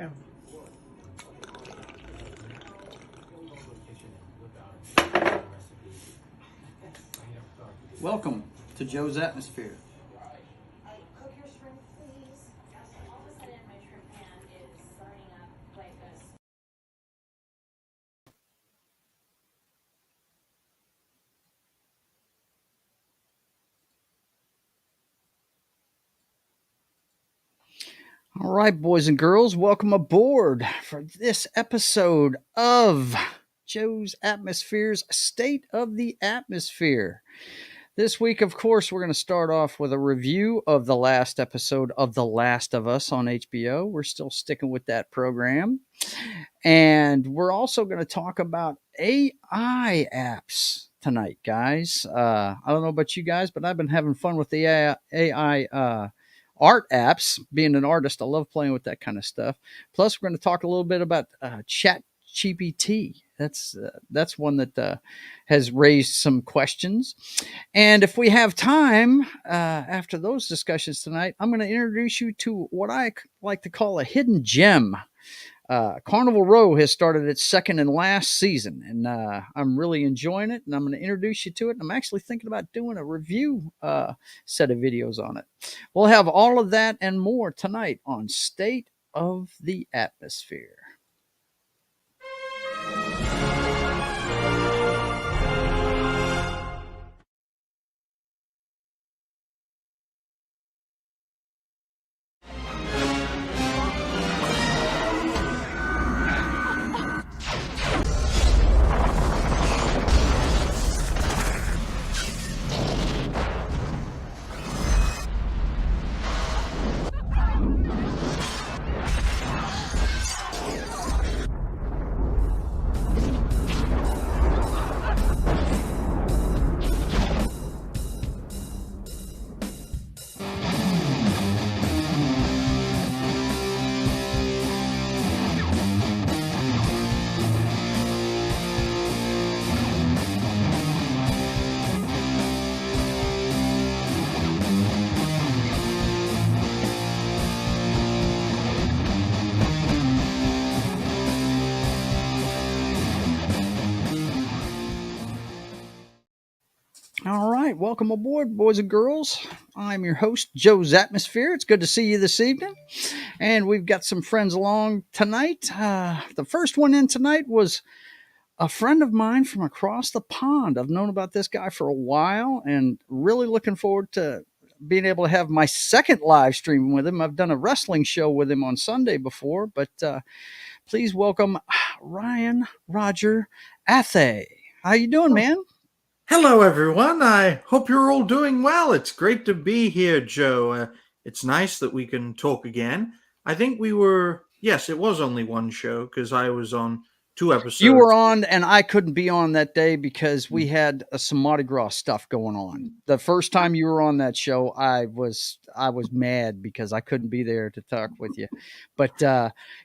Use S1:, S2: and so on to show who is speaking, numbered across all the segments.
S1: have. Welcome to Joe's Atmosfere.
S2: Cook your shrimp, please. All of a sudden, my shrimp pan is burning up like this.
S1: All right, boys and girls, welcome aboard for this episode of Joe's Atmosfere's State of the Atmosphere. This week, of course, we're going to start off with a review of the last episode of The Last of Us on HBO. We're still sticking with that program. And we're also going to talk about AI apps tonight, guys. I don't know about you guys, but I've been having fun with the AI art apps. Being an artist, I love playing with that kind of stuff. Plus, we're going to talk a little bit about Chat GPT. That's one that has raised some questions. And if we have time after those discussions tonight, I'm going to introduce you to what I like to call a hidden gem. Carnival Row has started its second and last season, and I'm really enjoying it, and I'm going to introduce you to it. And I'm actually thinking about doing a review set of videos on it. We'll have all of that and more tonight on State of the Atmosphere. All right, welcome aboard, boys and girls. I'm your host, Joe's Atmosphere. It's good to see you this evening. And we've got some friends along tonight. The first one in tonight was a friend of mine from across the pond. I've known about this guy for a while and really looking forward to being able to have my second live stream with him. I've done a wrestling show with him on Sunday before, but please welcome Ryan Roger Athay. How you doing, man?
S3: Hello, everyone. I hope you're all doing well. It's great to be here, Joe. It's nice that we can talk again. I think we were, yes, it was only one show because I was on 2 episodes.
S1: You were on, and I couldn't be on that day because we had some Mardi Gras stuff going on. The first time you were on that show, I was mad because I couldn't be there to talk with you. But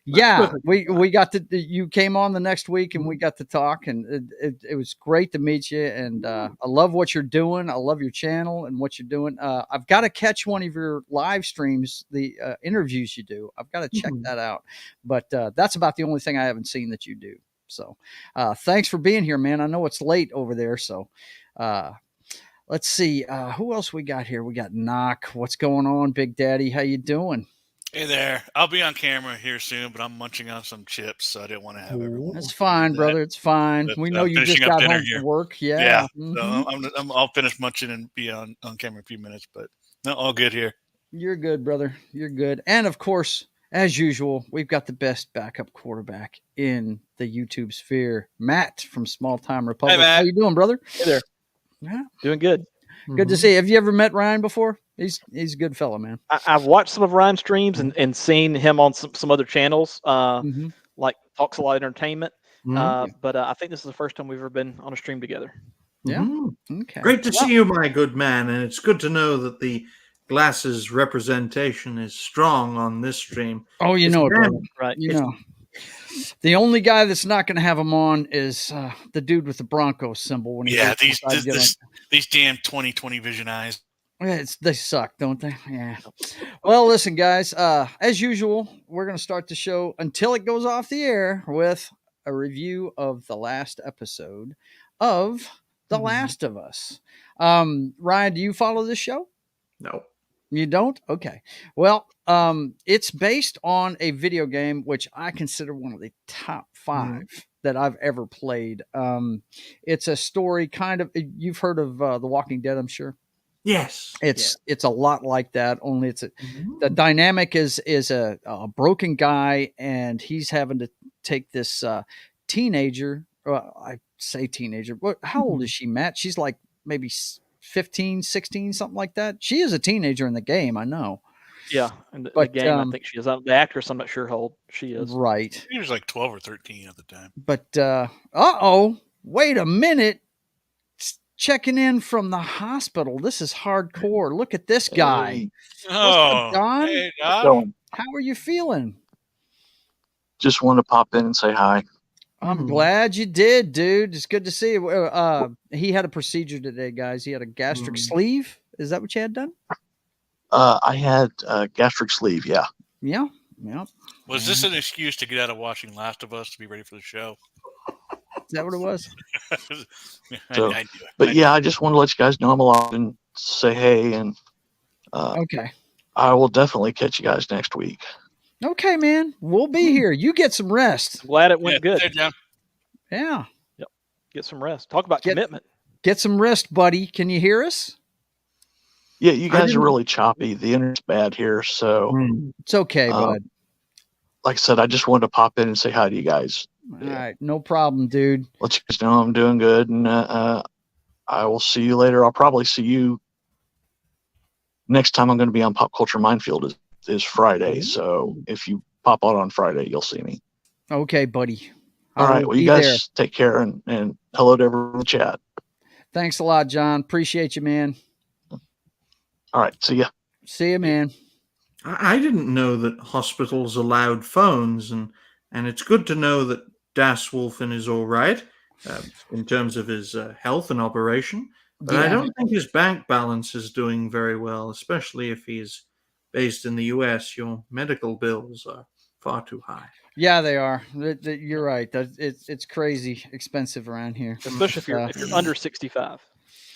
S1: yeah, we got to. You came on the next week, and we got to talk, and it was great to meet you. And I love what you're doing. I love your channel and what you're doing. I've got to catch one of your live streams, the interviews you do. I've got to check that out. But that's about the only thing I haven't seen that you do. So thanks for being here, man. I know it's late over there. So let's see. Who else we got here? We got Knock. What's going on, Big Daddy? How you doing?
S4: Hey there. I'll be on camera here soon, but I'm munching on some chips, so I didn't want to have everyone.
S1: That's fine, brother. It's fine.
S4: But
S1: We know you just got home from work. Yeah.
S4: So I'll finish munching and be on camera in a few minutes, but no, all good here.
S1: You're good, brother. You're good. And of course, as usual, we've got the best backup quarterback in the YouTube sphere, Matt from Small Time Republic.
S4: Hey, Matt.
S1: How you doing, brother?
S5: Hey there.
S1: Yeah.
S5: Doing good.
S1: Good to see you. Have you ever met Ryan before? He's a good fellow, man.
S5: I've watched some of Ryan's streams and seen him on some other channels, like Talks a Lot Entertainment. But I think this is the first time we've ever been on a stream together.
S1: Yeah. Okay.
S3: Great to see you, my good man. And it's good to know that the Glasses representation is strong on this stream.
S1: Oh, you know it, brother.
S5: Right.
S1: You know. The only guy that's not going to have him on is the dude with the Broncos symbol. When he
S4: these damn 2020 vision eyes.
S1: They suck, don't they? Yeah. Well, listen, guys. As usual, we're going to start the show until it goes off the air with a review of the last episode of The Last of Us. Ryan, do you follow this show?
S3: No.
S1: You don't? Okay. Well, it's based on a video game which I consider one of the top 5 that I've ever played. It's a story kind of. You've heard of The Walking Dead, I'm sure.
S3: Yes.
S1: It's a lot like that. Only the dynamic is a broken guy, and he's having to take this teenager. I say teenager. How old is she, Matt? She's like maybe 15, 16, something like that. She is a teenager in the game, I know.
S5: Yeah, in the game, I think she is. The actress, I'm not sure how old she is.
S1: Right.
S4: She was like 12 or 13 at the time.
S1: But, wait a minute. Checking in from the hospital. This is hardcore. Look at this guy.
S6: Hey.
S1: What's up, Don?
S4: Hey,
S6: How's it
S4: Don.
S6: going?
S1: How are you feeling?
S6: Just wanted to pop in and say hi.
S1: I'm glad you did, dude. It's good to see you. He had a procedure today, guys. He had a gastric sleeve. Is that what you had done?
S6: I had a gastric sleeve, yeah.
S1: Yeah.
S4: Was this an excuse to get out of watching Last of Us to be ready for the show?
S1: Is that what it was?
S6: So,
S4: I
S6: I just want to let you guys know I'm alive and say hey, and
S1: Okay.
S6: I will definitely catch you guys next week.
S1: Okay, man. We'll be here. You get some rest.
S5: Glad it went good.
S4: Hey, John.
S1: Yeah.
S5: Yep. Get some rest. Talk about commitment.
S1: Get some rest, buddy. Can you hear us?
S6: Yeah, you guys are really choppy. The internet's bad here, so
S1: It's okay, bud.
S6: like I said, I just wanted to pop in and say hi to you guys.
S1: All right. No problem, dude.
S6: Let you guys know I'm doing good, and I will see you later. I'll probably see you next time I'm going to be on Pop Culture Minefield is Friday. So if you pop out on Friday, you'll see me.
S1: Okay, buddy.
S6: All right. Well, you guys take care, and hello to everyone in the chat.
S1: Thanks a lot, John. Appreciate you, man.
S6: All right. See ya.
S1: See you, man.
S3: I didn't know that hospitals allowed phones, and it's good to know that Daswolfen is all right in terms of his health and operation. But I don't think his bank balance is doing very well, especially if he's based in the U.S. Your medical bills are far too high.
S1: Yeah, they are. You're right. It's crazy expensive around here,
S5: especially if you're under 65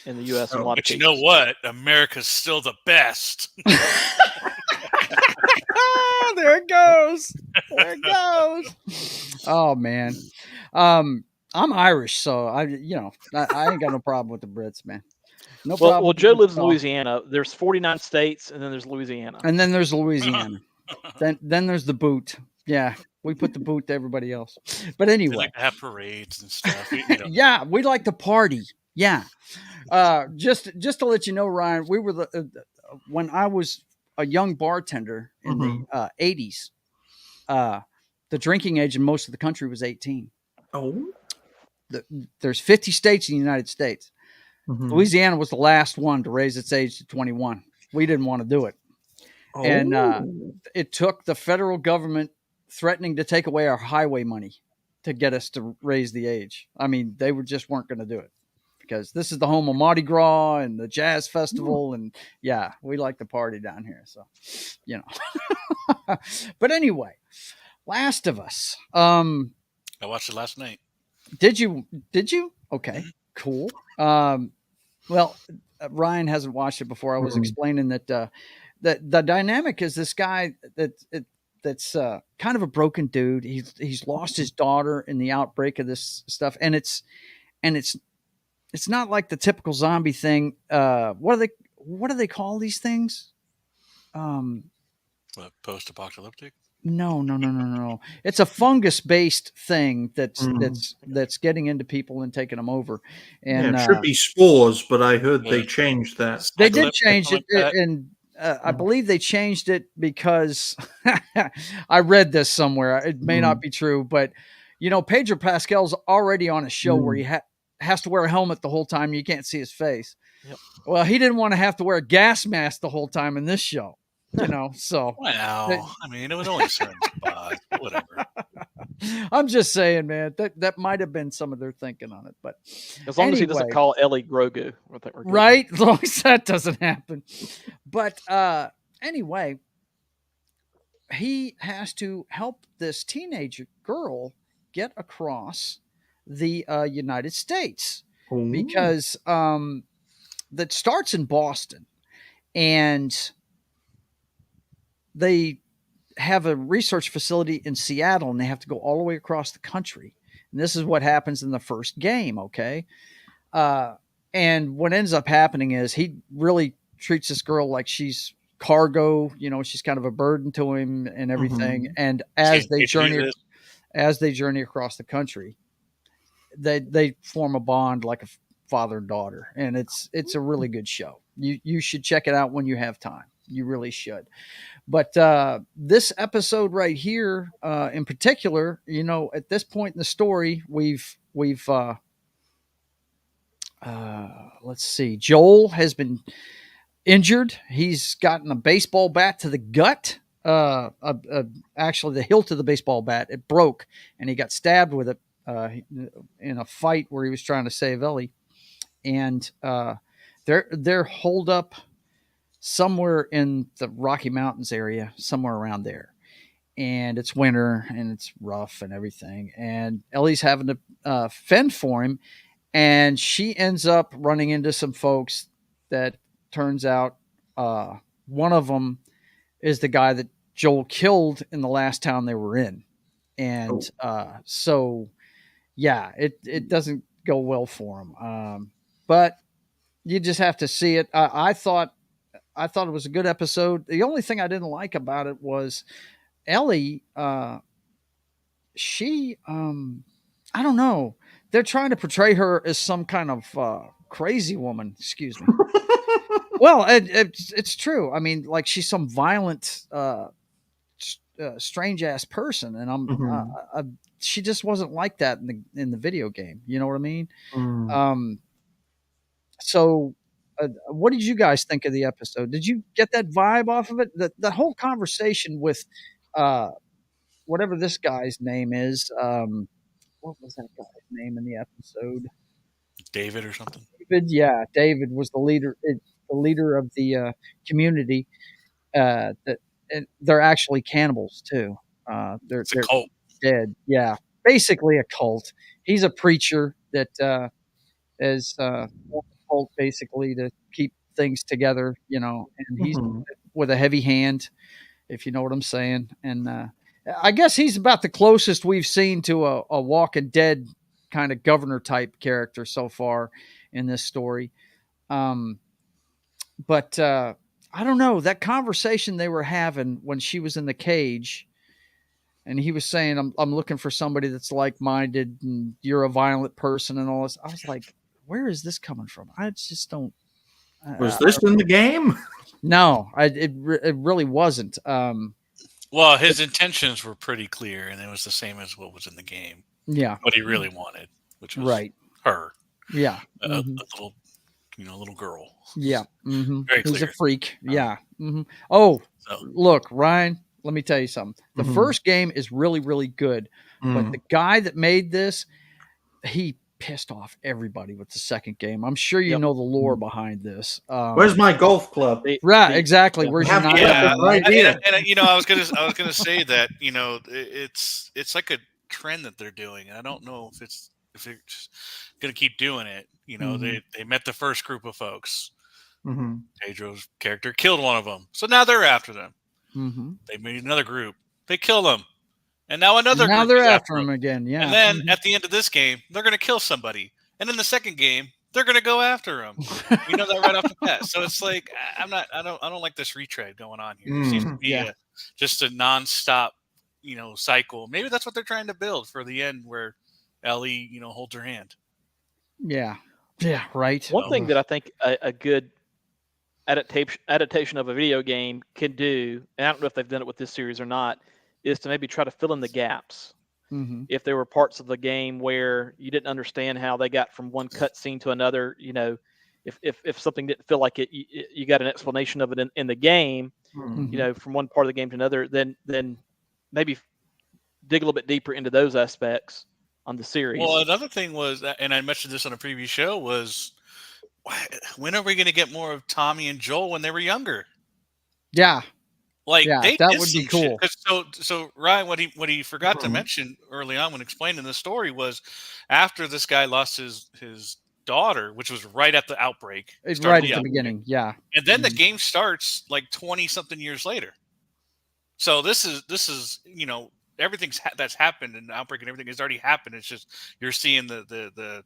S5: in the U.S. in a lot of cases.
S4: You know what? America's still the best.
S1: There it goes. Oh man, I'm Irish, so I ain't got no problem with the Brits, man. No problem.
S5: Well, Joe lives in Louisiana. There's 49 states, and then there's Louisiana.
S1: And then there's Louisiana. then there's the boot. Yeah, we put the boot to everybody else. But anyway,
S4: they like to have parades and stuff.
S1: Yeah, we like to party. Yeah. Just to let you know, Ryan, we were when I was a young bartender in the 80s. The drinking age in most of the country was 18.
S3: Oh.
S1: There's 50 states in the United States. Louisiana was the last one to raise its age to 21. We didn't want to do it. Oh. And it took the federal government threatening to take away our highway money to get us to raise the age. I mean, they weren't going to do it because this is the home of Mardi Gras and the Jazz Festival. And yeah, we like to party down here. So, but anyway, Last of Us.
S4: I watched it last night.
S1: Did you? Okay, cool. Well, Ryan hasn't watched it before. I was explaining that the dynamic is this guy that's kind of a broken dude. He's lost his daughter in the outbreak of this stuff, and it's not like the typical zombie thing. What do they call these things?
S4: Post-apocalyptic?
S1: No. It's a fungus-based thing that's getting into people and taking them over. And
S3: it should be spores, but I heard they changed that.
S1: They did change it, and I believe they changed it because I read this somewhere. It may not be true, but Pedro Pascal's already on a show where he has to wear a helmet the whole time. You can't see his face. Yep. Well, he didn't want to have to wear a gas mask the whole time in this show. So
S4: well, I mean, it was only 7 spots, whatever.
S1: I'm just saying, man, that might have been some of their thinking on it, but
S5: as long as he doesn't call Ellie Grogu, I think we're good.
S1: Right, as long as that doesn't happen. But anyway, he has to help this teenage girl get across the United States because that starts in Boston, and they have a research facility in Seattle, and they have to go all the way across the country. And this is what happens in the first game, okay? And what ends up happening is he really treats this girl like she's cargo, she's kind of a burden to him and everything. And as they journey across the country, they form a bond like a father and daughter, and it's a really good show. You should check it out when you have time. You really should. But this episode right here, in particular, at this point in the story, we've let's see. Joel has been injured. He's gotten a baseball bat to the gut. Actually, the hilt of the baseball bat, it broke, and he got stabbed with it in a fight where he was trying to save Ellie. And they're holed up somewhere in the Rocky Mountains area, somewhere around there. And it's winter, and it's rough and everything. And Ellie's having to fend for him. And she ends up running into some folks that turns out one of them is the guy that Joel killed in the last town they were in. And so, yeah, it doesn't go well for him. But you just have to see it. I thought it was a good episode. The only thing I didn't like about it was Ellie. She, I don't know. They're trying to portray her as some kind of crazy woman. Excuse me. Well, it's true. I mean, like she's some violent, strange ass person, and she just wasn't like that in the video game. You know what I mean? So, what did you guys think of the episode? Did you get that vibe off of it? The whole conversation with whatever this guy's name is. What was that guy's name in the episode?
S4: David or something.
S1: David, yeah, David was the leader of the community. That and they're actually cannibals too. They're
S4: a cult.
S1: Dead. Yeah, basically a cult. He's a preacher that is a cult basically to keep things together, and he's with a heavy hand, if you know what I'm saying. And I guess he's about the closest we've seen to a Walking Dead kind of governor type character so far in this story. But I don't know, that conversation they were having when she was in the cage and he was saying, I'm looking for somebody that's like-minded and you're a violent person and all this. I was like, where is this coming from? I just don't.
S3: Was this in the game?
S1: No, it really wasn't.
S4: Well, his intentions were pretty clear, and it was the same as what was in the game.
S1: Yeah.
S4: What he really wanted, which was her.
S1: Yeah.
S4: A little girl.
S1: Yeah.
S4: Very clear.
S1: He's a freak. Yeah. Oh, look, Ryan, let me tell you something. The first game is really, really good, but the guy that made this, he pissed off everybody with the second game. I'm sure you know the lore behind this.
S3: Where's my golf club?
S1: Right, exactly. Where's your
S3: right here?
S4: And I was gonna say that it's like a trend that they're doing. I don't know if they're just gonna keep doing it. They met the first group of folks. Pedro's character killed one of them, so now they're after them. They made another group. They kill them. And now another
S1: now
S4: group
S1: they're
S4: is
S1: after him again. Yeah.
S4: And then at the end of this game, they're going to kill somebody. And in the second game, they're going to go after him. You know that right off the bat. So it's like I don't like this retread going on here. It seems to be just a nonstop, cycle. Maybe that's what they're trying to build for the end where Ellie, holds her hand.
S1: Yeah. Yeah, right.
S5: One thing that I think a good adaptation of a video game can do, and I don't know if they've done it with this series or not, is to maybe try to fill in the gaps. If there were parts of the game where you didn't understand how they got from one cutscene to another, if something didn't feel like it, you got an explanation of it in the game, from one part of the game to another, then maybe dig a little bit deeper into those aspects on the series.
S4: Well, another thing was, and I mentioned this on a previous show, was when are we going to get more of Tommy and Joel when they were younger?
S1: Yeah.
S4: Like
S1: Yeah,
S4: they
S1: that
S4: did
S1: would be
S4: some shit.
S1: cool.
S4: So Ryan, what he forgot to mention early on when explaining the story was after this guy lost his daughter, which was right at the outbreak,
S1: It's
S4: started
S1: right at the beginning. Yeah.
S4: and then the game starts like 20 something years later. So this is everything's that's happened and the outbreak and everything has already happened. It's just you're seeing the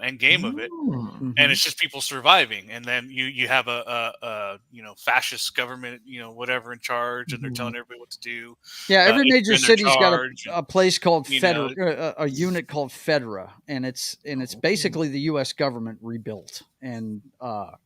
S4: end game of it,
S3: Mm.
S4: and it's just people surviving. And then you have a fascist government, whatever in charge, and they're telling everybody what to do.
S1: Yeah, every major city's got
S4: charge,
S1: a place called
S4: you know.
S1: Federa, a unit called Federa, and it's basically the U.S. government rebuilt. And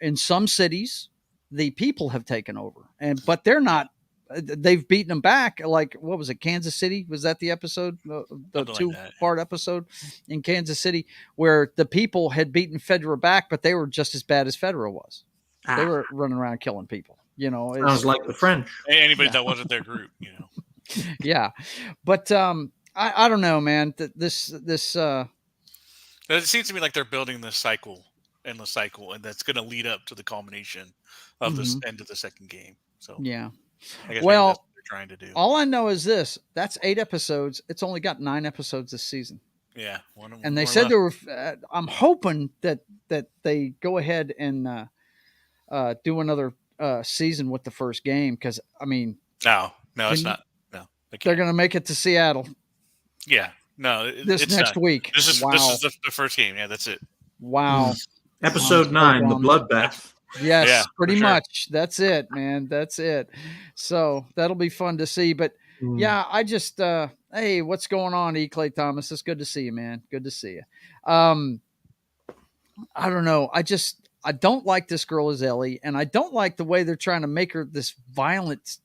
S1: in some cities, the people have taken over, but they're not. They've beaten them back. Like, what was it? Kansas City? Was that the episode? The
S4: Something like that.
S1: 2-part episode in Kansas City where the people had beaten Federa back, but they were just as bad as Federa was. They were running around killing people.
S3: Sounds like the French.
S4: Anybody that wasn't their group,
S1: Yeah, but I don't know, man. This
S4: It seems to me like they're building this endless cycle, and that's going to lead up to the culmination of this end of the second game. So
S1: yeah.
S4: I guess
S1: Well,
S4: that's what they're trying to do.
S1: All I know is this: that's 8 episodes. It's only got 9 episodes this season.
S4: Yeah,
S1: and they said there were. I'm hoping that they go ahead and do another season with the first game because I mean,
S4: no, it's not. No,
S1: they're going to make it to Seattle.
S4: Yeah, no,
S1: it's next week.
S4: This is
S1: wow.
S4: This is the first game. Yeah, that's it.
S1: Wow.
S3: Episode 9, the bloodbath.
S1: Yes,
S4: yeah,
S1: pretty much. That's it, man. That's it. So that'll be fun to see. But yeah, I just hey, what's going on, E. Clay Thomas? It's good to see you, man. Good to see you. I don't know. I don't like this girl as Ellie, and I don't like the way they're trying to make her this violent.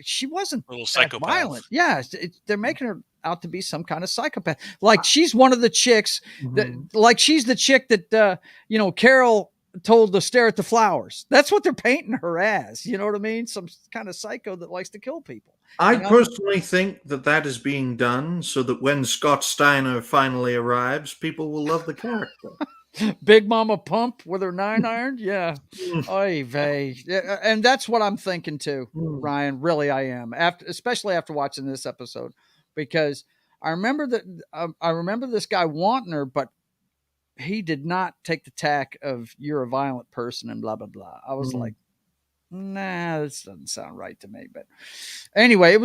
S1: She wasn't
S4: a little psychopath.
S1: Violent. Yeah, they're making her out to be some kind of psychopath. Like she's one of the chicks like she's the chick that Carol told to stare at the flowers. That's what they're painting her as. You know what I mean? Some kind of psycho that likes to kill people.
S3: I personally think that is being done so that when Scott Steiner finally arrives, people will love the character.
S1: Big Mama Pump with her 9-iron. Yeah. Oy vey. Yeah, and that's what I'm thinking too, Ryan. Really, I am. Especially after watching this episode, because I remember this guy wanting her, but he did not take the tack of you're a violent person and blah, blah, blah. I was like, nah, this doesn't sound right to me. But anyway,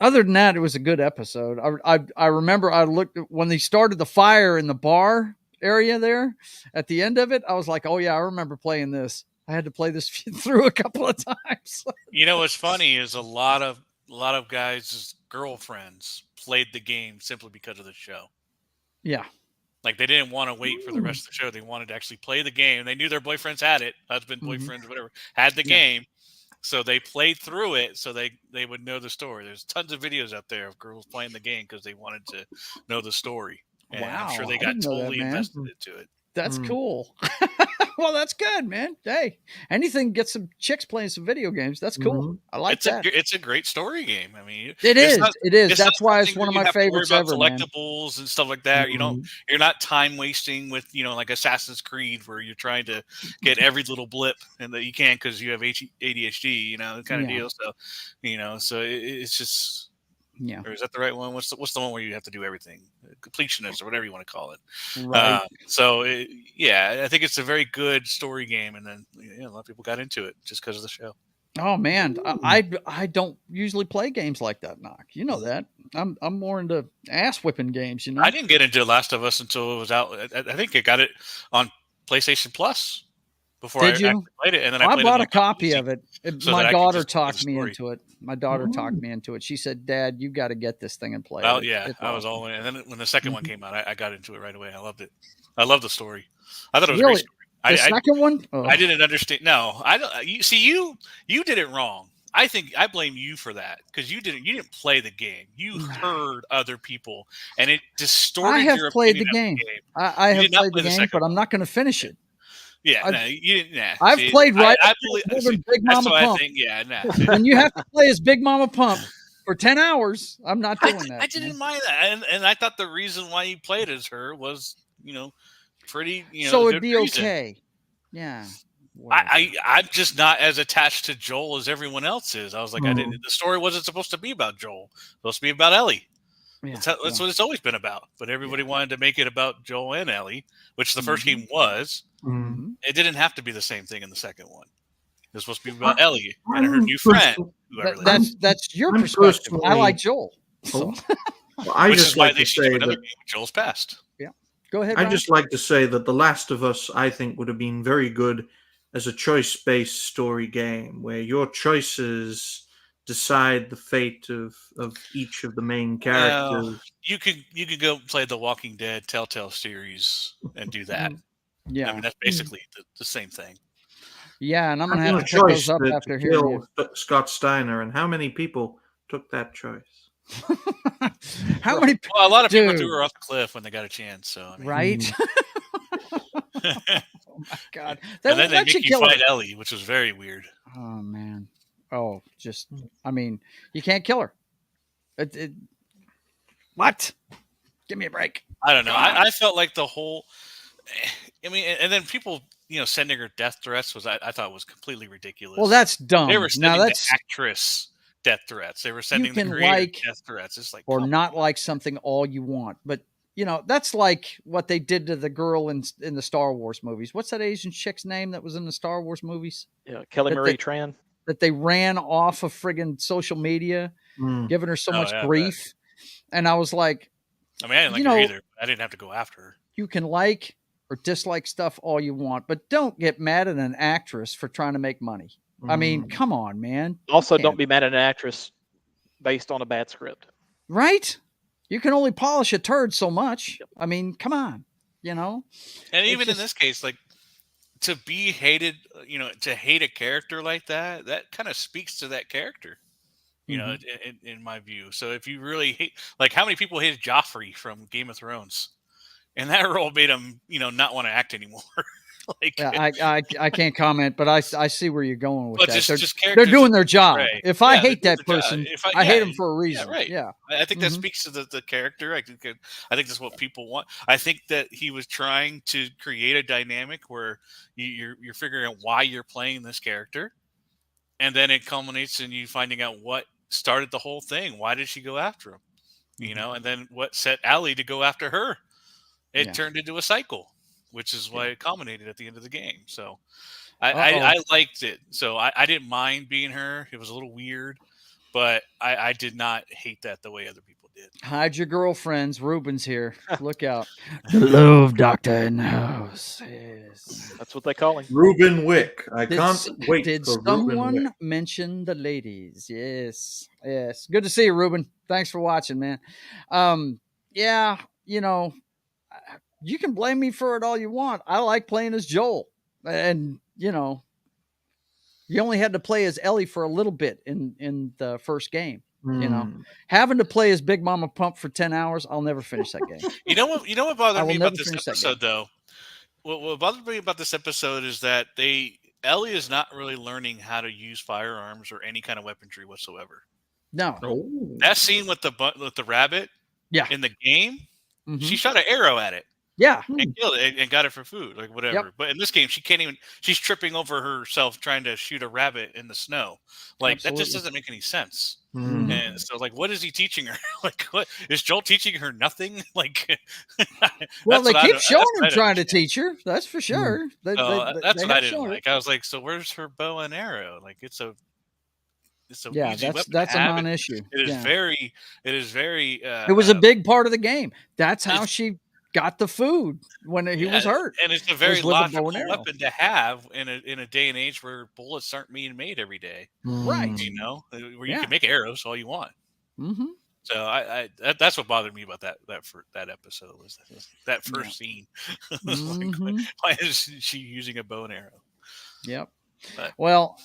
S1: other than that, it was a good episode. I remember I looked when they started the fire in the bar area there at the end of it. I was like, oh yeah, I remember playing this. I had to play this through a couple of times.
S4: What's funny is a lot of guys' girlfriends played the game simply because of the show.
S1: Yeah.
S4: Like they didn't want to wait for the rest of the show. They wanted to actually play the game. They knew their boyfriends had it, husband, boyfriends, whatever, had the game. So they played through it so they would know the story. There's tons of videos out there of girls playing the game because they wanted to know the story. And
S1: wow.
S4: I'm sure they got totally invested into it.
S1: That's cool. Well, that's good, man. Hey, anything get some chicks playing some video games. That's cool. I like that.
S4: It's a great story game. I mean,
S1: it is. That's why it's one of my favorites ever.
S4: Collectibles and stuff like that. You're not time wasting with like Assassin's Creed where you're trying to get every little blip and that you can because you have ADHD. Kind of deal. So, so it's just.
S1: Yeah.
S4: Or is that the right one? What's the one where you have to do everything? Completionist or whatever you want to call it.
S1: Right.
S4: I think it's a very good story game. And then a lot of people got into it just because of the show.
S1: Oh man. I don't usually play games like that, Knock. You know that. I'm more into ass whipping games,
S4: I didn't get into Last of Us until it was out. I think I got it on PlayStation Plus. Before I actually played it, and then I
S1: bought a copy of it. My daughter talked me into it. She said, "Dad, you got to get this thing and play."
S4: Well, yeah, I was all in. And then when the second one came out, I got into it right away. I loved it. I love the story. I thought it was a great story.
S1: The second one? Oh.
S4: I didn't understand. No, I don't. You did it wrong. I think I blame you for that because you didn't play the game. You heard other people, and it distorted your opinion. I have played the game.
S1: I have played the game, but I'm not going to finish it.
S4: Yeah, you didn't.
S1: I've played right.
S4: I believe Big Mama Pump. I think. Yeah,
S1: when you have to play as Big Mama Pump, for 10 hours. I'm not doing that.
S4: I didn't mind that, and I thought the reason why he played as her was, pretty,
S1: so it'd
S4: good
S1: be
S4: reason.
S1: okay. Yeah. Whatever.
S4: I'm just not as attached to Joel as everyone else is. I was like,
S3: Mm.
S4: the story wasn't supposed to be about Joel. It's supposed to be about Ellie.
S1: Yeah,
S4: That's what it's always been about. But everybody wanted to make it about Joel and Ellie, which the first game was.
S3: Mm.
S4: It didn't have to be the same thing in the second one. It was supposed to be about
S3: I-
S4: Ellie and her
S3: I'm
S4: new friend.
S3: pers-
S4: Whoever they are.
S1: That's your
S3: I'm
S1: perspective. I
S3: personally-
S1: like Joel. So
S3: Well, I
S4: Which
S3: just
S4: is why
S3: like
S4: they
S3: to
S4: should do
S3: say
S4: another
S3: that
S4: game with Joel's past.
S1: go ahead.
S3: I
S1: Ryan.
S3: just like to say that The Last of Us, I think, would have been very good as a choice-based story game where your choices decide the fate of each of the main characters.
S4: Well, you could go play the Walking Dead Telltale series and do that.
S1: Yeah.
S4: I mean, that's basically the same thing.
S1: Yeah, and I'm gonna
S3: Having
S1: have
S3: a
S1: to pick
S3: choice
S1: those up
S3: to
S1: after hearing you.
S3: kill Scott Steiner, and how many people took that choice?
S1: How many?
S4: Well, a lot of people
S1: Dude.
S4: threw her off the cliff when they got a chance. So I mean,
S1: Right? Oh my God! They
S4: and then
S1: won't
S4: they
S1: let
S4: make
S1: you
S4: you
S1: kill her.
S4: fight Ellie, which was very weird.
S1: Oh man! Oh, just I mean, you can't kill her. What? Give me a break.
S4: I don't know. I felt like the whole. I mean, and then people, sending her death threats I thought was completely ridiculous.
S1: Well, that's dumb.
S4: They were
S1: Now
S4: sending
S1: that's
S4: the actress death threats. They were sending the
S1: can
S4: creator
S1: like
S4: death threats. It's like,
S1: or
S4: come
S1: not
S4: on.
S1: like something all you want, but that's like what they did to the girl in the Star Wars movies. What's that Asian chick's name that was in the Star Wars movies?
S5: Yeah, Kelly
S1: That
S5: Marie
S1: they-
S5: Tran.
S1: That they ran off of friggin' social media,
S3: Mm.
S1: giving her so
S4: Oh,
S1: much
S4: yeah, I bet.
S1: grief, and I was like,
S4: I mean, I didn't like her either. I didn't have to go after her.
S1: you can like or dislike stuff all you want, but don't get mad at an actress for trying to make money. I mean,
S3: Mm.
S1: come on, man.
S5: Also,
S1: You
S5: don't
S1: can't-
S5: be mad at an actress based on a bad script.
S1: Right? You can only polish a turd so much. I mean, come on.
S4: And
S1: It's
S4: even in
S1: just-
S4: this case, like, to be hated, to hate a character like that kind of speaks to that character, in my view. So if you really hate, like, how many people hated Joffrey from Game of Thrones? And that role made him, not want to act anymore. Like,
S1: Yeah, I can't comment, but I see where you're going with
S4: but
S1: that.
S4: just
S1: They're
S4: characters
S1: doing
S4: that
S1: their job.
S4: portray.
S1: If I
S4: Yeah,
S1: hate
S4: they're
S1: that
S4: doing their job.
S1: person,
S4: If
S1: I hate
S4: yeah,
S1: them for a reason.
S4: right.
S1: Yeah.
S4: I think that
S1: Mhm.
S4: speaks to the character. I think that's what people want. I think that he was trying to create a dynamic where you're figuring out why you're playing this character, and then it culminates in you finding out what started the whole thing. Why did she go after him? And then what set Allie to go after her? It
S1: Yeah.
S4: turned into a cycle, which is why it culminated at the end of the game. So
S1: Uh-oh.
S4: I liked it. So I didn't mind being her. It was a little weird, but I did not hate that the way other people did.
S1: Hide your girlfriends. Ruben's here. Look out. The love doctor in the house. Yes.
S5: That's what they call him.
S3: Ruben Wick. I
S1: Did
S3: can't
S1: s-
S3: wait
S1: Did
S3: for Ruben Wick.
S1: someone mention the ladies? Yes. Yes. Good to see you, Ruben. Thanks for watching, man. Yeah, you can blame me for it all you want. I like playing as Joel. And, you only had to play as Ellie for a little bit in the first game.
S3: Mm.
S1: Having to play as Big Mama Pump for 10 hours, I'll never finish that game.
S4: You know what
S1: I
S4: bothered
S1: will
S4: me
S1: never
S4: about this
S1: finish that
S4: episode, though? What bothered me about this episode is that Ellie is not really learning how to use firearms or any kind of weaponry whatsoever.
S1: No.
S3: Oh.
S4: That scene with the rabbit,
S1: Yeah.
S4: in the game,
S1: Mhm.
S4: she shot an arrow at it
S1: Yeah.
S4: and killed it and got it for food, like whatever.
S1: Yep.
S4: But in this game, she can't even. She's tripping over herself trying to shoot a rabbit in the snow. Like that just
S1: Absolutely.
S4: doesn't make any sense.
S3: Mm.
S4: And so, like, what is he teaching her? Like, what is Joel teaching her? Nothing. Like,
S1: Well,
S4: that's
S1: they
S4: what I
S1: keep
S4: don't-
S1: showing
S4: that's what I
S1: her
S4: don't
S1: trying to
S4: understand.
S1: teach her. That's for sure. They
S4: That's
S1: have
S4: what I didn't
S1: shown it.
S4: like. I was like, so where's her bow and arrow? Like, it's a
S1: Yeah,
S4: easy weapon
S1: that's
S4: to
S1: a
S4: have.
S1: non-issue.
S4: It is
S1: Yeah.
S4: very.
S1: It was a big part of the game. That's how
S4: it's-
S1: she got the food when he was
S4: Yeah,
S1: hurt.
S4: and it's a very
S1: with a bow and
S4: logical
S1: arrow.
S4: weapon to have in a day and age where bullets aren't being made every day.
S1: Right.
S4: Where you
S1: Yeah.
S4: can make arrows all you want.
S1: Mm-hmm.
S4: So that's what bothered me about that episode was that first scene. It was like,
S1: Mhm.
S4: why is she using a bow and arrow?
S1: Yep.
S4: But-
S1: Well,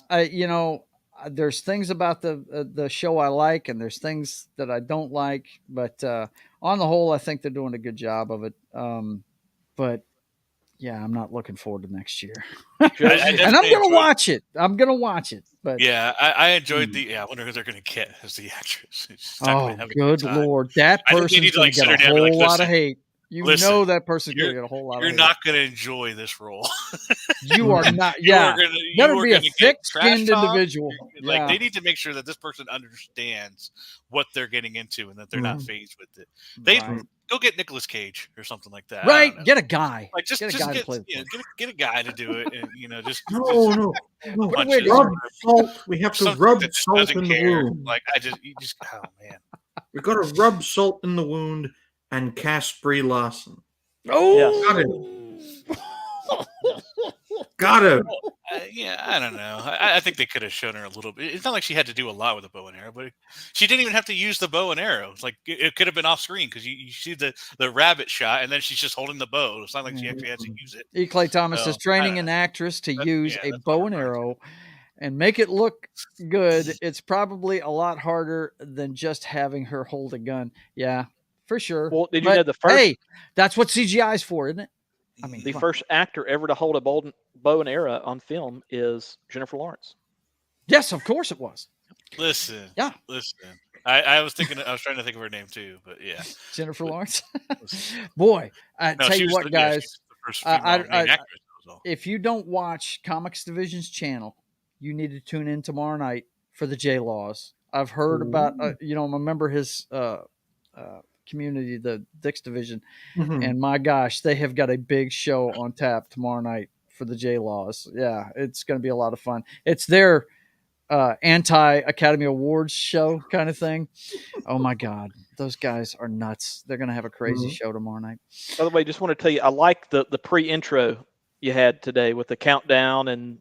S1: there's things about the show I like, and there's things that I don't like. But on the whole, I think they're doing a good job of it. But yeah, I'm not looking forward to next year.
S5: Joe,
S4: I
S1: And I'm
S4: definitely
S1: gonna
S4: enjoyed-
S1: watch it. I'm gonna watch it. But
S4: Yeah, I enjoyed the. Yeah, I wonder who they're going to get as the actress. She's not
S1: oh,
S4: going to have a
S1: good
S4: time.
S1: Lord, that
S4: I think they
S1: person's
S4: need to
S1: gonna
S4: like
S1: get
S4: sit her
S1: a
S4: down and be
S1: whole
S4: like,
S1: lot of
S4: listen,
S1: hate. You
S4: listen,
S1: know that person's gonna
S4: you're
S1: get a whole lot of
S4: you're
S1: hate.
S4: not going to enjoy this role.
S1: You are not.
S4: You
S1: Yeah,
S4: are gonna
S1: better
S4: you are
S1: be a
S4: going to get trash
S1: thick-skinned
S4: talk.
S1: individual.
S4: Like
S1: Yeah,
S4: they need to make sure that this person understands what they're getting into and that they're not phased with it. They
S1: right.
S4: go get Nicolas Cage or something like that. I
S1: Right.
S4: don't know.
S1: Get a guy.
S4: Like just
S1: Get a guy to
S4: get
S1: play the
S4: you know,
S1: part.
S4: get a guy to do it, and just
S3: No.
S1: What a
S4: punch
S1: way
S4: it
S1: to-
S3: Rub salt. We have to
S4: something
S3: rub
S4: that just
S3: salt
S4: doesn't
S3: in the
S4: care.
S3: wound.
S4: Like you just oh man.
S3: We got to rub salt in the wound and cast Brie Larson.
S1: Oh,
S3: Got it.
S4: Yeah, I don't know. I think they could have shown her a little bit. It's not like she had to do a lot with a bow and arrow, but she didn't even have to use the bow and arrow. It's like it could have been off screen because you see the rabbit shot, and then she's just holding the bow. It's not like she actually has to use it.
S1: E. Clay Thomas
S4: So,
S1: is training
S4: I
S1: an
S4: don't
S1: actress to
S4: That-
S1: use
S4: yeah,
S1: a
S4: that's
S1: bow
S4: what
S1: and
S4: I'm referring
S1: arrow and make it look good. It's probably a lot harder than just having her hold a gun. Yeah, for sure.
S5: Well, did you
S1: But,
S5: know the first
S1: Hey, that's what CGI is for, isn't it? I mean,
S5: the
S1: come on.
S5: first actor ever to hold a bow and arrow on film is Jennifer Lawrence?
S1: Yes, of course it was.
S4: Listen.
S1: Yeah.
S4: Listen. I was trying to think of her name too, but yeah.
S1: Jennifer Lawrence.
S4: Listen.
S1: Boy, I
S4: No,
S1: tell
S4: she
S1: you
S4: was
S1: what,
S4: the- yeah, she
S1: guys.
S4: was the first
S1: I-
S4: female main
S1: I-
S4: actress. That was all.
S1: If you don't watch Comics Division's channel, you need to tune in tomorrow night for the J Laws. I've heard about, I'm a member of his community, the Dix Division, and my gosh, they have got a big show on tap tomorrow night for the J Laws. Yeah, it's going to be a lot of fun. It's their anti-Academy Awards show kind of thing. Oh my God, those guys are nuts. They're going to have a crazy show tomorrow night.
S5: By the way, just want to tell you, I like the pre-intro you had today with the countdown and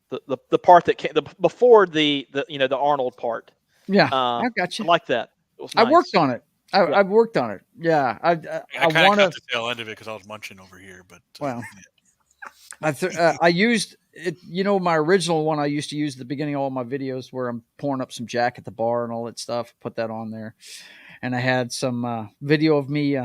S5: the part that came before the Arnold part.
S1: Yeah,
S5: I
S1: I got you.
S5: like that. It was
S1: I
S5: nice.
S1: worked on it. I've worked on it. Yeah, I
S4: I kind of
S1: want
S4: got
S1: to.
S4: the tail end of it because I was munching over here, but
S1: Well, I used it. My original one I used to use at the beginning of all my videos where I'm pouring up some Jack at the bar and all that stuff. Put that on there, and I had some video of me,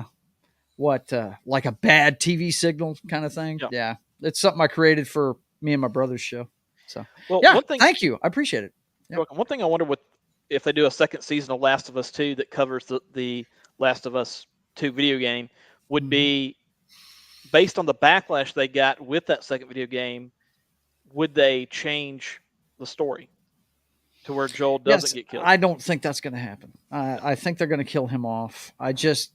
S1: like a bad TV signal kind of thing. Yeah, it's something I created for me and my brother's show. So, yeah, thank you. I appreciate it. Yeah.
S5: One thing I wonder if they do a second season of Last of Us 2 that covers the Last of Us 2 video game would be based on the backlash they got with that second video game. Would they change the story to where Joel doesn't get killed?
S1: I don't think that's going to happen. I think they're going to kill him off. I just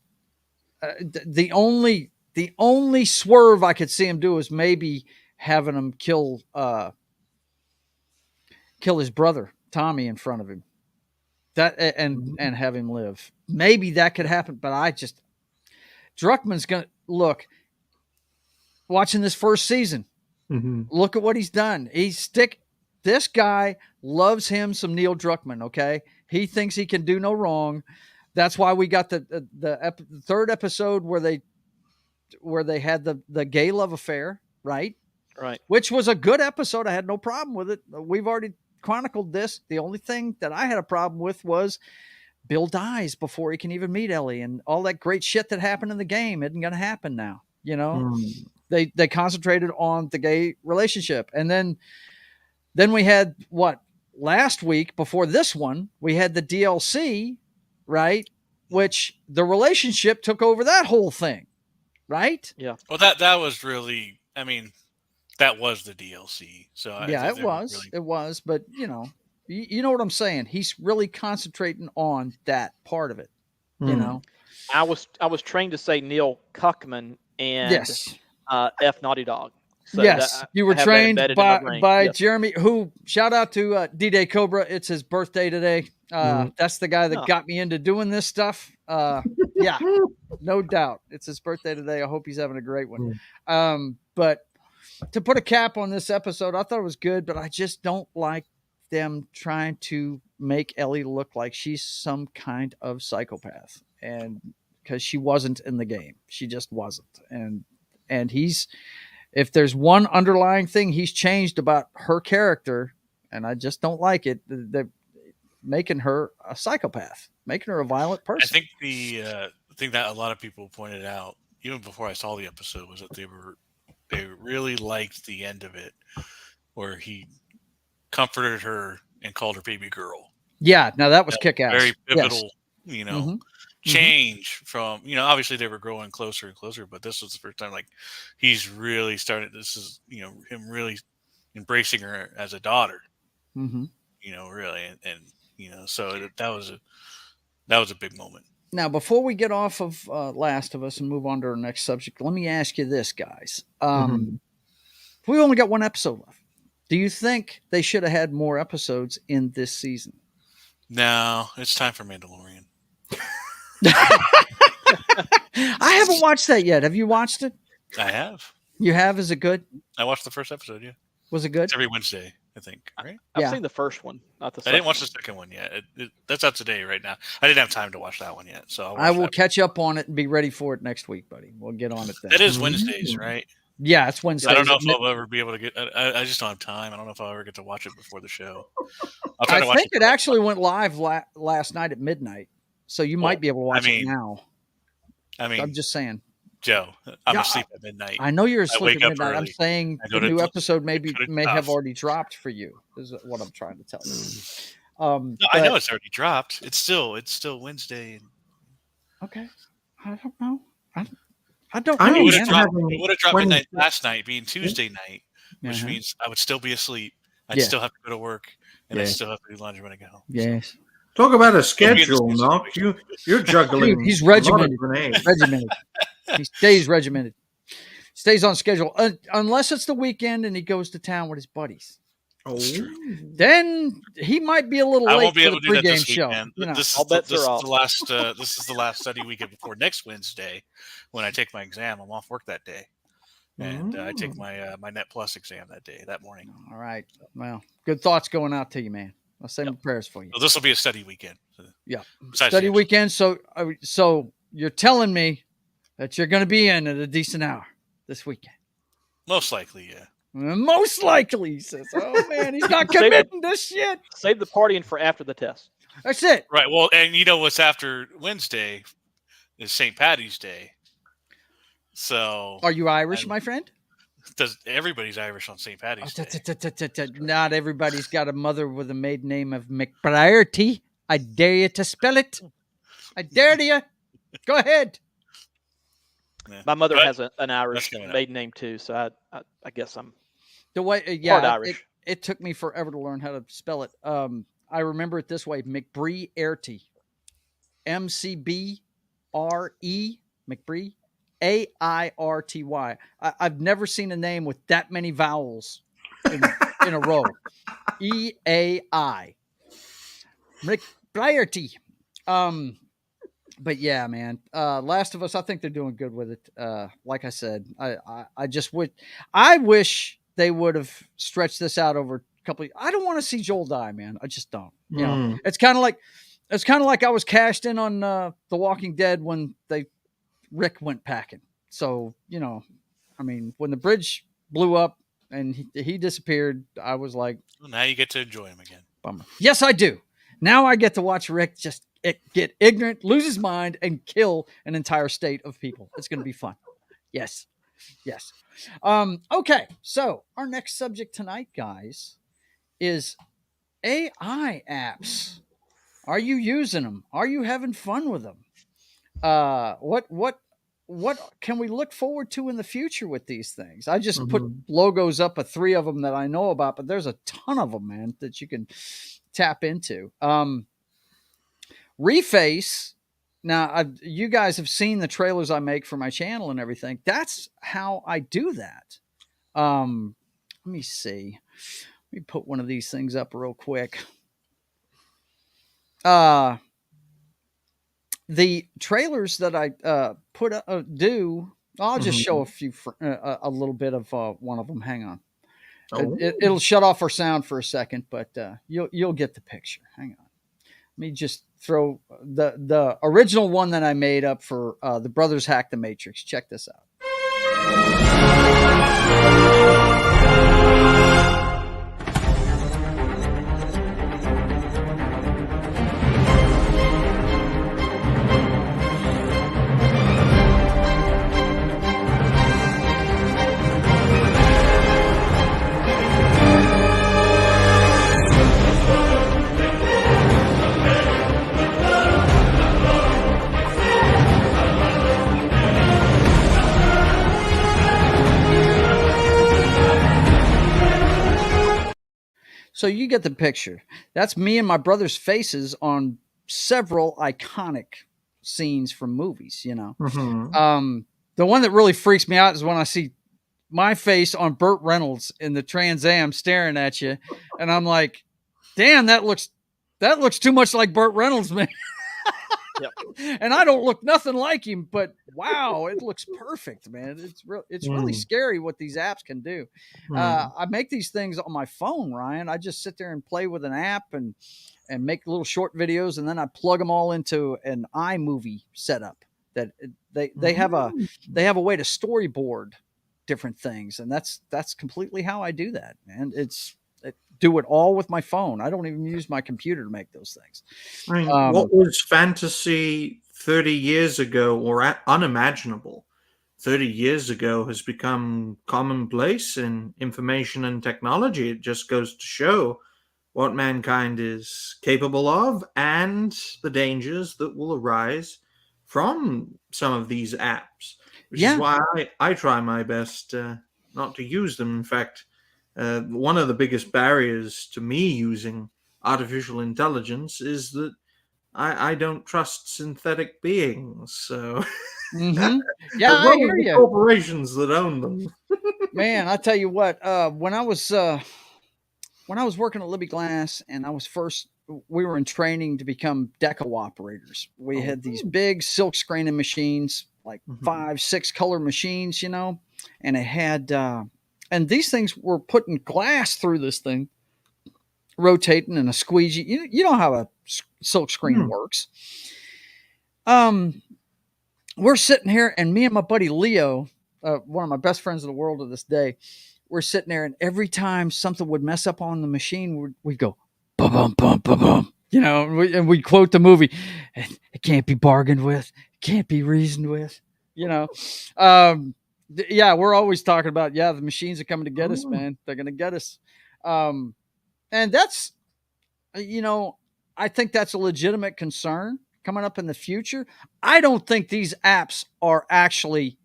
S1: the only swerve I could see him do is maybe having him kill his brother Tommy in front of him. And have him live. Maybe that could happen, but Druckmann's gonna look. Watching this first season, look at what he's done. This guy loves him some Neil Druckmann. Okay, he thinks he can do no wrong. That's why we got the third episode where they had the gay love affair, right?
S5: Right.
S1: Which was a good episode. I had no problem with it. We've already chronicled this. The only thing that I had a problem with was Bill dies before he can even meet Ellie, and all that great shit that happened in the game isn't going to happen now. They concentrated on the gay relationship, and then we had last week before this one we had the DLC, right? Which the relationship took over that whole thing, right?
S5: Yeah.
S4: Well, that was really. I mean, that was the DLC. So
S1: it was, but you know what I'm saying. He's really concentrating on that part of it. You know,
S5: I was trained to say Neil Cuckman and F Naughty Dog. So
S1: you were trained by
S5: yes.
S1: Jeremy. Who shout out to D-Day Cobra. It's his birthday today. That's the guy that got me into doing this stuff. Yeah, no doubt. It's his birthday today. I hope he's having a great one. But to put a cap on this episode, I thought it was good, but I just don't like them trying to make Ellie look like she's some kind of psychopath, and because she wasn't in the game, she just wasn't. And if there's one underlying thing he's changed about her character, and I just don't like it, they're making her a psychopath, making her a violent person.
S4: I think the thing that a lot of people pointed out, even before I saw the episode, was that they were they really liked the end of it, where he comforted her and called her baby girl.
S1: Yeah, now that was kick-ass.
S4: Very pivotal,
S1: Yes.
S4: change from, obviously they were growing closer and closer, but this was the first time, like, he's really started, this is, him really embracing her as a daughter, really. And so that was a big moment.
S1: Now, before we get off of Last of Us and move on to our next subject, let me ask you this, guys. We only got one episode left. Do you think they should have had more episodes in this season?
S4: No, it's time for Mandalorian.
S1: I haven't watched that yet. Have you watched it?
S4: I have.
S1: You have? Is it good?
S4: I watched the first episode, yeah.
S1: Was it good?
S4: It's every Wednesday, I think, right?
S5: I've seen the first one, not the second.
S4: I didn't watch the second one yet. That's out today right now. I didn't have time to watch that one yet, so
S1: I will catch up on it and be ready for it next week, buddy. We'll get on it then.
S4: It is Wednesdays, right?
S1: Yeah, it's Wednesdays.
S4: I don't know if I'll ever be able to get. I just don't have time. I don't know if I'll ever get to watch it before the show.
S1: I think it actually went live last night at midnight, so you might be able to watch it now. I'm just saying.
S4: Joe, I'm asleep at midnight.
S1: I know you're asleep at midnight.
S4: Early.
S1: I'm saying the new episode may have already dropped for you. Is what I'm trying to tell you.
S4: I know it's already dropped. It's still Wednesday.
S1: Okay, I don't know. I don't know.
S4: It would have dropped midnight last night, being Tuesday night, which means I would still be asleep. I'd still have to go to work, and I still have to do laundry when I get home.
S1: Yes.
S3: So. Talk about a schedule, Knock. You're juggling.
S1: Dude, he's regimented. He stays regimented. Stays on schedule. Unless it's the weekend and he goes to town with his buddies.
S3: Oh.
S1: Then he might be a little late for the pregame show.
S4: This is the last study weekend before next Wednesday when I take my exam. I'm off work that day. And I take my Net Plus exam that morning.
S1: All right. Well, good thoughts going out to you, man. I'll say my prayers for you.
S4: So this will be a study weekend.
S1: Yeah. Study weekend. So you're telling me that you're going to be in at a decent hour this weekend?
S4: Most likely, yeah.
S1: Most likely, he says. Oh, man, he's not committing this shit.
S5: Save the partying for after the test.
S1: That's it.
S4: Right. Well, and what's after Wednesday is St. Patty's Day. So
S1: are you Irish, my friend?
S4: Everybody's Irish on St. Patty's Day.
S1: Not everybody's got a mother with a maiden name of McBriarty. I dare you to spell it. I dare you. Go ahead.
S5: Yeah. My mother has an Irish maiden name too, so I guess I'm
S1: part
S5: Irish.
S1: It took me forever to learn how to spell it. I remember it this way: McBriarty, McBre, McBre. AIRTY. I've never seen a name with that many vowels in a row. EAI. McBriarty. But yeah, man. Last of Us, I think they're doing good with it. Like I said, I wish they would have stretched this out over a couple of, I don't want to see Joel die, man. I just don't. You know, it's kind of like I was cashed in on The Walking Dead when Rick went packing. So, when the bridge blew up and he disappeared, I was like,
S4: well, now you get to enjoy him again.
S1: Bummer. Yes, I do. Now I get to watch Rick just get ignorant, lose his mind, and kill an entire state of people. It's going to be fun. Yes. Okay. So our next subject tonight, guys, is AI apps. Are you using them? Are you having fun with them? What can we look forward to in the future with these things? I just put logos up of 3 of them that I know about, but there's a ton of them, man, that you can tap into. Reface. Now, you guys have seen the trailers I make for my channel and everything. That's how I do that. Let me see. Let me put one of these things up real quick. The trailers that I I'll just show a little bit of one of them. Hang on. It'll shut off our sound for a second, but you'll get the picture. Hang on. Let me just throw the original one that I made up for the Brothers Hack the Matrix. Check this out. So you get the picture. That's me and my brother's faces on several iconic scenes from movies.
S3: Mm-hmm.
S1: The one that really freaks me out is when I see my face on Burt Reynolds in the Trans Am staring at you, and I'm like, "Damn, that looks too much like Burt Reynolds, man."
S5: Yep.
S1: And I don't look nothing like him, but wow, it looks perfect, man. It's really scary what these apps can do. I make these things on my phone, Ryan. I just sit there and play with an app and make little short videos, and then I plug them all into an iMovie setup. That they have a way to storyboard different things, and that's completely how I do that, man. Do it all with my phone. I don't even use my computer to make those things.
S3: I mean, what was fantasy 30 years ago or unimaginable 30 years ago has become commonplace in information and technology. It just goes to show what mankind is capable of and the dangers that will arise from some of these apps, which is why I try my best not to use them. In fact, one of the biggest barriers to me using artificial intelligence is that I don't trust synthetic beings. So,
S1: yeah,
S3: as
S1: I
S3: well as
S1: hear
S3: the
S1: you,
S3: corporations that own them.
S1: man. I tell you what, when I was working at Libby Glass, and we were in training to become deco operators. We had these big silk screening machines, like 5-6 color machines, and it had, and these things were putting glass through this thing, rotating and a squeegee. You know how a silk screen works. We're sitting here, and me and my buddy Leo, one of my best friends in the world to this day, we're sitting there, and every time something would mess up on the machine, we'd go, bum, bum, bum, bum, bum. And we'd quote the movie, it can't be bargained with, it can't be reasoned with, yeah, we're always talking about, the machines are coming to get us, man. They're going to get us. And that's, I think that's a legitimate concern coming up in the future. I don't think these apps are actually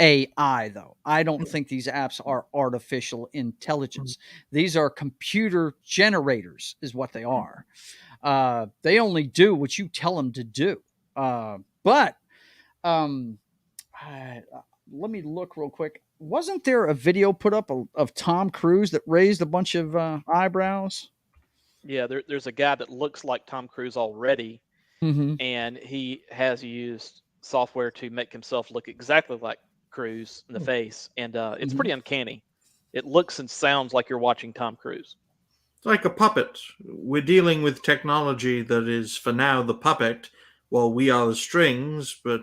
S1: AI, though. I don't think these apps are artificial intelligence. These are computer generators, is what they are. They only do what you tell them to do. But let me look real quick. Wasn't there a video put up of Tom Cruise that raised a bunch of eyebrows?
S5: Yeah, there's a guy that looks like Tom Cruise already,
S1: Mm-hmm.
S5: and he has used software to make himself look exactly like Cruise in the face, and it's pretty uncanny. It looks and sounds like you're watching Tom Cruise.
S3: It's like a puppet. We're dealing with technology that is, for now, the puppet, while we are the strings. But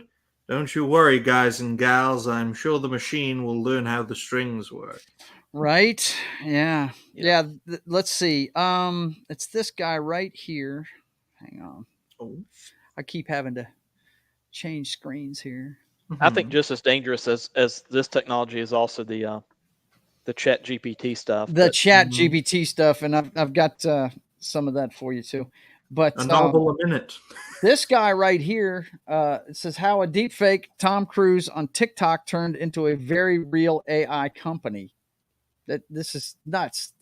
S3: don't you worry, guys and gals. I'm sure the machine will learn how the strings work.
S1: Right? Yeah. Let's see. It's this guy right here. Hang on.
S3: Oh.
S1: I keep having to change screens here.
S5: I think just as dangerous as this technology is also the Chat GPT stuff.
S1: The Chat GPT stuff, and I've got some of that for you too. But
S3: a novel a minute.
S1: This guy right here, it says how a deepfake Tom Cruise on TikTok turned into a very real AI company. This is nuts.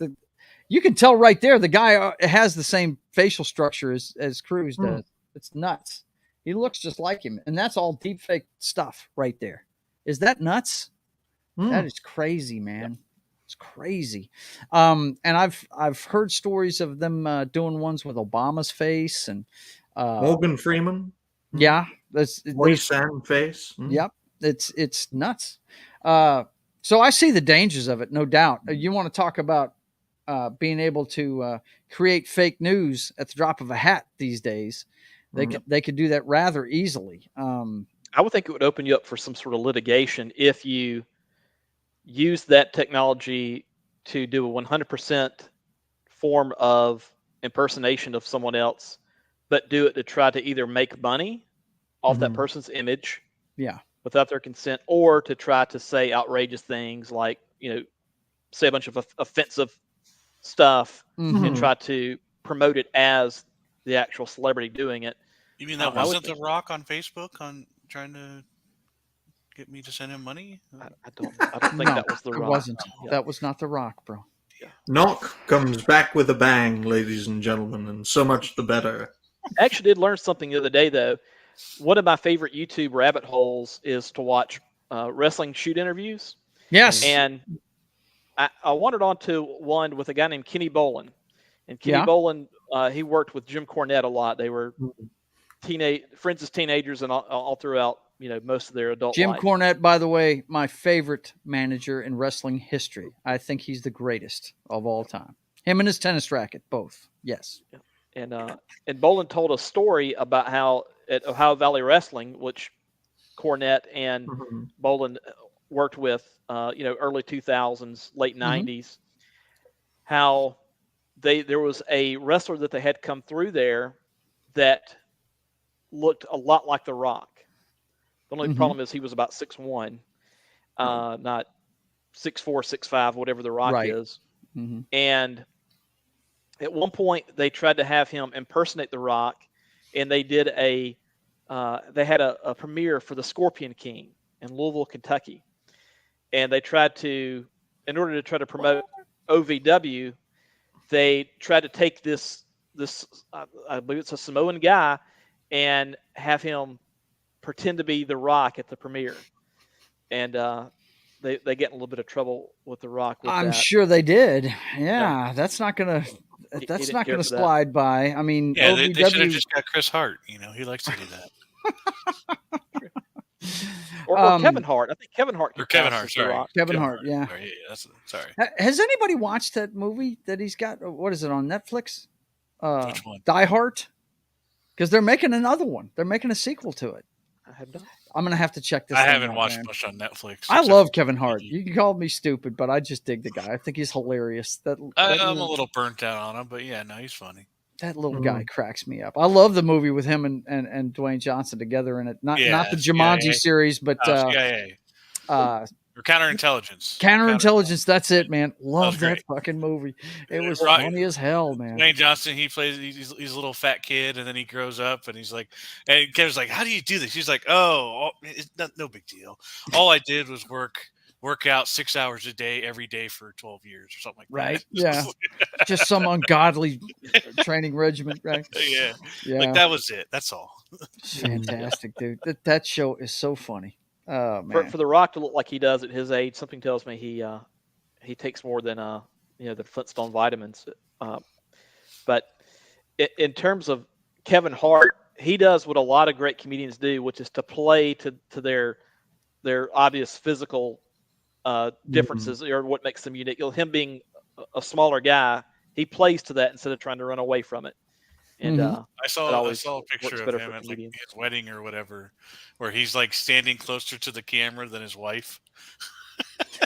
S1: You can tell right there the guy has the same facial structure as Cruise does. It's nuts. He looks just like him, and that's all deepfake stuff right there. Is that nuts? That is crazy, man. It's crazy. And I've heard stories of them doing ones with Obama's face and
S3: Morgan Freeman.
S1: Yeah,
S3: voice and face.
S1: Yep, it's nuts. So I see the dangers of it, no doubt. You want to talk about being able to create fake news at the drop of a hat these days? They could do that rather easily.
S5: I would think it would open you up for some sort of litigation if you use that technology to do a 100% form of impersonation of someone else, but do it to try to either make money off that person's image, without their consent, or to try to say outrageous things like, say a bunch of offensive stuff and try to promote it as the actual celebrity doing it.
S4: You mean that wasn't The Rock on Facebook on trying to get me to send him money?
S5: I don't think that was The Rock.
S1: It wasn't. That was not The Rock, bro.
S5: Yeah.
S3: Knock comes back with a bang, ladies and gentlemen, and so much the better.
S5: I actually did learn something the other day, though. One of my favorite YouTube rabbit holes is to watch wrestling shoot interviews.
S1: Yes.
S5: And I wandered onto one with a guy named Kenny Bolin. And Kenny
S1: Yeah.
S5: Bolin, he worked with Jim Cornette a lot. They were friends as teenagers and all throughout, most of their adult
S1: Jim
S5: life.
S1: Cornette, by the way, my favorite manager in wrestling history. I think he's the greatest of all time. Him and his tennis racket, both. Yes.
S5: And Bolin told a story about how at Ohio Valley Wrestling, which Cornette and Bolin worked with, early 2000s, late 90s, how there was a wrestler that they had come through there that looked a lot like The Rock. The only problem is he was about 6'1", not 6'4", 6'5", whatever The Rock is. And at one point, they tried to have him impersonate The Rock, and they did they had a premiere for the Scorpion King in Louisville, Kentucky. And they tried to, in order to try to promote OVW, they tried to take this I believe it's a Samoan guy, and have him pretend to be The Rock at the premiere. And they get in a little bit of trouble with The Rock with
S1: I'm
S5: that.
S1: sure they did. Yeah, that's not gonna slide by. I mean,
S4: yeah,
S1: OVW,
S4: they should have just got Chris Hart. He likes to do that.
S5: or Kevin Hart. I think Kevin Hart.
S4: Or Kevin Hart. Sorry,
S1: Kevin Hart. Yeah.
S4: Sorry.
S1: Has anybody watched that movie that he's got? What is it on Netflix?
S4: Which one?
S1: Die Hard. Because they're making another one. They're making a sequel to it.
S5: I have not.
S1: I'm gonna have to check this.
S4: I haven't
S1: out,
S4: watched
S1: man.
S4: much on Netflix.
S1: I love Kevin Hart. You can call me stupid, but I just dig the guy. I think he's hilarious.
S4: I'm a little burnt out on him, but yeah, no, he's funny.
S1: That little guy cracks me up. I love the movie with him and Dwayne Johnson together in it. Not the Jumanji series, but
S4: CIA. Or Counterintelligence.
S1: Counterintelligence. That's it, man. Love that fucking movie. It was funny as hell, man.
S4: Dwayne Johnson, he plays. He's a little fat kid, and then he grows up, and he's like, and Kevin's like, "How do you do this?" He's like, "Oh, it's no big deal. All I did was work out 6 hours a day every day for 12 years or something like that."
S1: Right? Yeah. Just some ungodly training regimen, right?
S4: Yeah. Like that was it. That's all.
S1: Fantastic, dude. That show is so funny. Oh, man.
S5: For The Rock to look like he does at his age, something tells me he takes more than the Flintstone vitamins. But in terms of Kevin Hart, he does what a lot of great comedians do, which is to play to their obvious physical differences or what makes them unique. Him being a smaller guy, he plays to that instead of trying to run away from it. And
S4: I saw a picture of him at like his wedding or whatever, where he's like standing closer to the camera than his wife.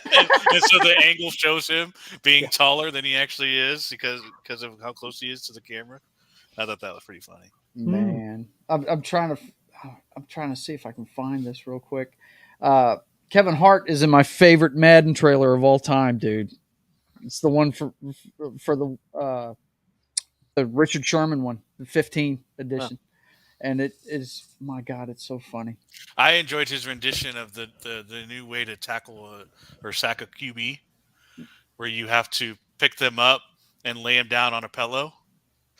S4: and so the angle shows him being taller than he actually is because of how close he is to the camera. I thought that was pretty funny.
S1: Man, I'm trying to see if I can find this real quick. Kevin Hart is in my favorite Madden trailer of all time, dude. It's the one for the Richard Sherman one, the 15 edition. And it is, my God, it's so funny.
S4: I enjoyed his rendition of the new way to tackle or sack a QB, where you have to pick them up and lay them down on a pillow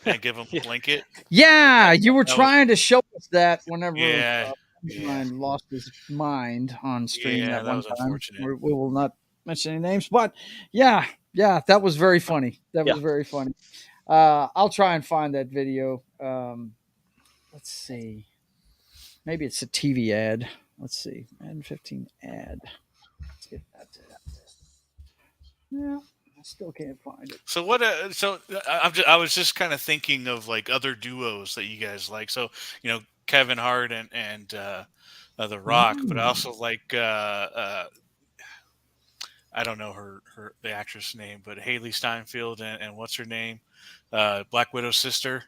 S4: and give them a blanket.
S1: Yeah, you were trying to show us that whenever
S4: Ryan
S1: lost his mind on stream that one
S4: was
S1: time.
S4: Unfortunate.
S1: We will not mention any names, but yeah, that was very funny. That was very funny. I'll try and find that video. Let's see. Maybe it's a TV ad. Let's see. Madden 15 ad. Let's get that to that. Yeah, I still can't find it.
S4: So what? I was just kind of thinking of like other duos that you guys like. So Kevin Hart and The Rock, but I also like I don't know the actress name, but Haley Steinfeld and what's her name, Black Widow's sister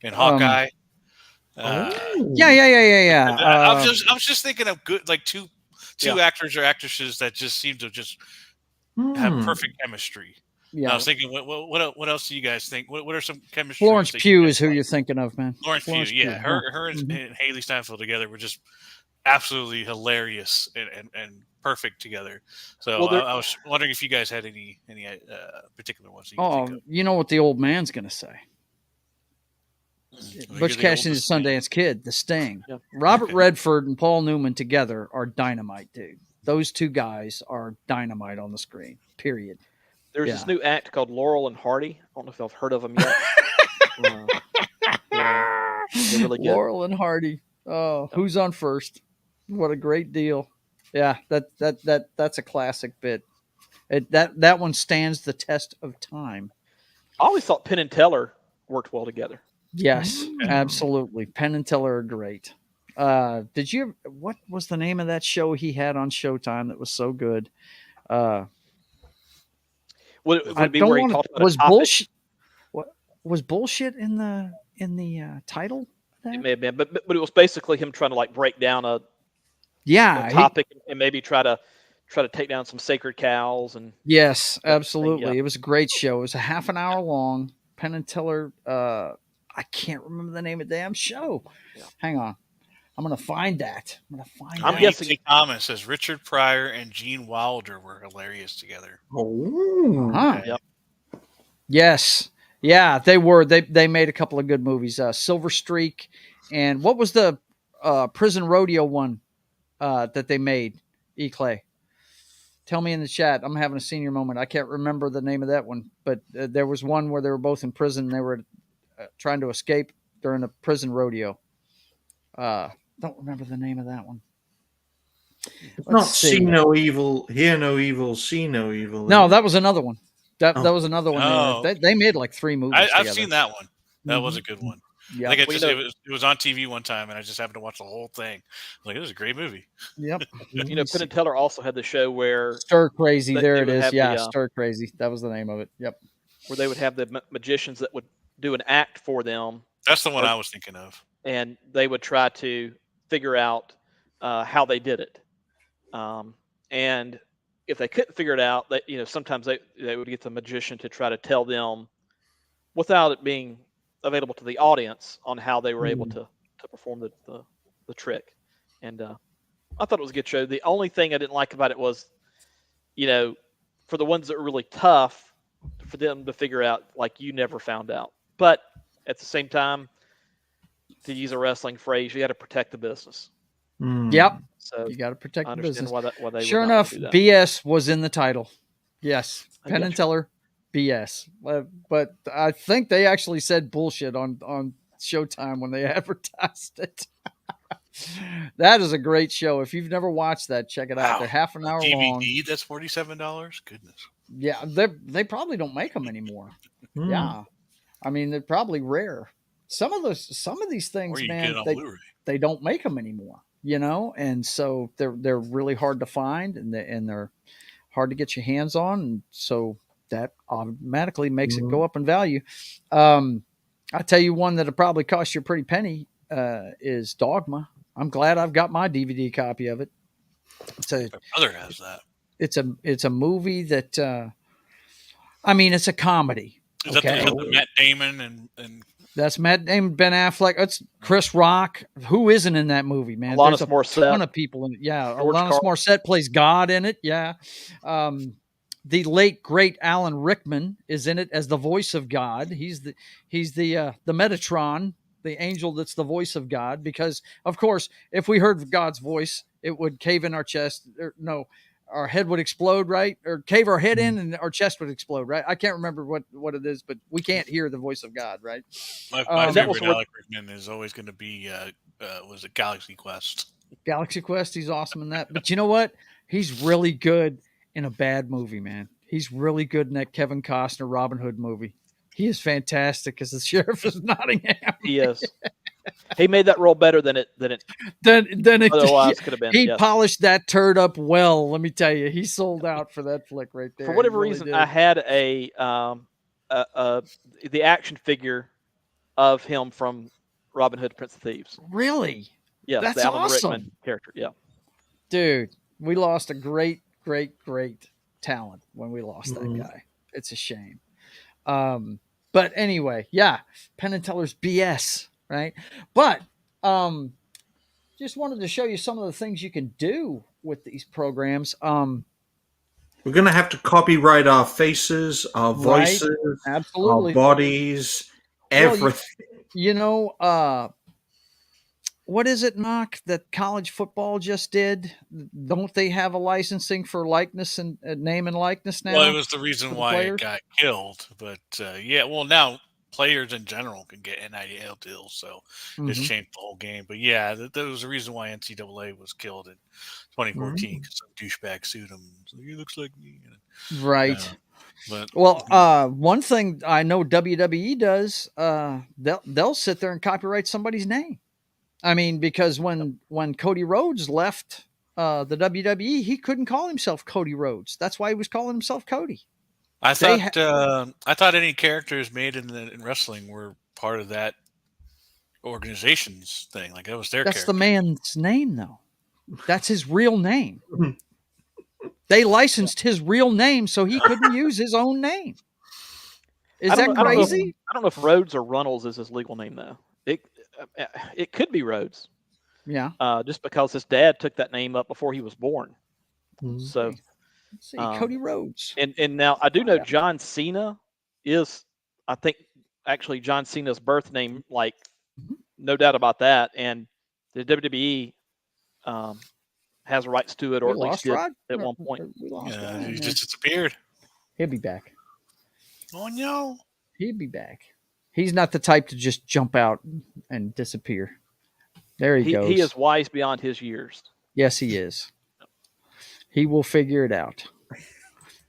S4: in Hawkeye.
S1: Yeah.
S4: I was just thinking of good like two actors or actresses that just seem to just have perfect chemistry. Yeah. I was thinking, what else do you guys think? What are some chemistry?
S1: Florence Pugh is who you're thinking of, man.
S4: Florence Pugh, yeah. Her and Haley Steinfeld together were just absolutely hilarious and perfect together. So
S5: Well,
S4: I was wondering if you guys had any particular ones that you can think of.
S1: you know what the old man's going to say.
S4: Well,
S1: Butch
S4: you're the
S1: Cassidy's
S4: oldest man.
S1: Sundance Kid, The Sting.
S5: Yeah.
S1: Robert
S4: Okay.
S1: Redford and Paul Newman together are dynamite, dude. Those two guys are dynamite on the screen, period.
S5: there's
S1: Yeah.
S5: this new act called Laurel and Hardy. I don't know if y'all have heard of them yet. They're really good.
S1: Laurel and Hardy. Oh, who's on first? What a great deal. Yeah, that's a classic bit. That one stands the test of time.
S5: I always thought Penn and Teller worked well together.
S1: Yes, absolutely. Penn and Teller are great. What was the name of that show he had on Showtime that was so good?
S5: Would it be where he talked about
S1: was
S5: a topic?
S1: bullshit? What was bullshit in the title? of that?
S5: It may have been, but it was basically him trying to like break down a
S1: Yeah,
S5: topic and maybe try to take down some sacred cows and
S1: yes,
S5: thing,
S1: absolutely.
S5: yeah.
S1: It was a great show. It was a half an hour long. Penn and Teller. I can't remember the name of the damn show.
S5: Yeah.
S1: Hang on, I'm gonna find that.
S5: I'm
S1: that.
S5: guessing-
S4: E.T. Thomas says Richard Pryor and Gene Wilder were hilarious together.
S3: Oh,
S1: Huh.
S5: Yep.
S1: Yes. Yeah, they were. They made a couple of good movies. Silver Streak, and what was the prison rodeo one that they made? Clay. Tell me in the chat. I'm having a senior moment. I can't remember the name of that one, but there was one where they were both in prison. They were trying to escape during a prison rodeo. Don't remember the name of that one.
S3: it's not see no evil, hear no evil, see no evil.
S1: No, that was another one. That was another one.
S4: Oh.
S1: They made like 3 movies.
S4: I've seen that one. That was a good one.
S1: Yeah.
S4: Like it was on TV one time, and I just happened to watch the whole thing. Like, it was a great movie.
S1: Yep.
S5: Penn and Teller also had the show where
S1: Stir Crazy.
S5: They
S1: There it
S5: would
S1: is.
S5: have
S1: Yeah,
S5: the,
S1: Stir Crazy. That was the name of it. Yep.
S5: where they would have the magicians that would do an act for them,
S4: That's the one I was thinking of.
S5: and they would try to figure out how they did it. And if they couldn't figure it out, sometimes they would get the magician to try to tell them without it being available to the audience on how they were able to perform the trick. And I thought it was a good show. The only thing I didn't like about it was, for the ones that were really tough, for them to figure out, like, you never found out. But at the same time, to use a wrestling phrase, you got to protect the business.
S1: Yep.
S5: So
S1: You got to protect
S5: I
S1: the
S5: understand
S1: business.
S5: why they
S1: Sure
S5: would not
S1: enough,
S5: do that.
S1: BS was in the title. Yes.
S5: I
S1: Penn
S5: get
S1: and
S5: you.
S1: Teller, BS. But I think they actually said bullshit on Showtime when they advertised it. That is a great show. If you've never watched that, check it out.
S4: Wow.
S1: They're half an hour
S4: DVD,
S1: long.
S4: that's $47. Goodness.
S1: Yeah, they probably don't make them anymore. Yeah, I mean they're probably rare. Some of these things,
S4: Or you
S1: man,
S4: get it on Blu-ray.
S1: they don't make them anymore. And so they're really hard to find, and they're hard to get your hands on, and so that automatically makes it go up in value. I tell you one that'll probably cost you a pretty penny is Dogma. I'm glad I've got my DVD copy of it.
S4: My brother has that.
S1: It's a movie that it's a comedy.
S4: Is that the Matt Damon and
S1: That's Matt Damon, Ben Affleck. That's Chris Rock. Who isn't in that movie, man?
S5: Alanis
S1: There's a
S5: Morissette.
S1: ton of people in it. Yeah,
S5: George
S1: Alanis
S5: Carlin.
S1: Morissette plays God in it. Yeah, the late great Alan Rickman is in it as the voice of God. He's the Metatron, the angel that's the voice of God. Because of course, if we heard God's voice, it would cave in our chest. Our head would explode, right? Or cave our head in and our chest would explode, right? I can't remember what it is, but we can't hear the voice of God, right?
S4: my
S5: that was
S4: favorite Alec Rickman is always going to be was it Galaxy Quest.
S1: Galaxy Quest, he's awesome in that. But you know what? He's really good in a bad movie, man. He's really good in that Kevin Costner Robin Hood movie. He is fantastic as the sheriff of Nottingham.
S5: He is. He made that role better than it
S1: Then it
S5: otherwise could have been.
S1: He
S5: yes.
S1: polished that turd up well. Let me tell you, he sold out for that flick right there.
S5: For whatever
S1: He really
S5: reason,
S1: did.
S5: I had the action figure of him from Robin Hood, Prince of Thieves.
S1: Really,
S5: Yes,
S1: That's
S5: the Alan
S1: awesome.
S5: Rickman character. Yeah,
S1: dude, we lost a great talent when we lost that guy. It's a shame. But anyway, yeah, Penn and Teller's BS, right? But just wanted to show you some of the things you can do with these programs.
S3: We're going to have to copyright our faces, our voices,
S1: Absolutely.
S3: our bodies,
S1: Well,
S3: everything.
S1: What is it, Knock, that college football just did? Don't they have a licensing for likeness and name and likeness now?
S4: Well, it was the reason why it got killed. But now players in general can get NIL deals, so it's changed the whole game. But yeah, there was a reason why NCAA was killed in 2014 because some douchebag sued him. So he looks like me,
S1: right?
S4: But
S1: one thing I know WWE does, they'll sit there and copyright somebody's name. I mean, because when Cody Rhodes left the WWE, he couldn't call himself Cody Rhodes. That's why he was calling himself Cody.
S4: I thought any characters made in wrestling were part of that organization's thing. Like that was their.
S1: That's
S4: character.
S1: The man's name, though. That's his real name. They licensed his real name so he couldn't use his own name. Is that crazy?
S5: I don't know if Rhodes or Runnels is his legal name, though. It could be Rhodes.
S1: Yeah.
S5: Just because his dad took that name up before he was born. So
S1: let's see, Cody Rhodes.
S5: And now I do know John Cena is, I think, actually John Cena's birth name, like no doubt about that. And the WWE has rights to it, or at least did at one point.
S4: He just disappeared.
S1: He'll be back.
S4: Oh no.
S1: He'll be back. He's not the type to just jump out and disappear. There he goes.
S5: He is wise beyond his years.
S1: Yes, he is. He will figure it out.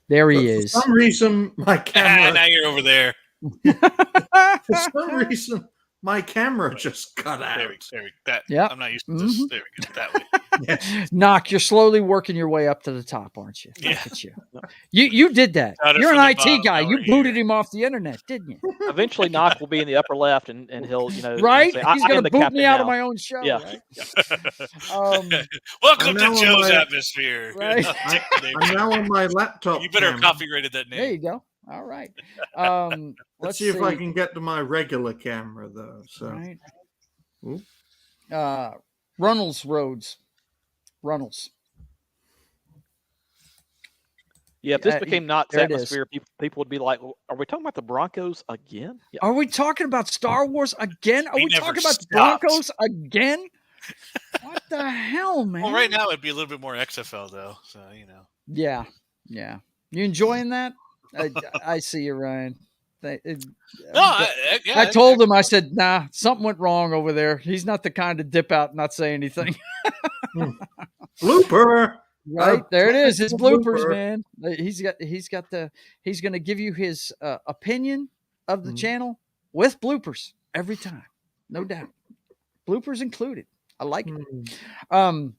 S1: There he is.
S3: For some reason, my camera.
S4: Now you're over there.
S3: For some reason, my camera just cut out.
S4: I'm not used to this. There we go. That way.
S1: Knock, you're slowly working your way up to the top, aren't you?
S4: Yeah.
S1: Look at you. You did that. You're an IT guy. You booted him off the internet, didn't you?
S5: Eventually, Knock will be in the upper left, and he'll,
S1: right?
S5: Say,
S1: he's going to boot me out of my own show.
S5: Yeah.
S1: Right?
S4: Welcome to Joe's Atmosfere.
S1: Right.
S3: I'm now on my laptop.
S4: You better have copyrighted that name.
S1: There you go. All right.
S3: Let's see if I can get to my regular camera, though. So,
S1: right. Runnels.
S5: Yeah, if this became Knock's Atmosfere, people would be like, are we talking about the Broncos again?
S1: Yeah. Are we talking about Star Wars again? Are we talking about the Broncos again? What the hell, man?
S4: Well, right now it'd be a little bit more XFL, though. So,
S1: Yeah. You enjoying that? I see you, Ryan. I told him, I said, nah, something went wrong over there. He's not the kind to dip out and not say anything.
S3: Blooper.
S1: Right, there it is. His bloopers, man. He's going to give you his opinion of the channel with bloopers every time. No doubt. Bloopers included. I like it.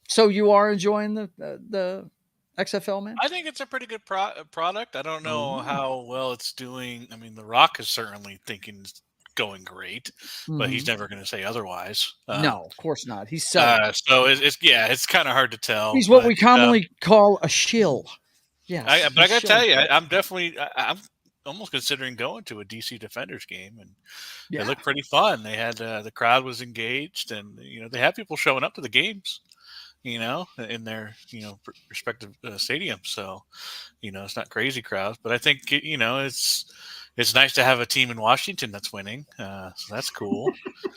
S1: So you are enjoying the XFL, man?
S4: I think it's a pretty good product. I don't know how well it's doing. I mean, The Rock is certainly thinking it's going great, but he's never going to say otherwise.
S1: No, of course not. He's
S4: so it's kind of hard to tell.
S1: He's what we commonly call a shill. Yeah,
S4: but I got to tell you, I'm almost considering going to a DC Defenders game, and they look pretty fun. They had the crowd was engaged, and they had people showing up to the games. In their, respective stadiums. So, it's not crazy crowds, but I think, it's nice to have a team in Washington that's winning. So that's cool.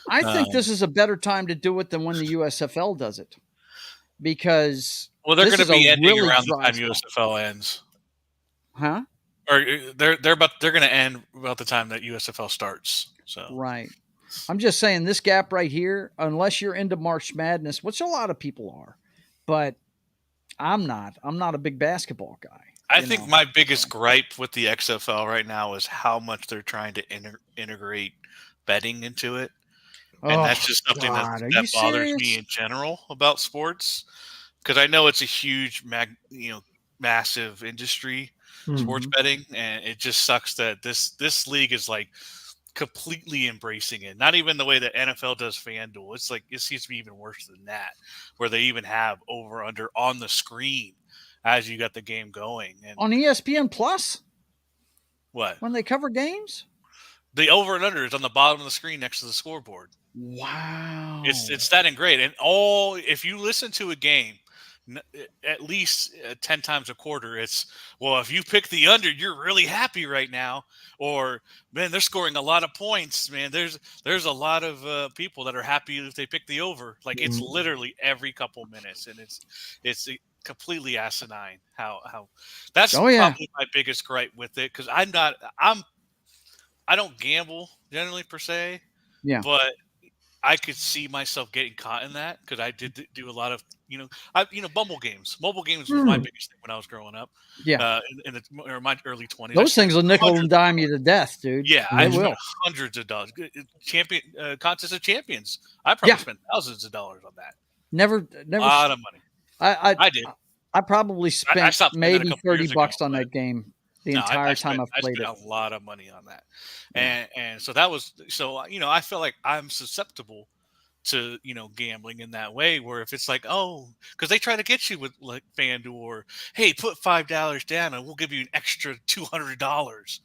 S1: I think this is a better time to do it than when the USFL does it, because
S4: they're going to be ending around the time USFL ends.
S1: Huh?
S4: Or they're going to end about the time that USFL starts. So
S1: right. I'm just saying this gap right here, unless you're into March Madness, which a lot of people are, but I'm not. I'm not a big basketball guy.
S4: I think my biggest gripe with the XFL right now is how much they're trying to integrate betting into it. And that's just something that bothers me in general about sports. Because I know it's a huge, massive industry, sports betting, and it just sucks that this league is like completely embracing it. Not even the way that NFL does FanDuel. It's like it seems to be even worse than that, where they even have over under on the screen as you got the game going. And
S1: on ESPN Plus,
S4: what
S1: when they cover games,
S4: the over and under is on the bottom of the screen next to the scoreboard.
S1: Wow,
S4: it's that and great. And if you listen to a game at least 10 times a quarter, it's, well, if you pick the under, you're really happy right now, or man, they're scoring a lot of points, man. There's a lot of people that are happy if they pick the over. Like it's literally every couple minutes, and it's completely asinine. How that's probably my biggest gripe with it, because I don't gamble generally per se, but I could see myself getting caught in that, because I did do a lot of, Mobile games. Mobile games was my biggest thing when I was growing up.
S1: Yeah.
S4: In my early 20s.
S1: Those things will nickel and dime you to death, dude.
S4: Yeah, I spent hundreds of dollars. Contest of Champions. I probably spent thousands of dollars on that.
S1: Never.
S4: A lot of money.
S1: I
S4: did.
S1: I probably spent maybe $30 on that game the entire time I've played it.
S4: I spent a lot of money on that, and so that was I feel like I'm susceptible to gambling in that way, where if it's like, oh, because they try to get you with like FanDuel, or hey, put $5 down and we'll give you an extra $200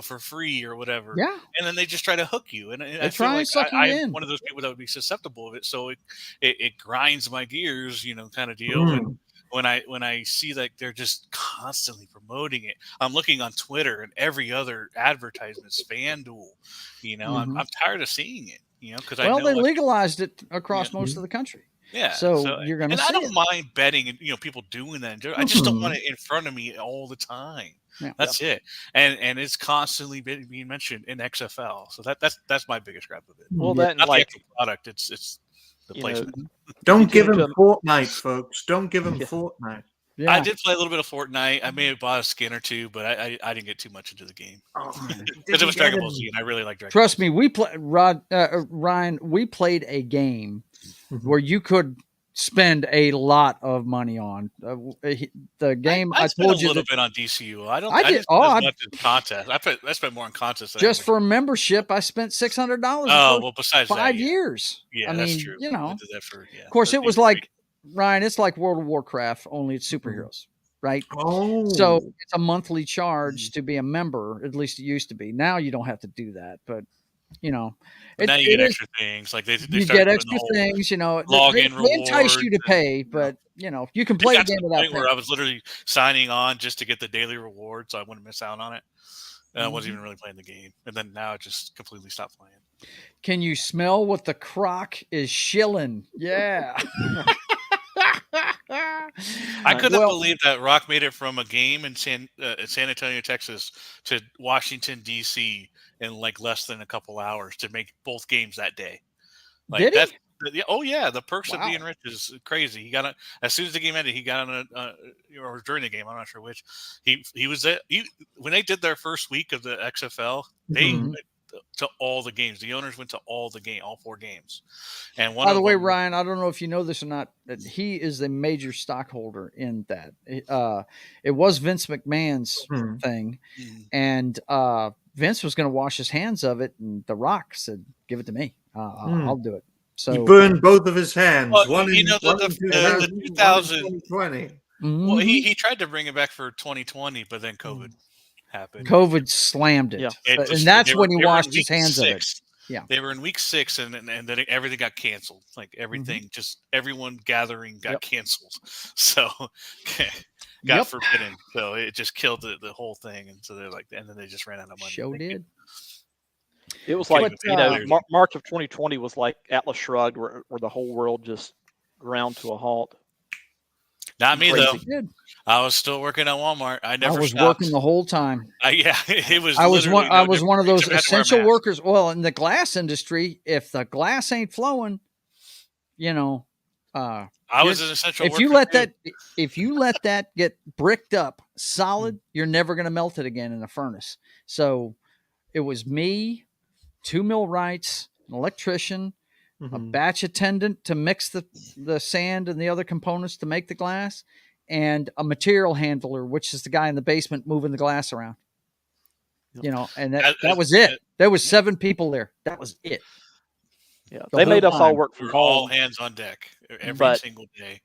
S4: for free or whatever, and then they just try to hook you, and I feel like I'm one of those people that would be susceptible of it, so it grinds my gears, kind of deal. And when I see that they're just constantly promoting it, I'm looking on Twitter and every other advertisement's FanDuel. I'm tired of seeing it. Because
S1: they legalized it across most of the country.
S4: Yeah.
S1: So you're going to.
S4: And I don't mind betting, and people doing that. I just don't want it in front of me all the time. Yeah. That's it. And it's constantly being mentioned in XFL. So that's my biggest gripe of it.
S5: Well, that
S4: not like the product. It's the placement.
S3: Don't give him Fortnite, folks. Don't give him Fortnite.
S4: Yeah. I did play a little bit of Fortnite. I may have bought a skin or two, but I didn't get too much into the game because it was Dragon Ball Z, and I really like Dragon Ball Z.
S1: Trust me, we Ryan. We played a game where you could spend a lot of money on the game. I told you
S4: a little bit on DCU. I
S1: did.
S4: As much as contest. I spent more on contests.
S1: Just for a membership, I spent $600.
S4: Oh well, besides
S1: 5 years.
S4: Yeah,
S1: that's
S4: true.
S1: I did that for, of course, it was like. Ryan, it's like World of Warcraft, only it's superheroes, right?
S3: Oh.
S1: So it's a monthly charge to be a member. At least it used to be. Now you don't have to do that, but
S4: now you get extra things. Like
S1: you get extra things.
S4: Login
S1: they entice you to pay, but you can play a game without paying.
S4: Where I was literally signing on just to get the daily reward, so I wouldn't miss out on it. I wasn't even really playing the game, and then now I just completely stopped playing.
S1: Can you smell what the croc is shilling? Yeah.
S4: I couldn't believe that Rock made it from a game in San Antonio, Texas, to Washington D.C. in like less than a couple hours to make both games that day. Like,
S1: did he?
S4: The perks of being rich is crazy. He got as soon as the game ended. He got on or during the game. I'm not sure which. He was there. When they did their first week of the XFL, they went to all the games. The owners went to all 4 games. And
S1: by the way, Ryan, I don't know if you know this or not, but he is a major stockholder in that. It was Vince McMahon's thing, and Vince was going to wash his hands of it, and The Rock said, "Give it to me. I'll do it." So
S3: he burned both of his hands.
S4: Well,
S3: one in
S4: the
S3: 2020.
S4: Well, he tried to bring it back for 2020, but then COVID happened.
S1: COVID slammed it, and that's when he washed his hands of it. Yeah,
S4: they were in week 6, and then everything got canceled. Like everything, just everyone gathering got canceled. So got forbidden. So it just killed the whole thing. And so they're like, and then they just ran out of money.
S1: Did.
S5: It was like March of 2020 was like Atlas Shrugged, where the whole world just ground to a halt.
S4: Not me though. I was still working at Walmart. I was stopped.
S1: Working the whole time.
S4: It was.
S1: I was one of those essential workers. Well, in the glass industry, if the glass ain't flowing,
S4: I was an essential worker.
S1: If you let that get bricked up solid, you're never going to melt it again in a furnace. So it was me, 2 millwrights, an electrician, a batch attendant to mix the sand and the other components to make the glass, and a material handler, which is the guy in the basement moving the glass around. And that was it. There was 7 people there. That was it.
S5: Yeah, they made us all work from home.
S4: All hands on deck every single day.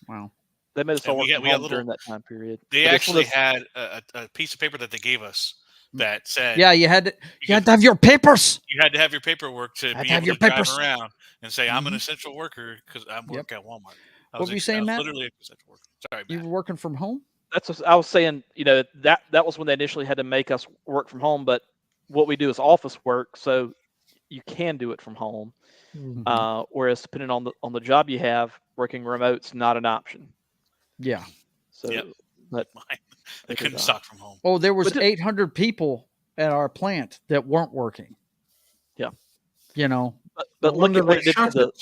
S1: Wow.
S5: They made us all work from home during that time period.
S4: They actually had a piece of paper that they gave us that said,
S1: you had to have your papers.
S4: You had to have your paperwork to be able to drive around and say, I'm an essential worker because I'm working at Walmart.
S1: What were you saying, Matt?
S4: Literally essential worker. Sorry,
S1: You
S4: Matt.
S1: were working from home?
S5: That's what I was saying. That was when they initially had to make us work from home. But what we do is office work, so you can do it from home. Whereas depending on the job you have, working remote's not an option.
S1: Yeah.
S5: So,
S4: Yep.
S5: but
S4: They couldn't stock from home.
S1: Oh, there was 800 people at our plant that weren't working.
S5: Yeah. But look at what it did to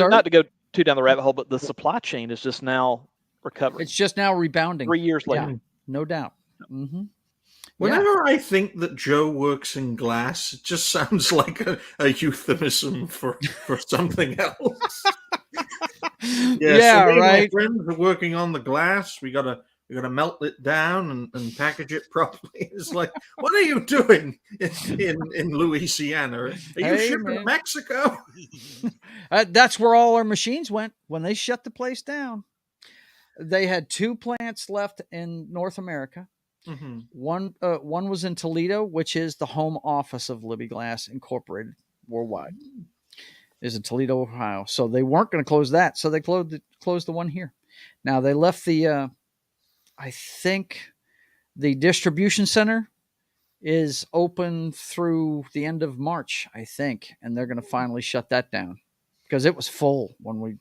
S5: not to go too down the rabbit hole, but the supply chain is just now recovering.
S1: It's just now rebounding.
S5: 3 years later.
S1: Yeah, no doubt. Mm-hmm.
S3: Whenever I think that Joe works in glass, it just sounds like a euphemism for something else.
S1: Yeah,
S3: so
S1: right.
S3: My friends are working on the glass. We gotta melt it down and package it properly. It's like, what are you doing in Louisiana? Are you shipping to Mexico?
S1: That's where all our machines went when they shut the place down. They had 2 plants left in North America.
S3: Mm-hmm.
S1: One was in Toledo, which is the home office of Libby Glass Incorporated worldwide. Is in Toledo, Ohio. So they weren't going to close that, so they closed the one here. Now they left the I think the distribution center is open through the end of March, I think, and they're going to finally shut that down because it was full when we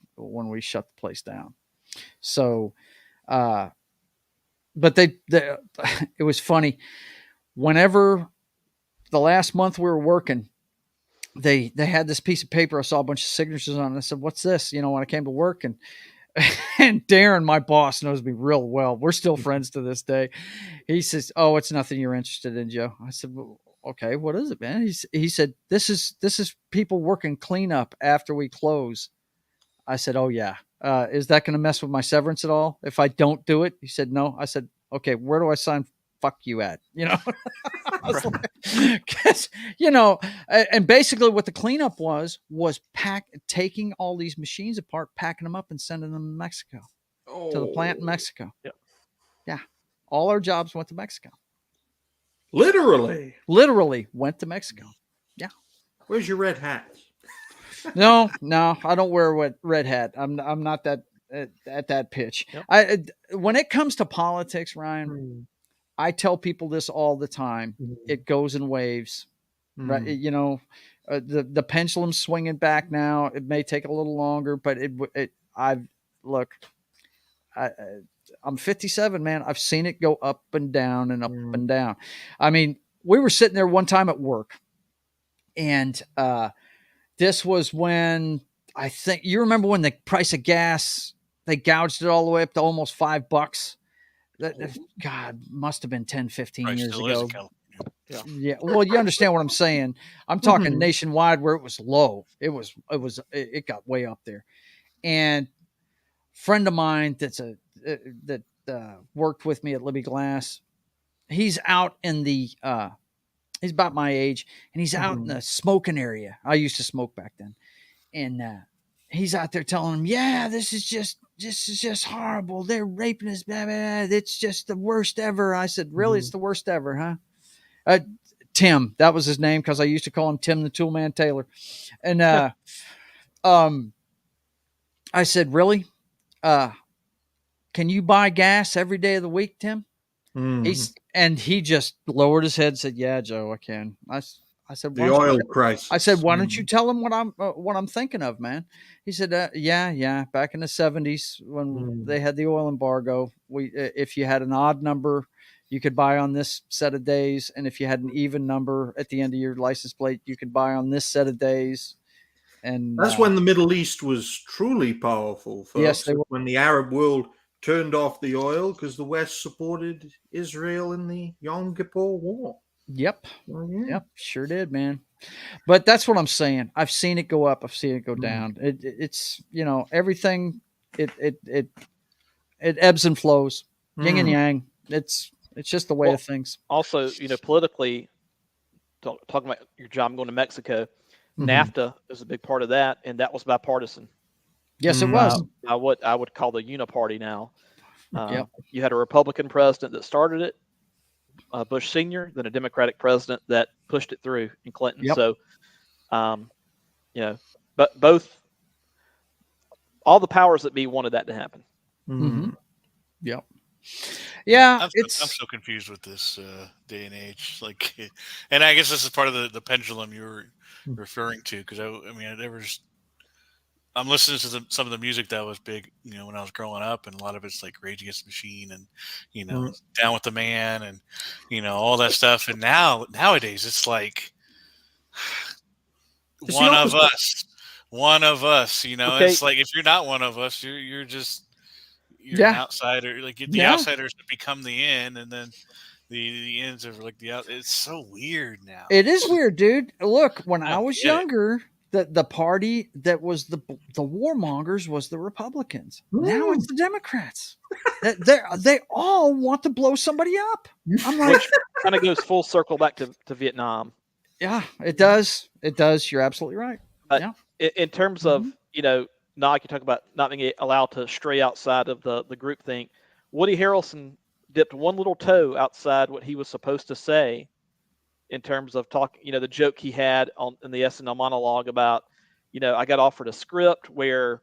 S1: shut the place down. So, but they it was funny. Whenever the last month we were working, they had this piece of paper. I saw a bunch of signatures on it. I said, "What's this?" When I came to work, and Darren, my boss, knows me real well. We're still friends to this day. He says, "Oh, it's nothing you're interested in, Joe." I said, well, "Okay, what is it, man?" He said, "This is people working cleanup after we close." I said, "Oh yeah. Is that going to mess with my severance at all if I don't do it?" He said, "No." I said, "Okay, where do I sign fuck you at?" Because and basically what the cleanup was taking all these machines apart, packing them up, and sending them to Mexico, to the plant in Mexico. Yeah, all our jobs went to Mexico.
S3: Literally
S1: went to Mexico. Yeah.
S3: Where's your red hat?
S1: No, I don't wear a red hat. I'm not that at that pitch. Yep. When it comes to politics, Ryan, I tell people this all the time. It goes in waves, right? The pendulum's swinging back now. It may take a little longer, but I'm 57, man. I've seen it go up and down and up and down. I mean, we were sitting there one time at work, and this was when I think you remember when the price of gas, they gouged it all the way up to almost $5. That God must have been 10, 15 years ago. Yeah. Well, you understand what I'm saying. I'm talking nationwide where it was low. It got way up there. And friend of mine that worked with me at Libby Glass, he's out in the he's about my age, and he's out in the smoking area. I used to smoke back then. And he's out there telling him, "Yeah, this is just horrible. They're raping us. Blah, blah, blah. It's just the worst ever." I said, "Really? It's the worst ever, huh?" Tim, that was his name because I used to call him Tim the Toolman Taylor. And I said, "Really? Can you buy gas every day of the week, Tim?" He just lowered his head and said, "Yeah, Joe, I can." I said,
S3: "The oil crisis."
S1: I said, "Why don't you tell him what I'm thinking of, man?" He said, "Yeah. Back in the 70s when they had the oil embargo, if you had an odd number, you could buy on this set of days, and if you had an even number at the end of your license plate, you could buy on this set of days." And
S3: that's when the Middle East was truly powerful, folks.
S1: Yes,
S3: when the Arab world turned off the oil because the West supported Israel in the Yom Kippur War.
S1: Yep. Yep. Sure did, man. But that's what I'm saying. I've seen it go up. I've seen it go down. It's everything. It ebbs and flows, yin and yang. It's just the way of things.
S5: Also, politically, talking about your job going to Mexico, NAFTA is a big part of that, and that was bipartisan.
S1: Yes, it was.
S5: What I would call the uniparty now. You had a Republican president that started it, Bush Sr., then a Democratic president that pushed it through in Clinton. Yep. So, but both all the powers that be wanted that to happen.
S1: Mm-hmm. Yep. Yeah,
S4: I'm so confused with this day and age. Like, and I guess this is part of the pendulum you were referring to, because I'm listening to some of the music that was big, when I was growing up, and a lot of it's like Rage Against the Machine and Down with the Man and all that stuff. And nowadays it's like one of us.
S5: Okay.
S4: It's like if you're not one of us, you're an outsider. Like the outsiders become the in, and then the ends are like the out. It's so weird now.
S1: It is weird, dude. Look, when I was younger, the party that was the warmongers was the Republicans. Now it's the Democrats. They all want to blow somebody up. I'm like,
S5: which kind of goes full circle back to Vietnam.
S1: Yeah, it does. It does. You're absolutely right.
S5: But
S1: yeah.
S5: In terms of now I can talk about not being allowed to stray outside of the group thing. Woody Harrelson dipped one little toe outside what he was supposed to say in terms of talking, the joke he had in the SNL monologue about, I got offered a script where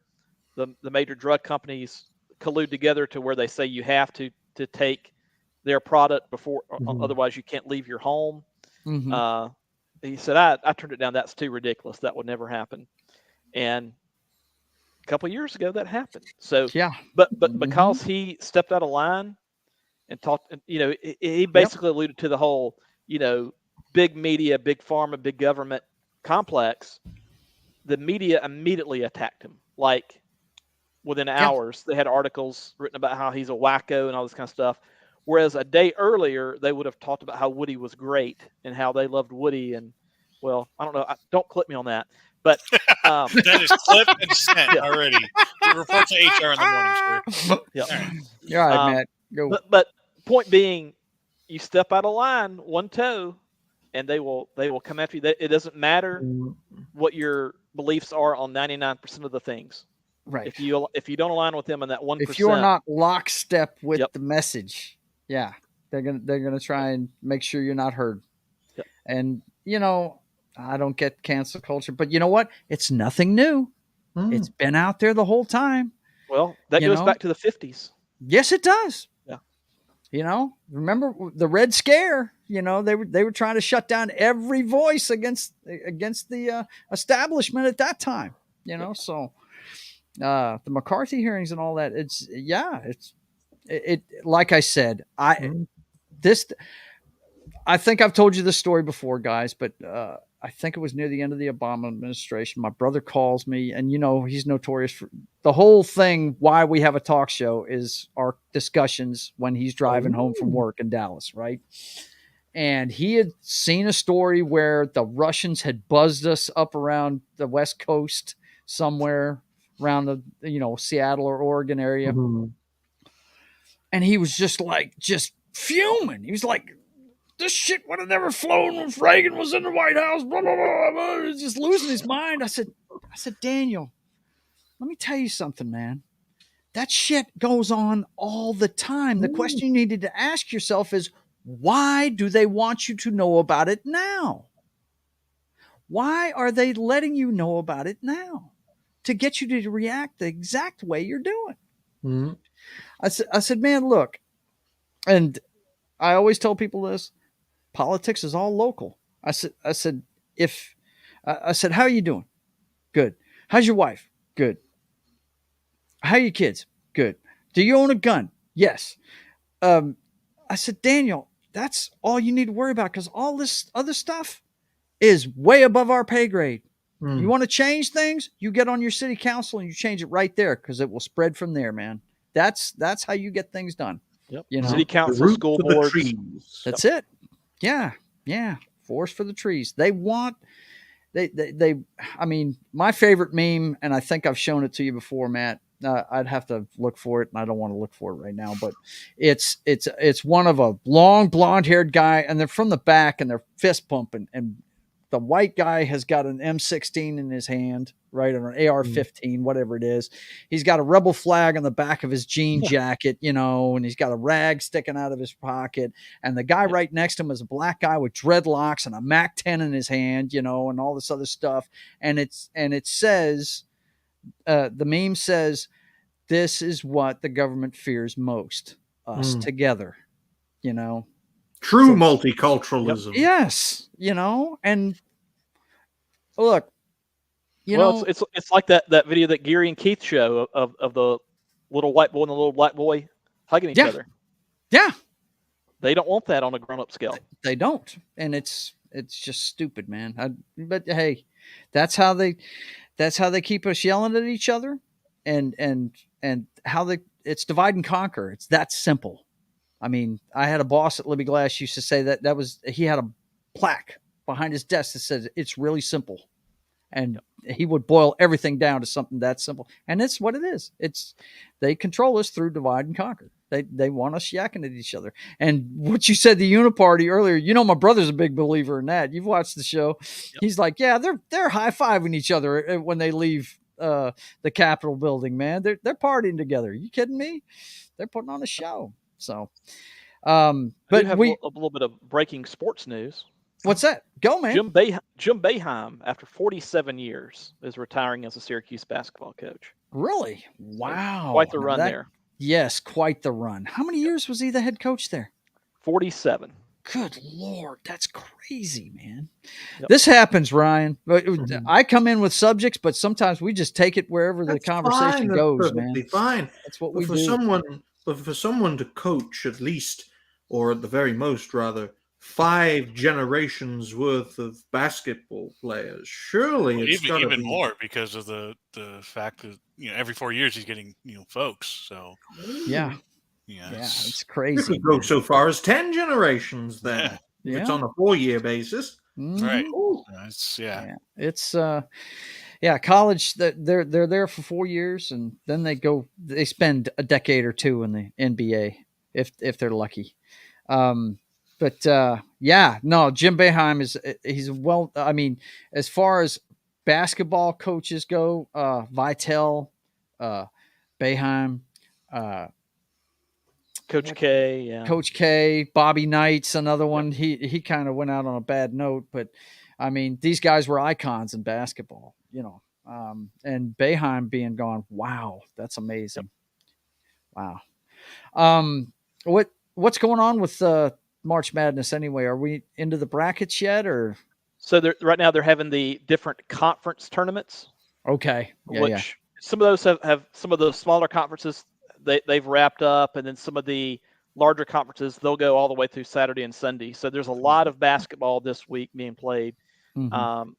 S5: the major drug companies collude together to where they say you have to take their product before, otherwise you can't leave your home. He said, I turned it down. That's too ridiculous. That would never happen. And a couple of years ago that happened. So, but because he stepped out of line and talked, he basically alluded to the whole, big media, big pharma, big government complex. The media immediately attacked him. Like within hours, they had articles written about how he's a wacko and all this kind of stuff. Whereas a day earlier, they would have talked about how Woody was great and how they loved Woody. And, well, I don't know. Don't clip me on that. But
S4: that is clipped and sent already. Report to HR in the morning, sir.
S5: Yeah.
S1: You're all right, Matt. Go.
S5: But point being, you step out of line, one toe, and they will come after you. It doesn't matter what your beliefs are on 99% of the things.
S1: Right.
S5: If you don't align with them in that 1%,
S1: if you're not lockstep with the message, they're gonna try and make sure you're not heard.
S5: Yep.
S1: And I don't get cancel culture, but you know what? It's nothing new. It's been out there the whole time.
S5: Well, that goes back to the 50s.
S1: Yes, it does.
S5: Yeah.
S1: Remember the Red Scare? They were trying to shut down every voice against the establishment at that time. So the McCarthy hearings and all that. It's like I said, I think I've told you this story before, guys, but I think it was near the end of the Obama administration. My brother calls me, and he's notorious for the whole thing. Why we have a talk show is our discussions when he's driving home from work in Dallas, right? And he had seen a story where the Russians had buzzed us up around the West Coast somewhere around the Seattle or Oregon area. And he was just fuming. He was like, this shit would have never flown if Reagan was in the White House. Blah, blah, blah, blah. He was just losing his mind. I said, Daniel, let me tell you something, man. That shit goes on all the time. The question you needed to ask yourself is, why do they want you to know about it now? Why are they letting you know about it now? To get you to react the exact way you're doing. I said, man, look, and I always tell people this. Politics is all local. I said, how are you doing? Good. How's your wife? Good. How are your kids? Good. Do you own a gun? Yes. I said, Daniel, that's all you need to worry about, because all this other stuff is way above our pay grade. You want to change things? You get on your city council and you change it right there, because it will spread from there, man. That's how you get things done.
S5: Yep.
S1: You know?
S5: City council, school boards.
S1: That's it. Yeah. Yeah. Forest for the trees. They want, I mean, my favorite meme, and I think I've shown it to you before, Matt, I'd have to look for it, and I don't want to look for it right now, but it's one of a long blonde haired guy, and they're from the back and they're fist pumping, and the white guy has got an M16 in his hand, right, or an AR-15, whatever it is. He's got a rebel flag on the back of his jean jacket, and he's got a rag sticking out of his pocket. And the guy right next to him is a black guy with dreadlocks and a MAC-10 in his hand, and all this other stuff. And it says, the meme says, "This is what the government fears most: us together."
S3: True
S1: So,
S3: multiculturalism.
S1: yes, and look,
S5: Well, it's like that video that Geary and Keith show of the little white boy and the little black boy hugging each
S1: yeah,
S5: other.
S1: yeah,
S5: They don't want that on a grown-up scale.
S1: they don't, and it's just stupid, man. But hey, that's how they keep us yelling at each other, and how it's divide and conquer. It's that simple. I mean, I had a boss at Libby Glass used to say that he had a plaque behind his desk that says it's really simple, and he would boil everything down to something that simple, and it's what it is. They control us through divide and conquer. They want us yakking at each other. And what you said, the uniparty earlier, my brother's a big believer in that. You've watched the show. Yep. He's like, yeah, they're high-fiving each other when they leave the Capitol building, man. They're partying together. Are you kidding me? They're putting on a show. So, but
S5: we have a little bit of breaking sports news.
S1: What's that? Go, man.
S5: Jim Boeheim, after 47 years, is retiring as a Syracuse basketball coach.
S1: Really? Wow.
S5: Quite the run there.
S1: Yes, quite the run. How many years was he the head coach there?
S5: 47.
S1: Good Lord. That's crazy, man. Yep. This happens, Ryan. I come in with subjects, but sometimes we just take it wherever the conversation goes, man.
S3: Fine.
S1: That's what we do.
S3: But for someone to coach at least, or at the very most, rather, 5 generations worth of basketball players, surely it's
S4: even more because of the fact that every 4 years he's getting folks. So
S1: yeah, it's crazy.
S3: You could go so far as 10 generations then. If it's on a 4-year basis,
S4: right?
S1: It's college. They're there for 4 years, and then they spend a decade or two in the NBA if they're lucky. But Jim Boeheim he's well. I mean, as far as basketball coaches go, Vitale, Boeheim,
S5: Coach K,
S1: Coach K, Bobby Knight's another one. He kind of went out on a bad note, but I mean, these guys were icons in basketball, and Boeheim being gone. Wow, that's amazing. Yep. Wow. What's going on with March Madness anyway? Are we into the brackets yet, or?
S5: So right now they're having the different conference tournaments.
S1: Okay.
S5: Which some of those have some of the smaller conferences they've wrapped up, and then some of the larger conferences they'll go all the way through Saturday and Sunday. So there's a lot of basketball this week being played. Mm-hmm.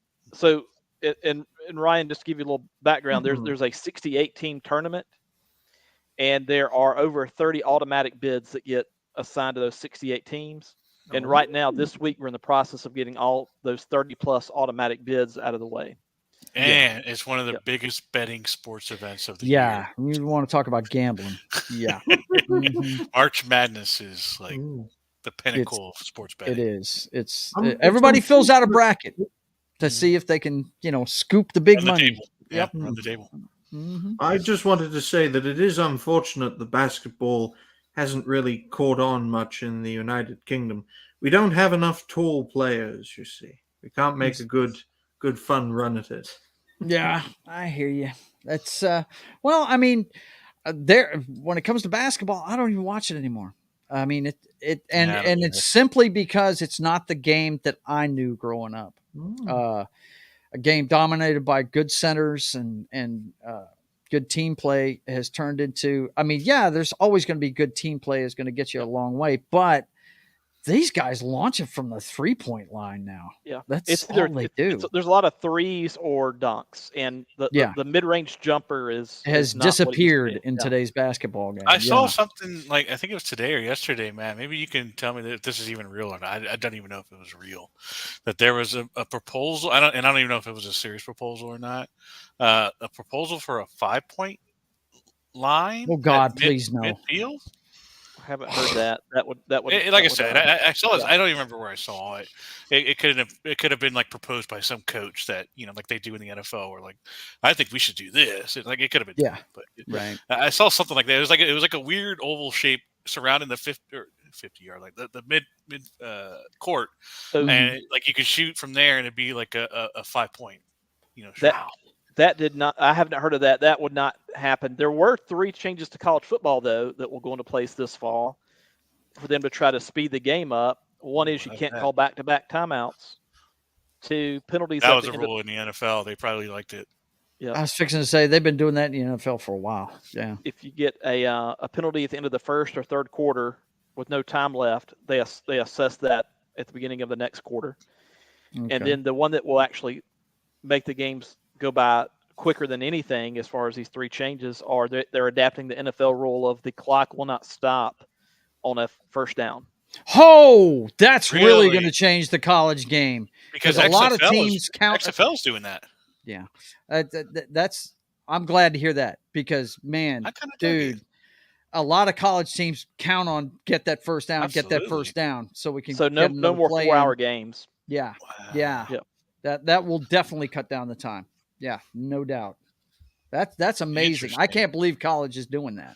S5: And Ryan, just to give you a little background, there's a 68 team tournament, and there are over 30 automatic bids that get assigned to those 68 teams. And right now, this week, we're in the process of getting all those 30-plus automatic bids out of the way.
S4: And it's one of the biggest betting sports events of the year.
S1: Yeah, we want to talk about gambling. Yeah.
S4: Mm-hmm. March Madness is like the pinnacle of sports betting.
S1: It is. Everybody fills out a bracket to see if they can, scoop the big money.
S4: Yep, on the table.
S3: Mm-hmm. I just wanted to say that it is unfortunate that basketball hasn't really caught on much in the United Kingdom. We don't have enough tall players, you see. We can't make a good fun run at it.
S1: Yeah, I hear you. That's well, I mean, when it comes to basketball, I don't even watch it anymore. I mean, it's simply because it's not the game that I knew growing up. A game dominated by good centers and good team play has turned into, I mean, there's always going to be good team play is going to get you a long way, but these guys launch it from the 3-point line now.
S5: Yeah,
S1: that's all they do.
S5: There's a lot of threes or dunks, and the mid-range jumper has
S1: disappeared in today's basketball game.
S4: I saw something like, I think it was today or yesterday, Matt. Maybe you can tell me if this is even real or not. I don't even know if it was real. That there was a proposal. I don't even know if it was a serious proposal or not. A proposal for a 5-point line.
S1: Oh God, please no.
S4: Midfield.
S5: I haven't heard that. That would
S4: like I said, I saw this. I don't even remember where I saw it. It could have been like proposed by some coach that like they do in the NFL, or like I think we should do this. It could have been but
S1: right.
S4: I saw something like that. It was like a weird oval shape surrounding the 50-yard, like the mid court, and like you could shoot from there, and it'd be like a 5-point, shot.
S5: That did not. I haven't heard of that. That would not happen. There were 3 changes to college football though that will go into place this fall for them to try to speed the game up. One is you
S4: How's
S5: can't
S4: that?
S5: call back-to-back timeouts. 2 penalties
S4: That
S5: at
S4: was
S5: the
S4: a
S5: end of
S4: rule in the NFL. They probably liked it.
S5: yeah.
S1: I was fixing to say they've been doing that in the NFL for a while. Yeah.
S5: If you get a penalty at the end of the first or third quarter with no time left, they assess that at the beginning of the next quarter.
S1: Okay.
S5: And then the one that will actually make the games go by quicker than anything, as far as these 3 changes, are they're adapting the NFL rule of the clock will not stop on a first down.
S1: Oh, that's really going
S4: Really?
S1: to change the college game
S4: Because
S1: a lot of
S4: XFL
S1: teams count.
S4: XFL's doing that.
S1: Yeah, that's. I'm glad to hear that because man,
S4: I kind of
S1: dude, a lot of college teams count on get that first down, get that
S4: Absolutely.
S1: first down, so we can
S5: So
S1: get
S5: no
S1: another
S5: more
S1: play
S5: 4-hour
S1: in.
S5: games.
S1: Yeah,
S4: Wow.
S1: yeah,
S5: Yep.
S1: that will definitely cut down the time. Yeah, no doubt. That's amazing. I can't believe college is doing that.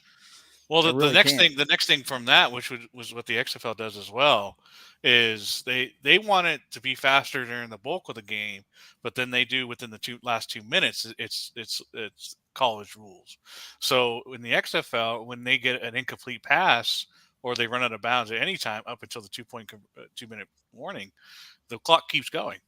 S4: Well,
S1: I really can't.
S4: the next thing from that, which was what the XFL does as well, is they want it to be faster during the bulk of the game, but then they do within the last 2 minutes. It's college rules. So in the XFL, when they get an incomplete pass or they run out of bounds at any time up until the 2-minute warning, the clock keeps going.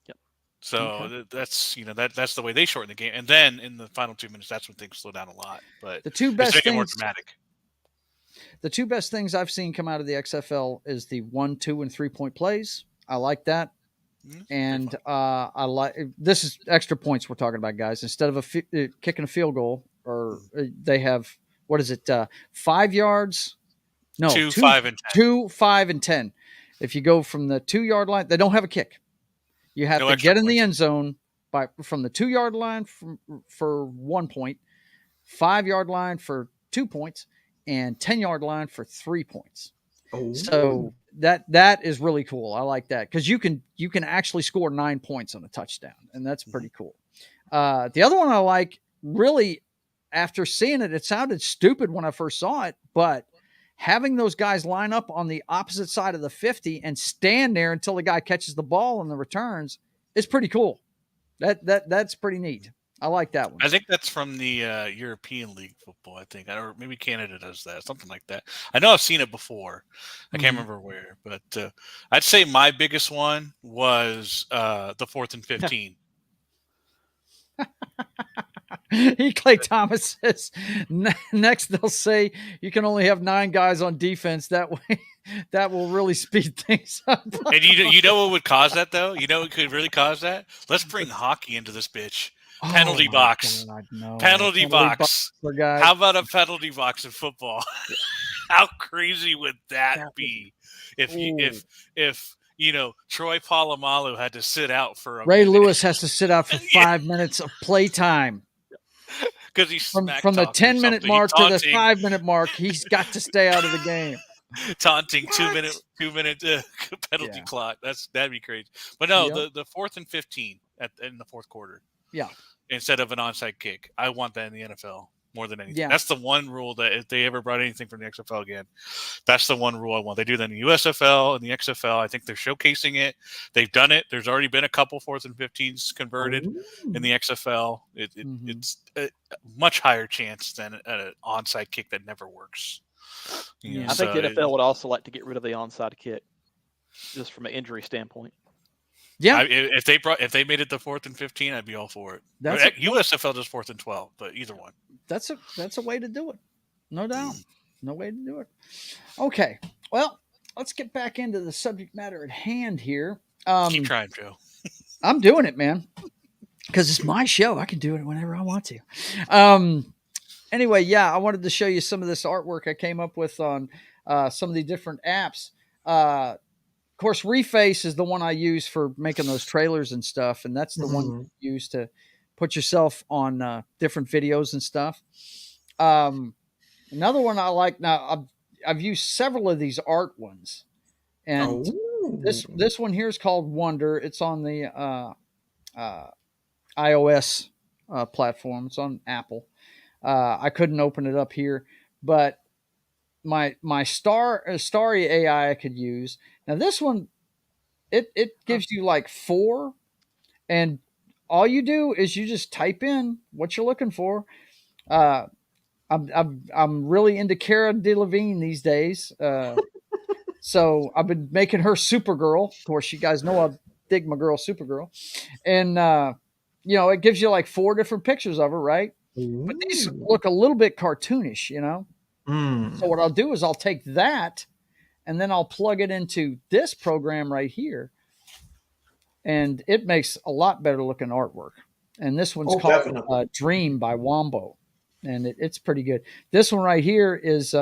S5: Yep.
S4: So
S1: Okay.
S4: that's that's the way they shorten the game, and then in the final 2 minutes, that's when things slow down a lot. But
S1: The two
S4: it's
S1: best
S4: making it more
S1: things.
S4: dramatic.
S1: The 2 best things I've seen come out of the XFL is the 1, 2, and 3-point plays. I like that. And I like this is extra points we're talking about, guys. Instead of kicking a field goal, or they have what is it, 5 yards? No,
S4: 2, 5, and 10.
S1: 2, 5, and 10. If you go from the 2-yard line, they don't have a kick. You have to get in the end zone from the 2-yard line for 1 point, 5-yard line for 2 points, and 10-yard line for 3 points.
S3: Oh.
S1: So that is really cool. I like that because you can actually score 9 points on a touchdown, and that's pretty cool. The other one I like, really, after seeing it, it sounded stupid when I first saw it, but having those guys line up on the opposite side of the 50 and stand there until the guy catches the ball and the returns is pretty cool. That's pretty neat. I like that one.
S4: I think that's from the European League football. I think, or maybe Canada does that, something like that. I know I've seen it before. I can't remember where, but I'd say my biggest one was the 4th and 15.
S1: Clay Thomas says next they'll say you can only have 9 guys on defense. That way, that will really speed things up.
S4: And you know what would cause that though? You know what could really cause that? Let's bring hockey into this bitch. Penalty box.
S1: God, no.
S4: Penalty box. How about a penalty box in football? How crazy would that be? If Troy Polamalu had to sit out for a
S1: Ray
S4: minute.
S1: Lewis has to sit out for 5 minutes of play time.
S4: Because he's
S1: from the 10-minute mark to the 5-minute mark, he's got to stay out of the game.
S4: Taunting 2-minute penalty clock. That'd be crazy. But no, the 4th and 15 in the fourth quarter.
S1: Yeah.
S4: Instead of an onside kick, I want that in the NFL more than anything.
S1: Yeah.
S4: That's the one rule that if they ever brought anything from the XFL again, that's the one rule I want. They do that in the USFL and the XFL. I think they're showcasing it. They've done it. There's already been a couple 4th and 15s converted in the XFL. It's a much higher chance than an onside kick that never works.
S5: I think the NFL would also like to get rid of the onside kick, just from an injury standpoint.
S1: Yeah,
S4: if they made it the 4th and 15, I'd be all for it. USFL does 4th and 12, but either one.
S1: That's a way to do it, no doubt. No way to do it. Okay, well, let's get back into the subject matter at hand here.
S4: Keep trying, Joe.
S1: I'm doing it, man, because it's my show. I can do it whenever I want to. Anyway, yeah, I wanted to show you some of this artwork I came up with on some of the different apps. Of course, Reface is the one I use for making those trailers and stuff, and that's the one you use to put yourself on different videos and stuff. Another one I like, now I've used several of these art ones, and this one here is called Wonder. It's on the iOS platform. It's on Apple. I couldn't open it up here, but my Starry AI I could use. Now this one, it gives you like 4, and all you do is you just type in what you're looking for. I'm really into Cara Delevingne these days. So I've been making her Supergirl. Of course, you guys know I dig my girl Supergirl, and it gives you like 4 different pictures of her, right? But these look a little bit cartoonish, So what I'll do is I'll take that, and then I'll plug it into this program right here, and it makes a lot better looking artwork. And this one's called Dream by Wombo, and it's pretty good. This one right here is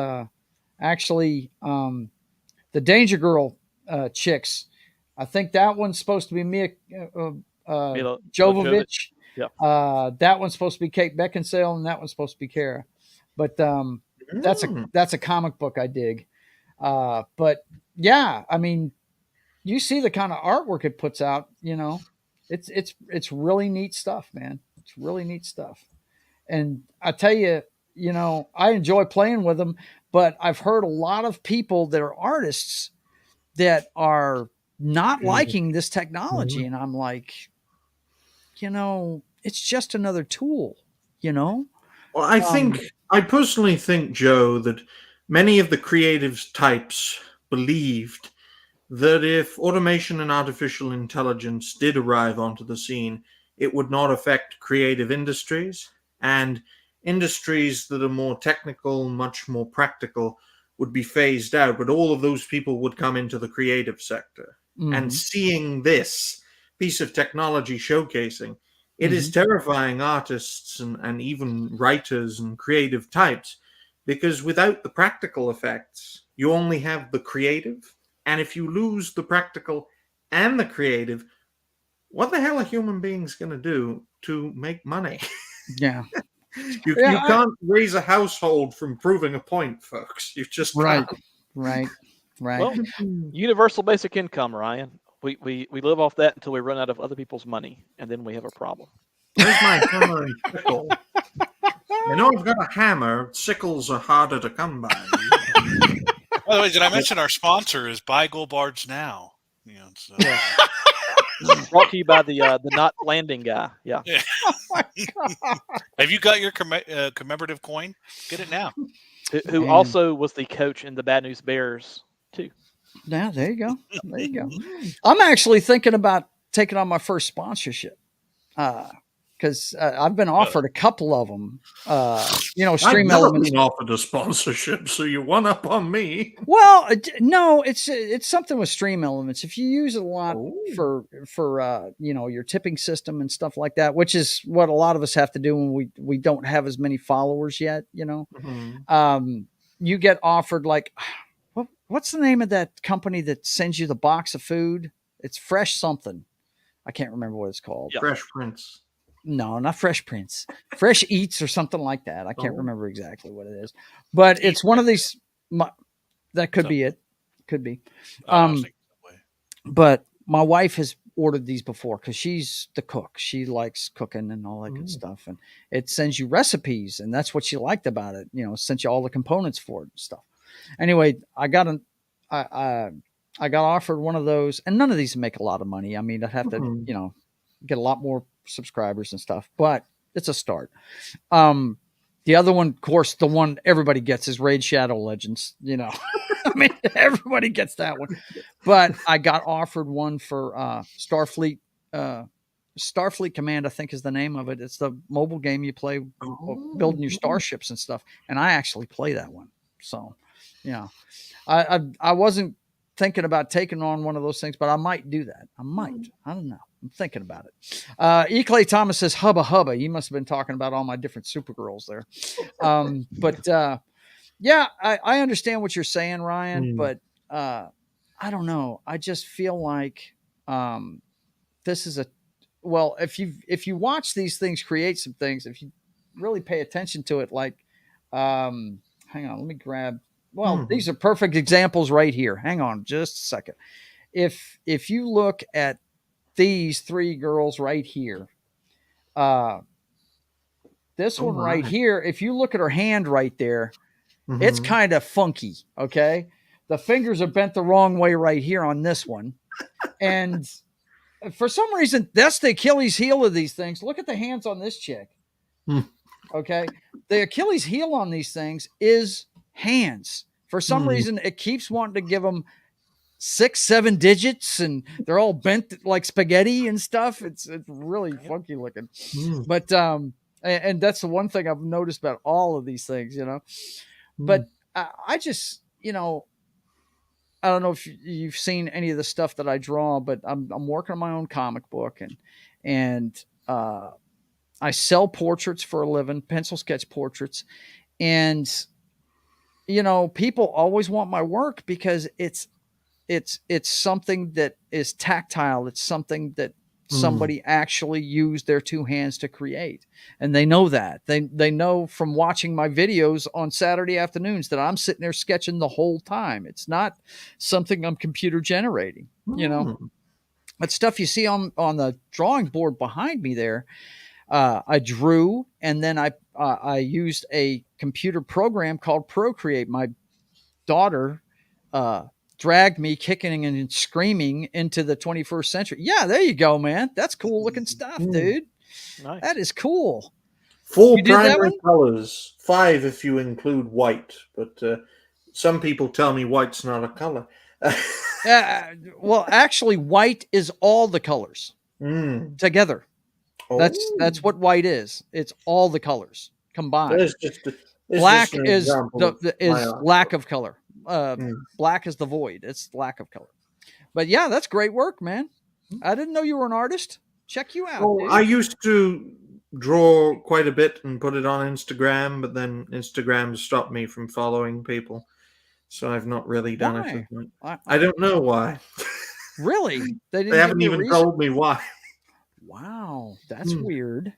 S1: actually the Danger Girl chicks. I think that one's supposed to be Mia Jovovich.
S5: Yeah.
S1: That one's supposed to be Kate Beckinsale, and that one's supposed to be Cara. But that's a comic book I dig. But yeah, I mean, you see the kind of artwork it puts out. It's really neat stuff, man. It's really neat stuff. And I tell you, I enjoy playing with them, but I've heard a lot of people that are artists that are not liking this technology. And I'm like, it's just another tool,
S3: Well, I personally think, Joe, that many of the creative types believed that if automation and artificial intelligence did arrive onto the scene, it would not affect creative industries, and industries that are more technical, much more practical, would be phased out, but all of those people would come into the creative sector. And seeing this piece of technology showcasing, it is terrifying artists and even writers and creative types, because without the practical effects, you only have the creative. And if you lose the practical and the creative, what the hell are human beings going to do to make money?
S1: Yeah.
S3: You can't raise a household from proving a point, folks. You just
S1: right,
S3: can't.
S1: right.
S5: Well, universal basic income, Ryan. We live off that until we run out of other people's money, and then we have a problem.
S3: Where's my hammer and sickle? I know I've got a hammer. Sickles are harder to come by.
S4: By the way, did I mention our sponsor is Buy Gold Barge Now? So.
S5: Yeah. Brought to you by the not landing guy. Yeah.
S1: Oh my God.
S4: Have you got your commemorative coin? Get it now.
S5: Who also was the coach in the Bad News Bears too.
S1: Now there you go. There you go. I'm actually thinking about taking on my first sponsorship. Because I've been offered a couple of them. Stream
S3: I've never
S1: Elements.
S3: been offered a sponsorship, so you one up on me.
S1: Well, no, it's something with Stream Elements. If you use it a lot for your tipping system and stuff like that, which is what a lot of us have to do when we don't have as many followers yet. You get offered like, what's the name of that company that sends you the box of food? It's Fresh something. I can't remember what it's called.
S3: Yeah. Fresh Prince.
S1: No, not Fresh Prince. Fresh Eats or something like that. I can't remember exactly what it is, but it's one of these. That could be it. Could be. But my wife has ordered these before because she's the cook. She likes cooking and all that good stuff, and it sends you recipes, and that's what she liked about it. It sent you all the components for it and stuff. Anyway, I got offered one of those, and none of these make a lot of money. I mean, I'd have to, get a lot more subscribers and stuff, but it's a start. The other one, of course, the one everybody gets is Raid Shadow Legends. I mean, everybody gets that one. But I got offered one for Starfleet. Starfleet Command, I think, is the name of it. It's the mobile game you play building your starships and stuff. And I actually play that one. So, I wasn't thinking about taking on one of those things, but I might do that. I don't know. I'm thinking about it. Clay Thomas says, hubba hubba. You must have been talking about all my different Supergirls there. Yeah, I understand what you're saying, Ryan, but I don't know. I just feel like this is if you watch these things create some things, if you really pay attention to it, like, hang on, let me grab. Well, these are perfect examples right here. Hang on just a second. If you look at these 3 girls right here, this one right here, if you look at her hand right there, it's kind of funky. Okay. The fingers are bent the wrong way right here on this one. And for some reason, that's the Achilles heel of these things. Look at the hands on this chick. Okay. The Achilles heel on these things is hands. For some reason, it keeps wanting to give them 6, 7 digits, and they're all bent like spaghetti and stuff. It's really funky looking. But and that's the one thing I've noticed about all of these things, But I just, I don't know if you've seen any of the stuff that I draw, but I'm working on my own comic book, and I sell portraits for a living, pencil sketch portraits, and people always want my work because it's something that is tactile. It's something that somebody actually used their 2 hands to create. And they know that. They know from watching my videos on Saturday afternoons that I'm sitting there sketching the whole time. It's not something I'm computer generating, That stuff you see on the drawing board behind me there, I drew, and then I used a computer program called Procreate. My daughter dragged me kicking and screaming into the 21st century. Yeah, there you go, man. That's cool looking stuff, dude.
S5: Nice.
S1: That is cool.
S3: 4
S1: You did that
S3: primary
S1: one?
S3: colors, 5 if you include white. But some people tell me white's not a color.
S1: Well, actually, white is all the colors together. That's what white is. It's all the colors combined. Black is lack of color. Black is the void. It's lack of color. But yeah, that's great work, man. I didn't know you were an artist. Check you out.
S3: Well, I used to draw quite a bit and put it on Instagram, but then Instagram stopped me from following people, so I've not really done it. I don't know why.
S1: Really? They
S3: haven't even told me why.
S1: Wow, that's weird.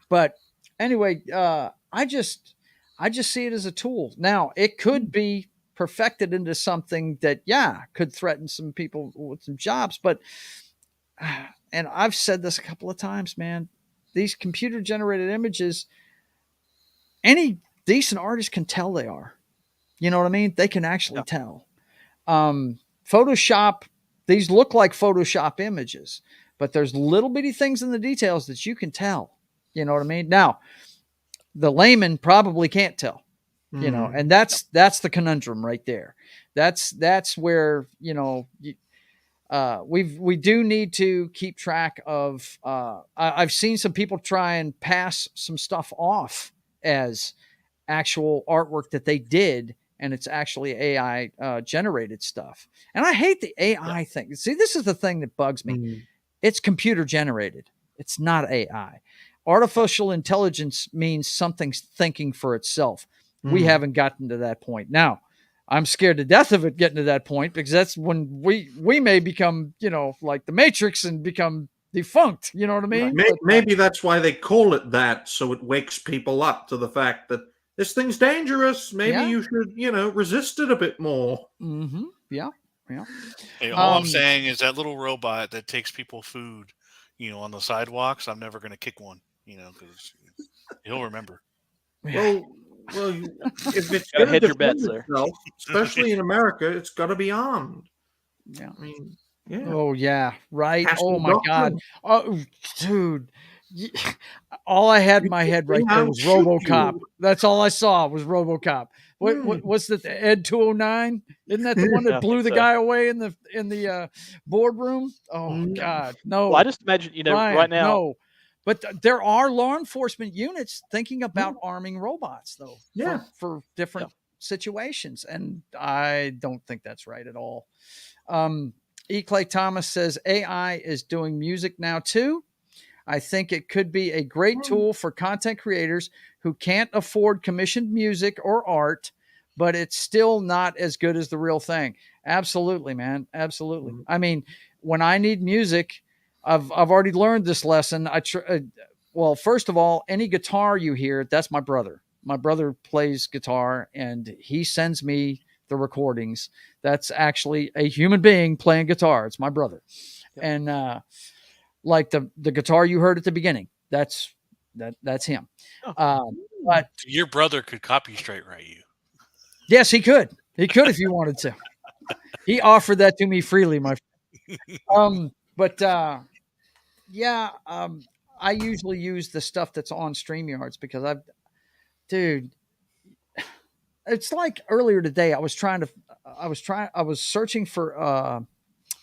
S1: But anyway, I just see it as a tool. Now, it could be perfected into something that, could threaten some people with some jobs. But, and I've said this a couple of times, man, these computer generated images, any decent artist can tell they are. You know what I mean? They can actually tell. Photoshop, these look like Photoshop images, but there's little bitty things in the details that you can tell. You know what I mean? Now, the layman probably can't tell, and that's the conundrum right there. That's where, we do need to keep track of, I've seen some people try and pass some stuff off as actual artwork that they did, and it's actually AI generated stuff. And I hate the AI thing. See, this is the thing that bugs me. It's computer generated. It's not AI. Artificial intelligence means something's thinking for itself. We haven't gotten to that point. Now, I'm scared to death of it getting to that point, because that's when we may become, like the Matrix and become defunct. You know what I mean?
S3: Maybe that's why they call it that, so it wakes people up to the fact that this thing's dangerous. Maybe you should, resist it a bit more.
S1: Yeah.
S4: Hey, all I'm saying is that little robot that takes people food, on the sidewalks, I'm never going to kick one, because he'll remember.
S3: Well, if it's
S5: Gotta
S3: going to
S5: hedge your
S3: defend
S5: bets there.
S3: itself, especially in America, it's got to be armed.
S1: Yeah.
S3: I mean,
S1: Oh yeah, right.
S3: Has
S1: Oh
S3: to
S1: my
S3: doctrine.
S1: God. Oh, dude. All I had in my head right there was RoboCop. That's all I saw was RoboCop. What was that? The Ed 209? Isn't that the one that blew the guy away in the boardroom? Oh God, no.
S5: Well, I just imagine,
S1: Ryan,
S5: right now.
S1: no. But there are law enforcement units thinking about arming robots, though, for different situations, and I don't think that's right at all. E. Clay Thomas says AI is doing music now too. I think it could be a great tool for content creators who can't afford commissioned music or art, but it's still not as good as the real thing. Absolutely, man. Absolutely. I mean, when I need music, I've already learned this lesson. Well, first of all, any guitar you hear, that's my brother. My brother plays guitar, and he sends me the recordings. That's actually a human being playing guitar. It's my brother. And like the guitar you heard at the beginning, that's him. But
S4: your brother could copyright you.
S1: Yes, he could. He could if he wanted to. He offered that to me freely, my friend. But yeah, I usually use the stuff that's on StreamYards because dude, it's like earlier today. I was searching for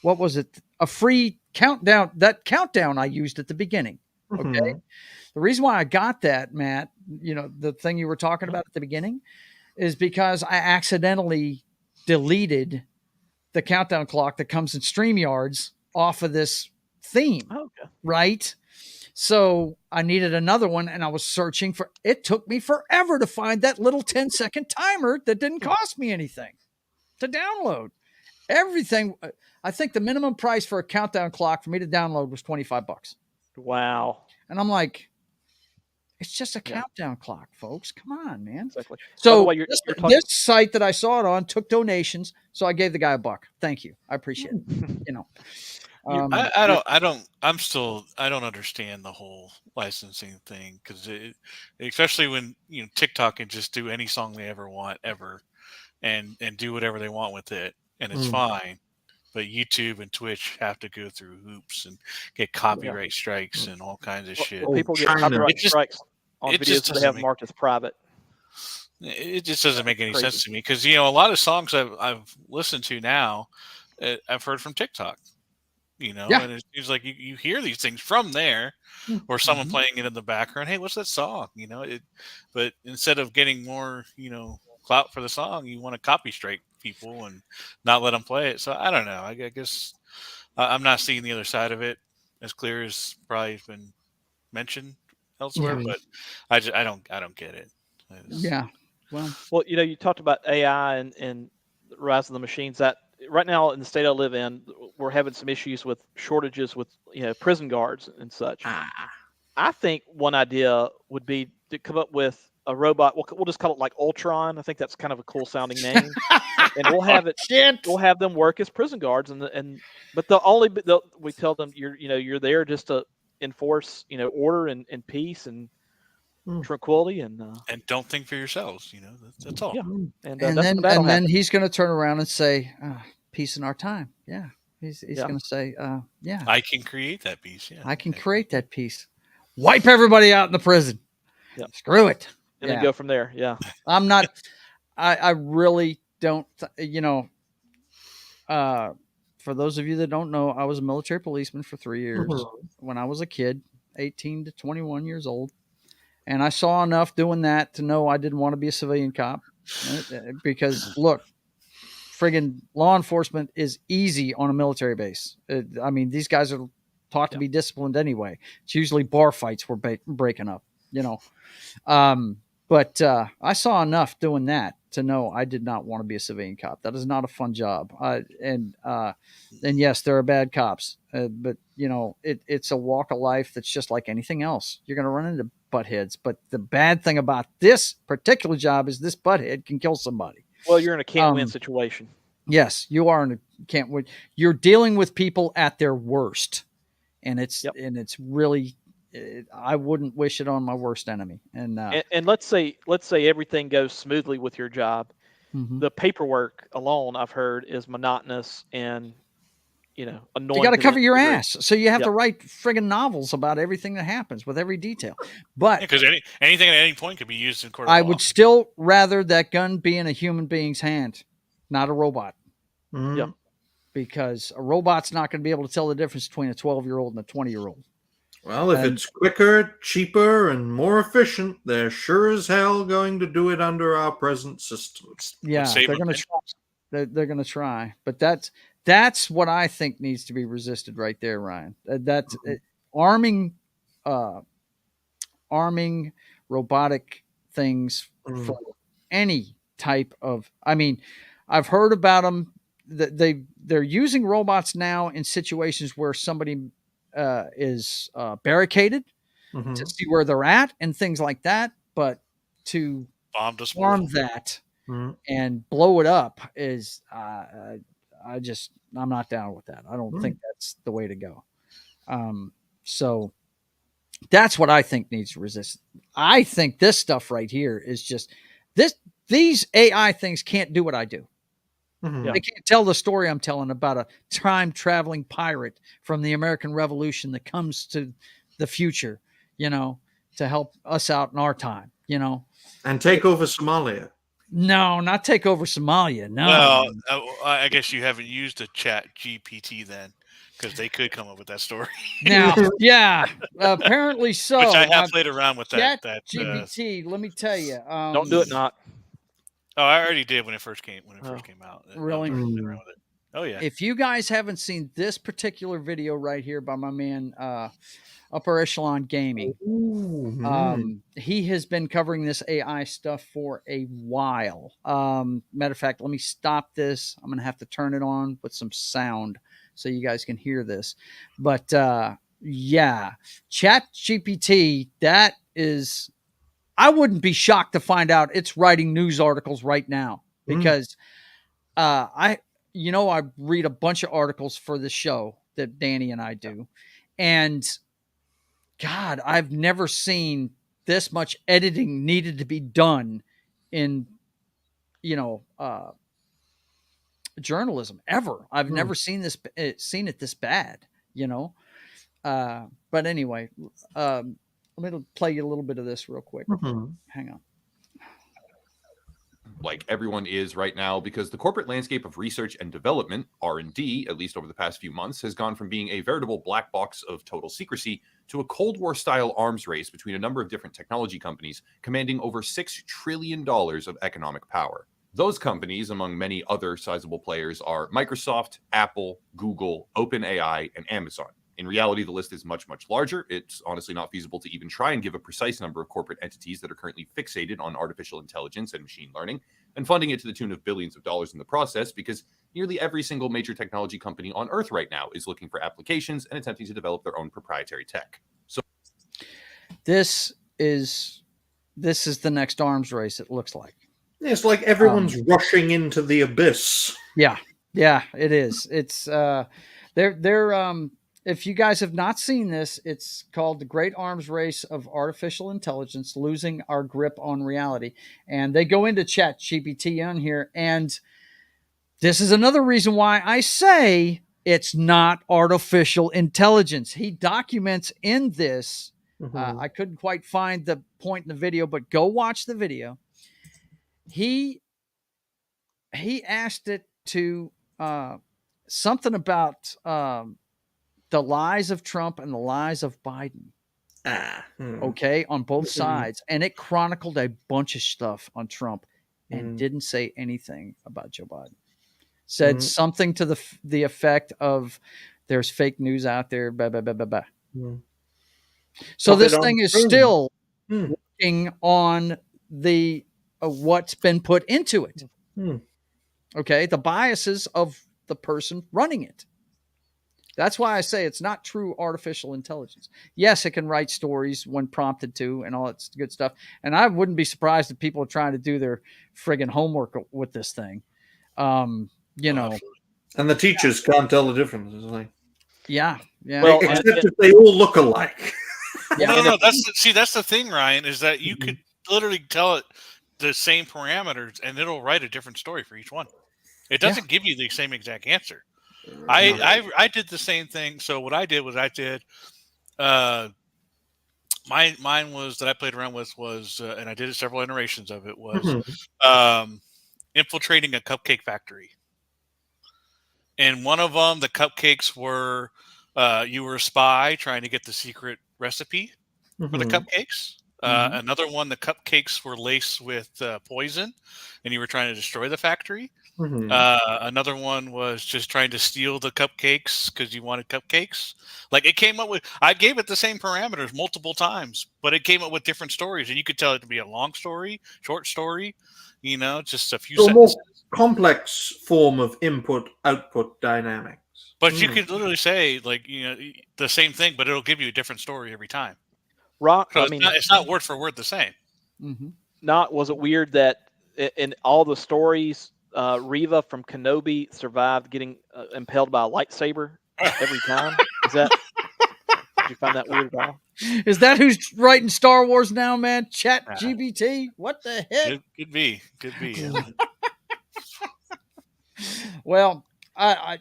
S1: what was it? A free countdown. That countdown I used at the beginning. Okay. The reason why I got that, Matt, the thing you were talking about at the beginning, is because I accidentally deleted the countdown clock that comes in StreamYards off of this theme.
S5: Oh, okay.
S1: Right. So I needed another one and I was searching for it. Took me forever to find that little 10-second timer that didn't cost me anything to download. Everything. I think the minimum price for a countdown clock for me to download was $25.
S5: Wow.
S1: And I'm like, it's just a countdown clock, folks. Come on, man.
S5: Exactly.
S1: So
S5: By the way, you're talking.
S1: this site that I saw it on took donations, so I gave the guy $1. Thank you. I appreciate it.
S4: I don't understand the whole licensing thing because especially when TikTok can just do any song they ever want ever, and do whatever they want with it, and it's fine. But YouTube and Twitch have to go through hoops and get copyright strikes and all kinds of shit.
S5: People get copyright strikes on videos that they have marked as private.
S4: It just doesn't make any sense to me because a lot of songs I've listened to now, I've heard from TikTok. And it seems like you hear these things from there, or someone playing it in the background. Hey, what's that song? But instead of getting more, clout for the song, you want to copy strike people and not let them play it. So I don't know. I guess I'm not seeing the other side of it as clear as probably has been mentioned elsewhere. But I don't get it.
S1: Yeah.
S5: Well, you talked about AI and the rise of the machines. That right now in the state I live in, we're having some issues with shortages with prison guards and such. I think one idea would be to come up with a robot. We'll just call it like Ultron. I think that's kind of a cool sounding name, and we'll have it. We'll have them work as prison guards, but we tell them you're there just to enforce order and peace and tranquility and
S4: don't think for yourselves. That's all.
S5: Yeah.
S1: And then he's going to turn around and say, "Peace in our time." Yeah, he's going to say, "Yeah,
S4: I can create that peace. Yeah,
S1: I can create that peace. Wipe everybody out in the prison.
S5: Yeah,
S1: screw it,
S5: and then go from there." Yeah,
S1: I'm not. I really don't. For those of you that don't know, I was a military policeman for 3 years when I was a kid, 18 to 21 years old. And I saw enough doing that to know I didn't want to be a civilian cop because look, friggin' law enforcement is easy on a military base. I mean, these guys are taught to be disciplined anyway. It's usually bar fights we're breaking up, But I saw enough doing that to know I did not want to be a civilian cop. That is not a fun job. And yes, there are bad cops, but it's a walk of life that's just like anything else. You're going to run into butt heads, but the bad thing about this particular job is this butthead can kill somebody.
S5: Well, you're in a can't-win situation.
S1: Yes, you are in a can't-win. You're dealing with people at their worst, and it's really. I wouldn't wish it on my worst enemy. And
S5: let's say everything goes smoothly with your job. The paperwork alone, I've heard, is monotonous and annoying.
S1: You got to cover your ass, so you have to write friggin' novels about everything that happens with every detail. But
S4: because anything at any point could be used in court of law.
S1: I would still rather that gun be in a human being's hand, not a robot.
S5: Yeah,
S1: because a robot's not going to be able to tell the difference between a 12-year-old and a 20-year-old.
S3: Well, if it's quicker, cheaper, and more efficient, they're sure as hell going to do it under our present systems.
S1: Yeah, they're going to try. They're going to try, but that's what I think needs to be resisted right there, Ryan. That's arming robotic things for any type of. I mean, I've heard about them. They're using robots now in situations where somebody is barricaded to see where they're at and things like that. But to arm that and blow it up is, I'm not down with that. I don't think that's the way to go. So that's what I think needs to resist. I think this stuff right here is just this. These AI things can't do what I do.
S3: Mhm.
S1: They can't tell the story I'm telling about a time traveling pirate from the American Revolution that comes to the future, to help us out in our time,
S3: And take over Somalia.
S1: No, not take over Somalia. No.
S4: Well, I guess you haven't used a Chat GPT then, because they could come up with that story.
S1: Now, yeah, apparently so.
S4: Which I
S1: Now,
S4: have played around with
S1: Chat
S4: that.
S1: GPT, let me tell you.
S5: Don't do it, not.
S4: Oh, I already did when it first came out.
S1: Really?
S4: I was already playing around with it. Oh yeah.
S1: If you guys haven't seen this particular video right here by my man Upper Echelon Gaming, he has been covering this AI stuff for a while. Matter of fact, let me stop this. I'm gonna have to turn it on with some sound so you guys can hear this. But yeah, Chat GPT, that is, I wouldn't be shocked to find out it's writing news articles right now, because I read a bunch of articles for the show that Danny and I do, and God, I've never seen this much editing needed to be done in, journalism ever. I've never seen it this bad, But anyway, let me play you a little bit of this real quick. Hang on.
S7: Like everyone is right now, because the corporate landscape of research and development, R&D, at least over the past few months, has gone from being a veritable black box of total secrecy to a Cold War-style arms race between a number of different technology companies commanding over $6 trillion of economic power. Those companies, among many other sizable players, are Microsoft, Apple, Google, OpenAI, and Amazon. In reality, the list is much, much larger. It's honestly not feasible to even try and give a precise number of corporate entities that are currently fixated on artificial intelligence and machine learning, and funding it to the tune of billions of dollars in the process, because nearly every single major technology company on Earth right now is looking for applications and attempting to develop their own proprietary tech. So
S1: this is the next arms race, it looks like.
S3: It's like everyone's rushing into the abyss.
S1: Yeah, it is. It's they're if you guys have not seen this, it's called The Great Arms Race of Artificial Intelligence, Losing Our Grip on Reality. And they go into Chat GPT on here. And this is another reason why I say it's not artificial intelligence. He documents in this. I couldn't quite find the point in the video, but go watch the video. He asked it to something about the lies of Trump and the lies of Biden. Okay, on both sides. And it chronicled a bunch of stuff on Trump and didn't say anything about Joe Biden. Said something to the effect of there's fake news out there, blah, blah, blah, blah, blah. So this thing is still working on the what's been put into it. Okay, the biases of the person running it. That's why I say it's not true artificial intelligence. Yes, it can write stories when prompted to and all that good stuff. And I wouldn't be surprised if people are trying to do their friggin' homework with this thing. And
S3: the teachers can't tell the difference. It's like,
S1: well,
S3: except if they all look alike.
S4: No. That's the thing, Ryan, is that you could literally tell it the same parameters and it'll write a different story for each one. It doesn't give you the same exact answer. I did the same thing. So what I did was mine was that I played around with was and I did several iterations of it was infiltrating a cupcake factory. And one of them, the cupcakes were you were a spy trying to get the secret recipe for the cupcakes. Another one, the cupcakes were laced with poison, and you were trying to destroy the factory. Another one was just trying to steal the cupcakes because you wanted cupcakes. Like it came up with, I gave it the same parameters multiple times, but it came up with different stories, and you could tell it to be a long story, short story, just a few sentences.
S3: More complex form of input-output dynamics.
S4: But you could literally say the same thing, but it'll give you a different story every time.
S5: So
S4: it's not word for word the same.
S5: Was it weird that in all the stories, Reva from Kenobi survived getting impaled by a lightsaber every time? Did you find that weird at all?
S1: Is that who's writing Star Wars now, man? Chat GPT? What the heck?
S4: Could be. Yeah.
S1: Well,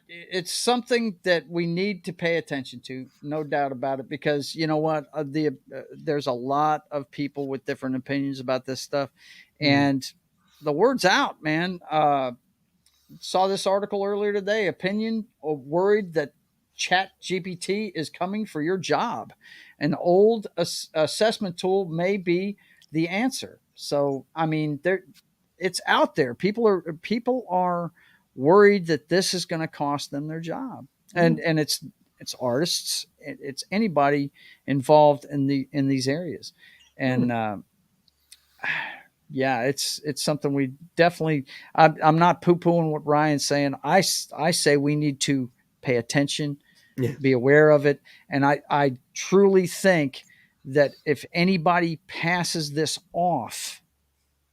S1: it's something that we need to pay attention to, no doubt about it. Because you know what, there's a lot of people with different opinions about this stuff, and the word's out, man. Saw this article earlier today. Opinion worried that Chat GPT is coming for your job. An old assessment tool may be the answer. So, I mean, it's out there. People are worried that this is going to cost them their job, and it's artists, it's anybody involved in these areas, and yeah, it's something we definitely. I'm not poo pooing what Ryan's saying. I say we need to pay attention, be aware of it, and I truly think that if anybody passes this off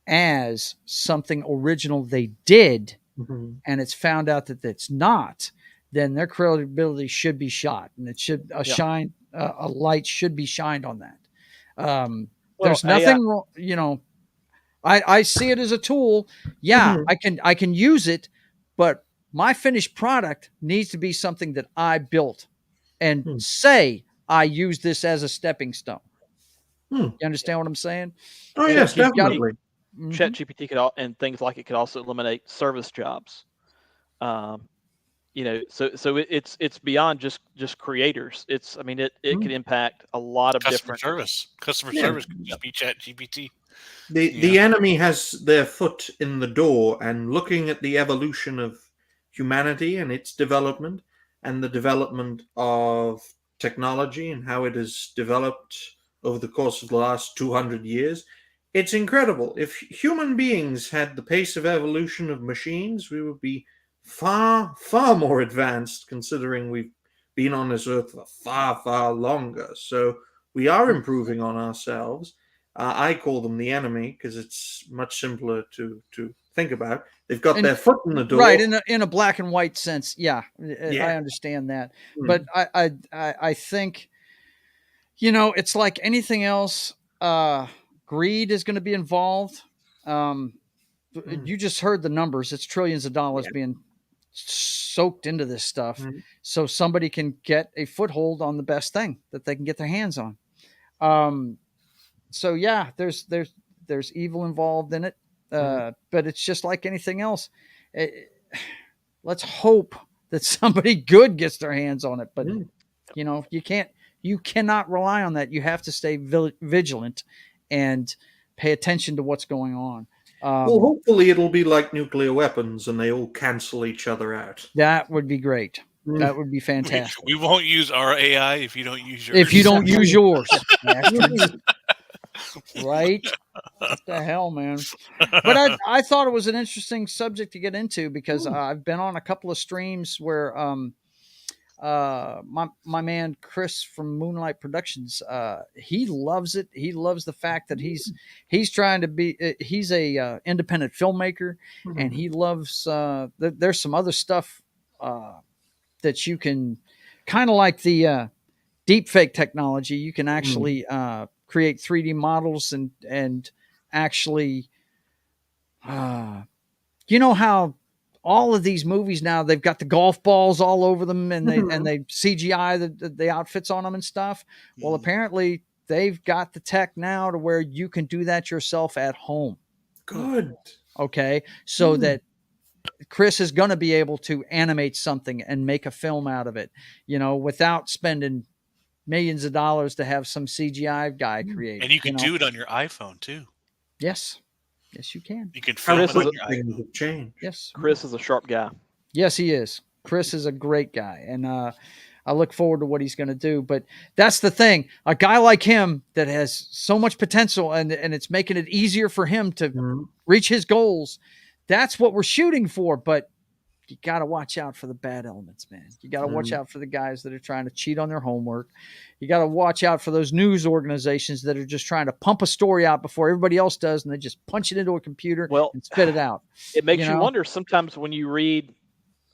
S1: as something original they did, and it's found out that it's not, then their credibility should be shot, and it should a light should be shined on that. There's nothing wrong, I see it as a tool. Yeah, I can use it, but my finished product needs to be something that I built and say I use this as a stepping stone. You understand what I'm saying?
S3: Oh, yes, definitely.
S5: Chat GPT and things like it could also eliminate service jobs. So it's beyond just creators. It can impact a lot of different
S4: service. Customer service could just be Chat GPT.
S3: The enemy has their foot in the door, and looking at the evolution of humanity and its development, and the development of technology and how it has developed over the course of the last 200 years, it's incredible. If human beings had the pace of evolution of machines, we would be far, far more advanced, considering we've been on this earth for far, far longer. So we are improving on ourselves. I call them the enemy because it's much simpler to think about. They've got their foot in the door,
S1: right? In a black and white sense, yeah. I understand that, but I think it's like anything else. Greed is going to be involved. You just heard the numbers; it's trillions of dollars being soaked into this stuff, so somebody can get a foothold on the best thing that they can get their hands on. So yeah, there's evil involved in it, but it's just like anything else. Let's hope that somebody good gets their hands on it, but you cannot rely on that. You have to stay vigilant and pay attention to what's going on.
S3: Well, hopefully it'll be like nuclear weapons and they all cancel each other out.
S1: That would be great. That would be fantastic.
S4: We won't use our AI if you don't use yours.
S1: If you don't use yours. Right? What the hell, man? But I thought it was an interesting subject to get into because I've been on a couple of streams where my man Chris from Moonlight Productions, he loves it. He loves the fact that he's trying to be he's a independent filmmaker, and he loves there's some other stuff that you can kind of like the deep fake technology. You can actually create 3D models and actually how all of these movies now, they've got the golf balls all over them, and they CGI the outfits on them and stuff. Well, apparently they've got the tech now to where you can do that yourself at home.
S3: Good.
S1: Okay. So that Chris is going to be able to animate something and make a film out of it, without spending millions of dollars to have some CGI guy create.
S4: And you can do it on your iPhone too.
S1: Yes, you can.
S4: You can film it on your iPhone.
S3: Change.
S1: Yes,
S5: Chris is a sharp guy.
S1: Yes, he is. Chris is a great guy, and I look forward to what he's going to do. But that's the thing: a guy like him that has so much potential, and it's making it easier for him to reach his goals. That's what we're shooting for. But you got to watch out for the bad elements, man. You got to watch out for the guys that are trying to cheat on their homework. You got to watch out for those news organizations that are just trying to pump a story out before everybody else does, and they just punch it into a computer and spit it out.
S5: It makes you wonder sometimes when you read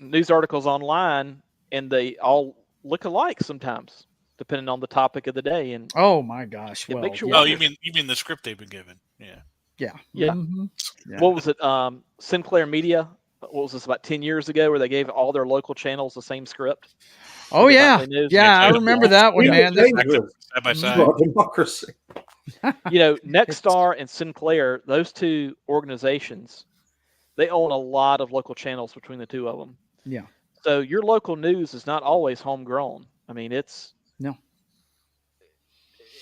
S5: news articles online, and they all look alike sometimes, depending on the topic of the day. And
S1: oh my gosh,
S5: it makes you
S4: wonder. You mean the script they've been given? Yeah.
S5: What was it? Sinclair Media what was this, about 10 years ago, where they gave all their local channels the same script?
S1: Oh
S5: Good
S1: yeah,
S5: Nightly News.
S1: yeah, I
S4: Yeah,
S1: remember that one, man.
S3: Side
S4: by side.
S3: for democracy.
S5: Nexstar and Sinclair, those two organizations, they own a lot of local channels between the two of them.
S1: Yeah.
S5: So your local news is not always homegrown. I mean, it's
S1: No.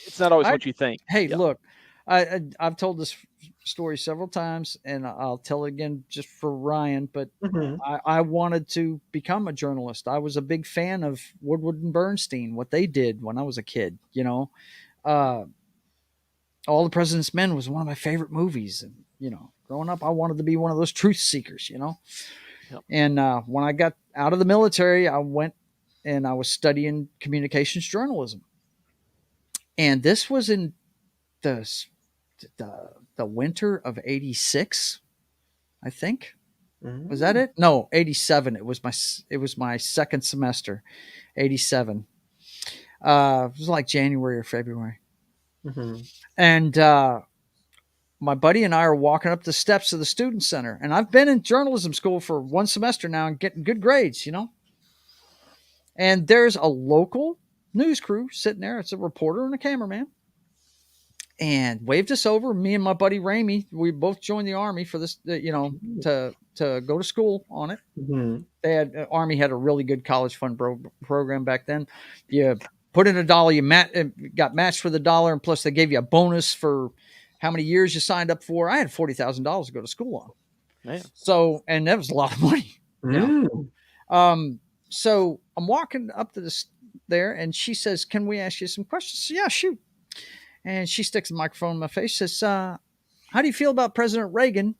S5: It's not always what you think.
S1: Hey,
S5: Yeah.
S1: look, I've told this story several times, and I'll tell it again just for Ryan. But I wanted to become a journalist. I was a big fan of Woodward and Bernstein, what they did when I was a kid. All the President's Men was one of my favorite movies, and growing up, I wanted to be one of those truth seekers.
S5: Yep.
S1: And when I got out of the military, I went and I was studying communications journalism. And this was in the winter of '86, I think. Was that it? No, '87. It was my second semester, '87. It was like January or February. And my buddy and I are walking up the steps of the student center, and I've been in journalism school for one semester now and getting good grades, And there's a local news crew sitting there. It's a reporter and a cameraman. And waved us over. Me and my buddy Ramey, we both joined the Army for this, to go to school on it. Army had a really good college fund program back then. You put in $1, you got matched with $1, and plus they gave you a bonus for how many years you signed up for. I had $40,000 to go to school on.
S5: Man.
S1: So, and that was a lot of money. So I'm walking up to there, and she says, "Can we ask you some questions?" So, yeah, shoot. And she sticks a microphone in my face, says, "How do you feel about President Reagan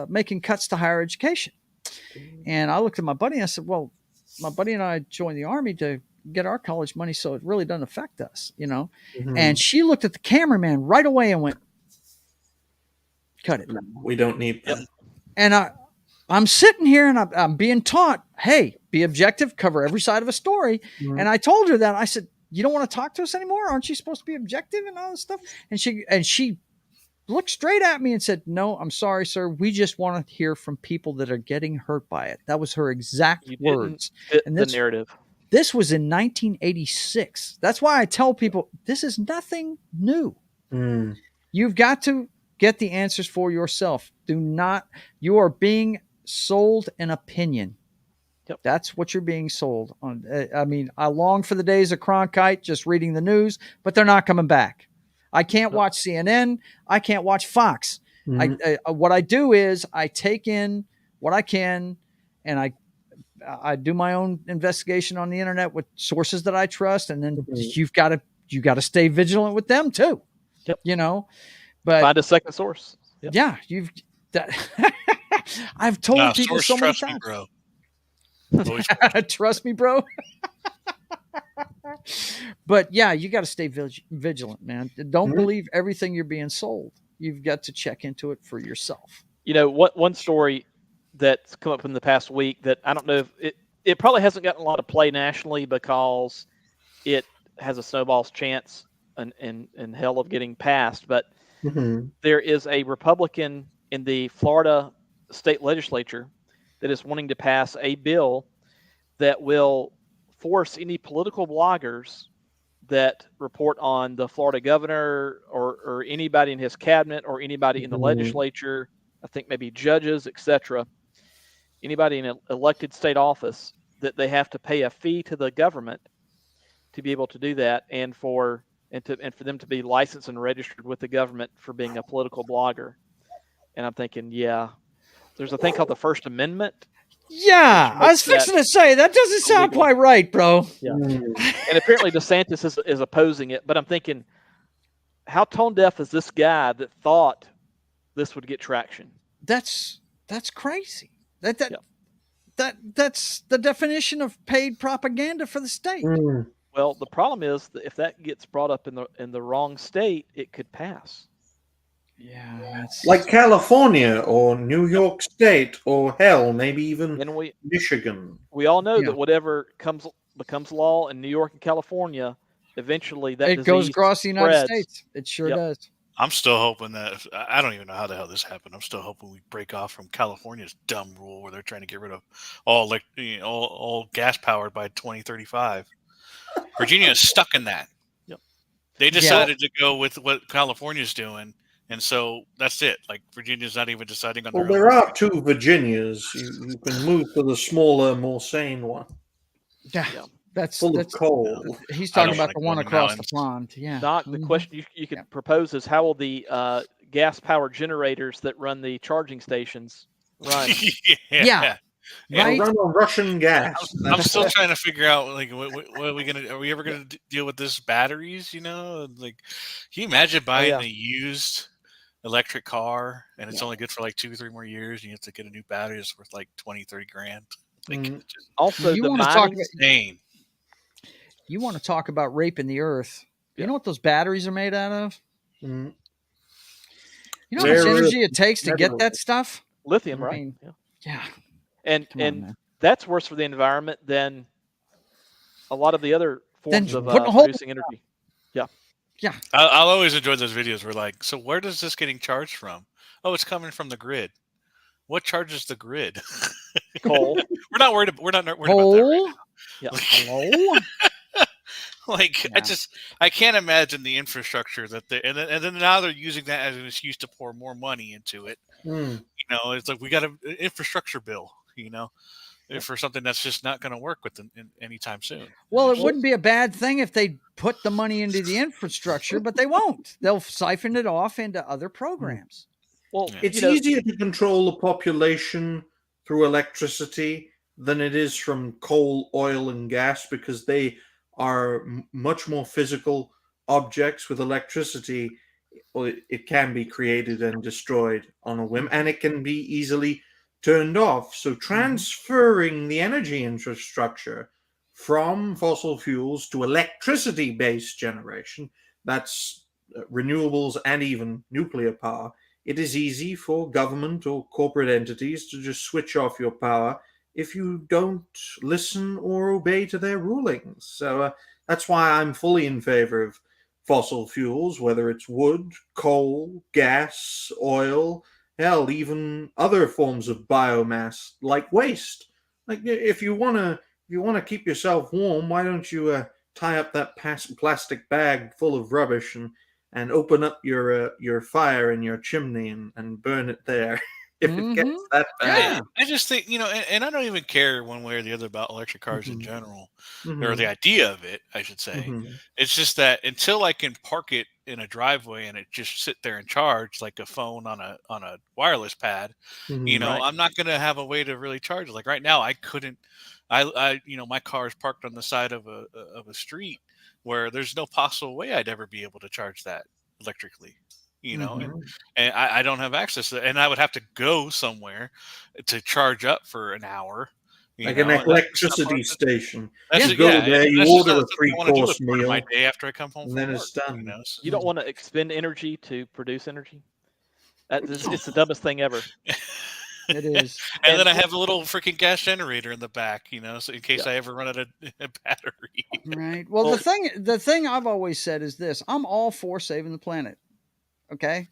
S1: making cuts to higher education?" And I looked at my buddy and I said, "Well, my buddy and I joined the Army to get our college money, so it really doesn't affect us, And she looked at the cameraman right away and went, "Cut it.
S3: No, we don't need that."
S1: And I'm sitting here and I'm being taught, hey, be objective, cover every side of a story. And I told her that. I said, "You don't want to talk to us anymore? Aren't you supposed to be objective and all this stuff?" And she looked straight at me and said, "No, I'm sorry, sir. We just want to hear from people that are getting hurt by it." That was her exact words.
S5: And the narrative.
S1: This was in 1986. That's why I tell people this is nothing new. You've got to get the answers for yourself. You are being sold an opinion.
S5: Yep.
S1: That's what you're being sold on. I mean, I long for the days of Cronkite just reading the news, but they're not coming back. I can't watch CNN. I can't watch Fox. What I do is I take in what I can, and I do my own investigation on the internet with sources that I trust, and then you got to stay vigilant with them too.
S5: Yep.
S1: But
S5: find a second source. Yep.
S1: Yeah, I've told people so many
S4: trust
S1: times.
S4: Me, bro.
S1: Trust me, bro. But yeah, you got to stay vigilant, man. Don't believe everything you're being sold. You've got to check into it for yourself.
S5: One story that's come up in the past week that I don't know if it probably hasn't gotten a lot of play nationally because it has a snowball's chance and hell of getting passed. But there is a Republican in the Florida state legislature that is wanting to pass a bill that will force any political bloggers that report on the Florida governor or anybody in his cabinet or anybody in the legislature, I think maybe judges, etc., anybody in an elected state office, that they have to pay a fee to the government to be able to do that, and for them to be licensed and registered with the government for being a political blogger. And I'm thinking, yeah, there's a thing called the First Amendment.
S1: Yeah, I was fixing to say that doesn't sound quite right, bro.
S5: Yeah, and apparently DeSantis is opposing it. But I'm thinking, how tone deaf is this guy that thought this would get traction?
S1: That's crazy. That's the definition of paid propaganda for the state.
S5: Well, the problem is that if that gets brought up in the wrong state, it could pass.
S1: Yeah, that's
S3: like California or New York State or hell, maybe even Michigan.
S5: We all know that whatever becomes law in New York and California, eventually that
S1: it goes across the United States. It sure does.
S4: I'm still hoping that I don't even know how the hell this happened. I'm still hoping we break off from California's dumb rule where they're trying to get rid of all gas powered by 2035. Virginia is stuck in that.
S5: Yep.
S4: They decided to go with what California's doing, and so that's it. Like Virginia's not even deciding on
S3: Well,
S4: their
S3: there
S4: own.
S3: are two Virginias. You can move to the smaller, more sane one.
S1: Yeah.
S5: Yeah.
S1: That's
S3: Full of coal.
S1: he's
S4: I
S1: talking
S4: don't
S1: about the
S4: wanna
S1: one
S4: go in the
S1: across the
S4: mountains.
S1: pond. Yeah.
S5: Doc, the question you could propose is how will the gas powered generators that run the charging stations run?
S1: Yeah.
S4: Yeah.
S1: Right.
S3: Run on Russian gas.
S4: I'm still trying to figure out like what are we gonna? Are we ever gonna deal with this batteries? You know, like can you imagine buying
S5: yeah.
S4: a used electric car and it's only good for like 2 or 3 more years, and you have to get a new battery that's worth like 20, 30 grand. Like just
S5: Also,
S1: You
S5: the
S1: wanna talk
S5: mining.
S1: about-
S4: insane.
S1: You want to talk about raping the earth? You
S5: Yeah.
S1: know what those batteries are made out of?
S3: Mm.
S1: You know how much
S3: Rare
S1: energy it takes to get
S3: minerals.
S1: that stuff?
S5: Lithium,
S1: I
S5: right?
S1: mean,
S5: Yeah.
S1: yeah.
S5: And
S1: Come on,
S5: and
S1: man.
S5: that's worse for the environment than a lot of the other forms of
S1: putting a whole-
S5: producing energy.
S4: I'll always enjoy those videos where like, so where does this getting charged from? Oh, it's coming from the grid. What charges the grid?
S5: Coal.
S4: We're not worried about that. Right
S1: Coal?
S4: now.
S5: Yeah.
S1: Hello?
S4: Like
S1: Yeah.
S4: I can't imagine the infrastructure that they and then now they're using that as an excuse to pour more money into it.
S3: Mm.
S4: You know, it's like we got an infrastructure bill. You know, for something that's just not going to work anytime soon.
S1: Well, it wouldn't be a bad thing if they put the money into the infrastructure, but they won't. They'll siphon it off into other programs.
S5: Well,
S4: Yeah.
S3: It's easier to control the population through electricity than it is from coal, oil, and gas because they are much more physical objects. With electricity, it can be created and destroyed on a whim, and it can be easily turned off. So transferring the energy infrastructure from fossil fuels to electricity-based generation, that's renewables and even nuclear power, it is easy for government or corporate entities to just switch off your power if you don't listen or obey to their rulings. So that's why I'm fully in favor of fossil fuels, whether it's wood, coal, gas, oil, hell, even other forms of biomass like waste. Like if you want to keep yourself warm, why don't you tie up that plastic bag full of rubbish and open up your fire in your chimney and burn it there if it gets that bad.
S4: I just think, and I don't even care one way or the other about electric cars in general, or the
S3: Mhm.
S4: idea of it, I should say.
S3: Mhm.
S4: It's just that until I can park it in a driveway and it just sit there and charge like a phone on a wireless pad,
S3: Mhm.
S5: Right.
S4: I'm not going to have a way to really charge it. Like right now, I couldn't. My car is parked on the side of a street where there's no possible way I'd ever be able to charge that electrically. And I don't have access to it, and I would have to go somewhere to charge up for an hour.
S3: Like an electricity station.
S4: That's
S3: You go there, you
S4: that's just
S3: order
S4: not
S3: a
S4: something I wanna do
S3: three-course
S4: with part of my
S3: meal,
S4: day after I come home
S3: and
S4: from
S3: then
S4: work,
S3: it's done.
S4: so-
S5: You don't want to expend energy to produce energy. It's the dumbest thing ever.
S1: It is.
S4: And then I have a little freaking gas generator in the back, so in case
S5: Yeah.
S4: I ever run out of a battery.
S1: Right. Well, the thing I've always said is this: I'm all for saving the planet. Okay,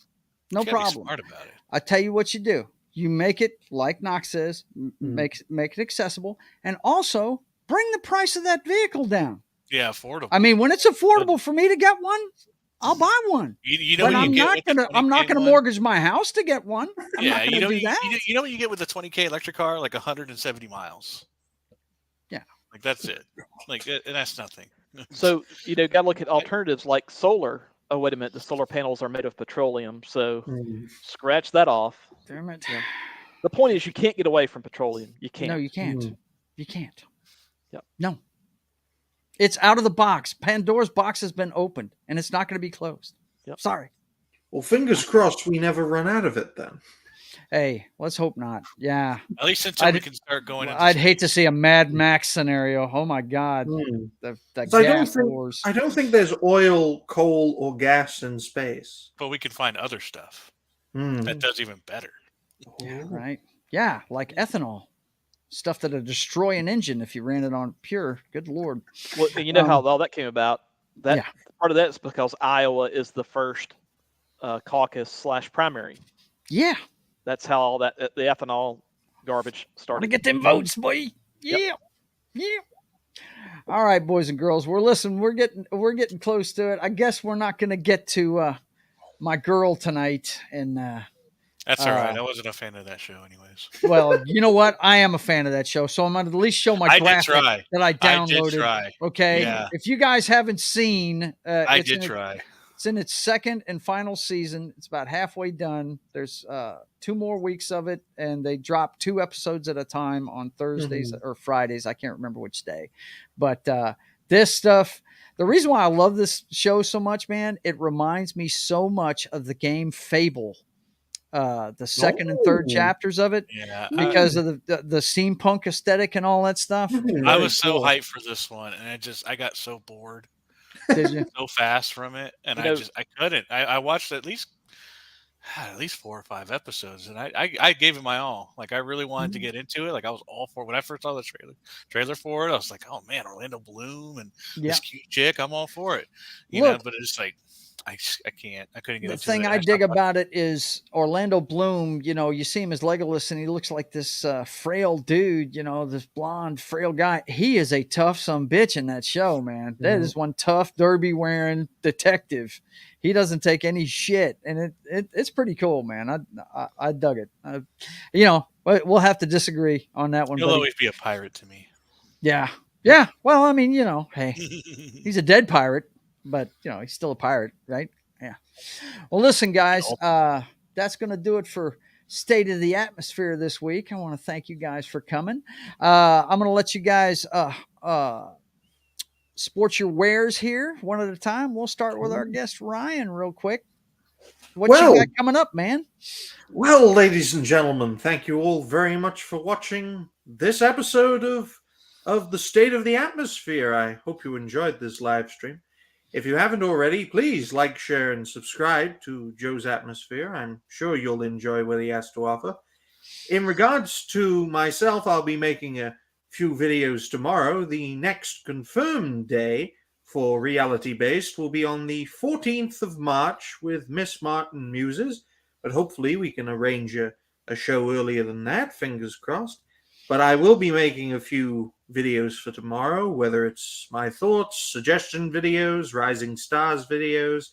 S1: no
S4: You gotta be
S1: problem.
S4: smart about it.
S1: I tell you what you do: you make it like Knox says, make it accessible, and also bring the price of that vehicle down.
S4: Yeah, affordable.
S1: I mean, when it's affordable for me to get one, I'll buy one.
S4: You know
S1: But
S4: what
S1: I'm
S4: you get
S1: not
S4: with the
S1: gonna
S4: 20K one?
S1: mortgage my house to get one. I'm not
S4: you
S1: gonna do that.
S4: You know what you get with a 20K electric car? Like 170 miles.
S1: Yeah.
S4: Like that's it. Like and that's nothing.
S5: So got to look at alternatives like solar. Oh, wait a minute. The solar panels are made of petroleum, so scratch that off.
S1: Damn it.
S5: Yeah. The point is, you can't get away from petroleum. You can't.
S1: No, you can't. You can't.
S5: Yep.
S1: No. It's out of the box. Pandora's box has been opened, and it's not going to be closed.
S5: Yep.
S1: Sorry.
S3: Well, fingers crossed we never run out of it then.
S1: Hey, let's hope not. Yeah.
S4: At least until we can start going.
S1: I'd hate to see a Mad Max scenario. Oh my God. The
S3: So
S1: gas wars.
S3: I don't think there's oil, coal, or gas in space.
S4: But we can find other stuff that does even better.
S1: Yeah, right. Yeah, like ethanol. Stuff that'll destroy an engine if you ran it on pure. Good Lord.
S5: Well, and you know how all that came about? That
S1: Yeah.
S5: part of that is because Iowa is the first caucus / primary.
S1: Yeah.
S5: That's how all that the ethanol garbage
S1: Want to
S5: started.
S1: get them votes, boy. Yeah.
S5: Yep.
S1: Yeah. All right, boys and girls. We're getting close to it. I guess we're not going to get to my girl tonight. And
S4: That's all right. I wasn't a fan of that show, anyways.
S1: well, you know what? I am a fan of that show, so I'm going to at least show my
S4: I did
S1: graphic
S4: try.
S1: that I
S4: I did
S1: downloaded.
S4: try.
S1: Okay.
S4: Yeah.
S1: If you guys haven't seen,
S4: I did try.
S1: It's in its second and final season. It's about halfway done. There's 2 more weeks of it, and they drop 2 episodes at a time on Thursdays or Fridays. I can't remember which day. But this stuff, the reason why I love this show so much, man, it reminds me so much of the game Fable. The second and third chapters of it,
S4: Yeah,
S1: because of the steampunk aesthetic and all that stuff.
S4: I was so hyped for this one, and I got so bored.
S1: Did you?
S4: So fast from it, and I couldn't. I watched at least 4 or 5 episodes, and I gave it my all. Like, I really wanted to get into it. Like, I was all for when I first saw the trailer for it. I was like, oh man, Orlando Bloom and this cute chick, I'm all for it. You know, but it's like I can't. I couldn't get into it.
S1: The thing I dig about it is Orlando Bloom. You know, you see him as Legolas, and he looks like this frail dude. You know, this blonde, frail guy. He is a tough some bitch in that show, man. That is one tough derby wearing detective. He doesn't take any shit, and it's pretty cool, man. I dug it. You know, we'll have to disagree on that one.
S4: He'll always be a pirate to me.
S1: Yeah, yeah. Well, I mean, you know, hey, he's a dead pirate. But, you know, he's still a pirate, right? Yeah. Well, listen, guys, that's going to do it for State of the Atmosphere this week. I want to thank you guys for coming. I'm going to let you guys sport your wares here one at a time. We'll start with our guest, Ryan, real quick. What you got coming up, man?
S3: Well, ladies and gentlemen, thank you all very much for watching this episode of the State of the Atmosphere. I hope you enjoyed this live stream. If you haven't already, please like, share, and subscribe to Joe's Atmosphere. I'm sure you'll enjoy what he has to offer. In regards to myself, I'll be making a few videos tomorrow. The next confirmed day for reality-based will be on the 14th of March with Miss Martin Muses, but hopefully we can arrange a show earlier than that, fingers crossed. But I will be making a few videos for tomorrow, whether it's my thoughts, suggestion videos, Rising Stars videos.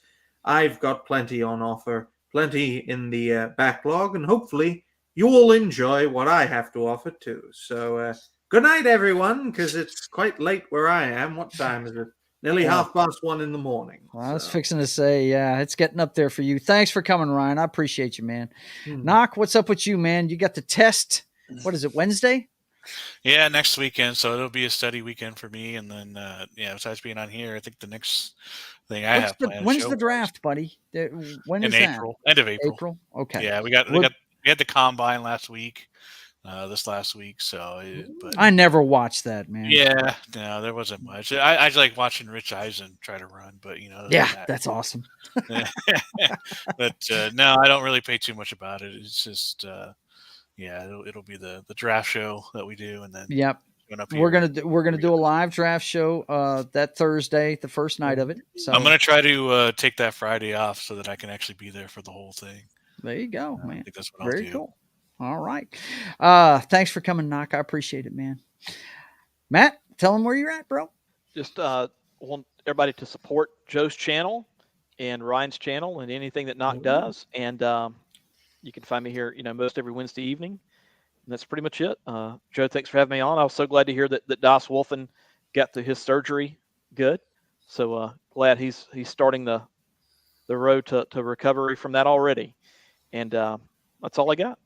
S3: I've got plenty on offer, plenty in the backlog, and hopefully you all enjoy what I have to offer too. So good night, everyone, because it's quite late where I am. What time is it? Nearly 1:30 in the morning.
S1: Well, I was fixing to say, yeah, it's getting up there for you. Thanks for coming, Ryan. I appreciate you, man. Knock, what's up with you, man? You got the test. What is it, Wednesday?
S4: Yeah, next weekend. So it'll be a study weekend for me. And then, besides being on here, I think the next thing I have planned.
S1: When's the draft, buddy? When is that?
S4: April. End of April.
S1: April? Okay.
S4: Yeah, we had the combine last week. This last week, but
S1: I never watched that, man.
S4: Yeah, no, there wasn't much. I like watching Rich Eisen try to run, but you know,
S1: that's awesome.
S4: But no, I don't really pay too much about it. It's just, it'll be the draft show that we do, and then
S1: we're gonna do a live draft show that Thursday, the first night of it. So
S4: I'm gonna try to take that Friday off so that I can actually be there for the whole thing.
S1: There you go, man.
S4: I think that's what I'll do.
S1: Cool. All right. Thanks for coming, Knock. I appreciate it, man. Matt, tell them where you're at, bro.
S5: Just want everybody to support Joe's channel and Ryan's channel and anything that Knock does. And you can find me here, most every Wednesday evening. And that's pretty much it. Joe, thanks for having me on. I was so glad to hear that Daswolfen got through his surgery good. So glad he's starting the road to recovery from that already. And that's all I got.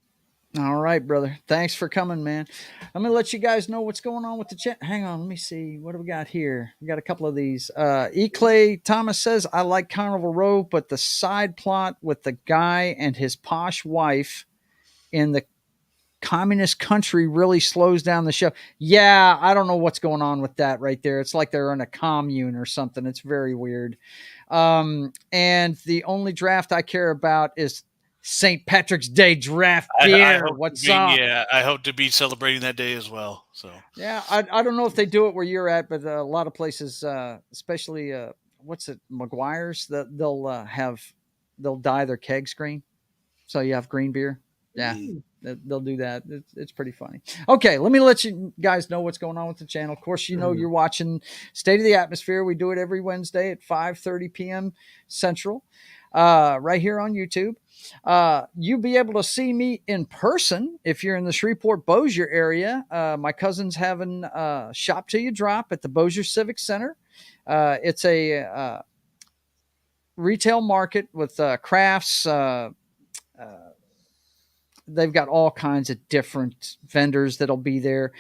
S1: All right, brother. Thanks for coming, man. I'm going to let you guys know what's going on with the chat. Hang on. Let me see. What do we got here? We got a couple of these. Clay Thomas says, I like Carnival Row, but the side plot with the guy and his posh wife in the communist country really slows down the show. Yeah, I don't know what's going on with that right there. It's like they're in a commune or something. It's very weird. And the only draft I care about is St. Patrick's Day draft beer. What's up?
S4: Yeah, I hope to be celebrating that day as well. So
S1: yeah, I don't know if they do it where you're at, but a lot of places, especially what's it, McGuire's, that they'll have they'll dye their kegs green, so you have green beer. Yeah, they'll do that. It's pretty funny. Okay, let me let you guys know what's going on with the channel. Of course, you know you're watching State of the Atmosphere. We do it every Wednesday at 5:30 p.m. Central, right here on YouTube. You'll be able to see me in person if you're in the Shreveport-Bossier area. My cousin's having Shop Till You Drop at the Bossier Civic Center. It's a retail market with crafts. They've got all kinds of different vendors that'll be there.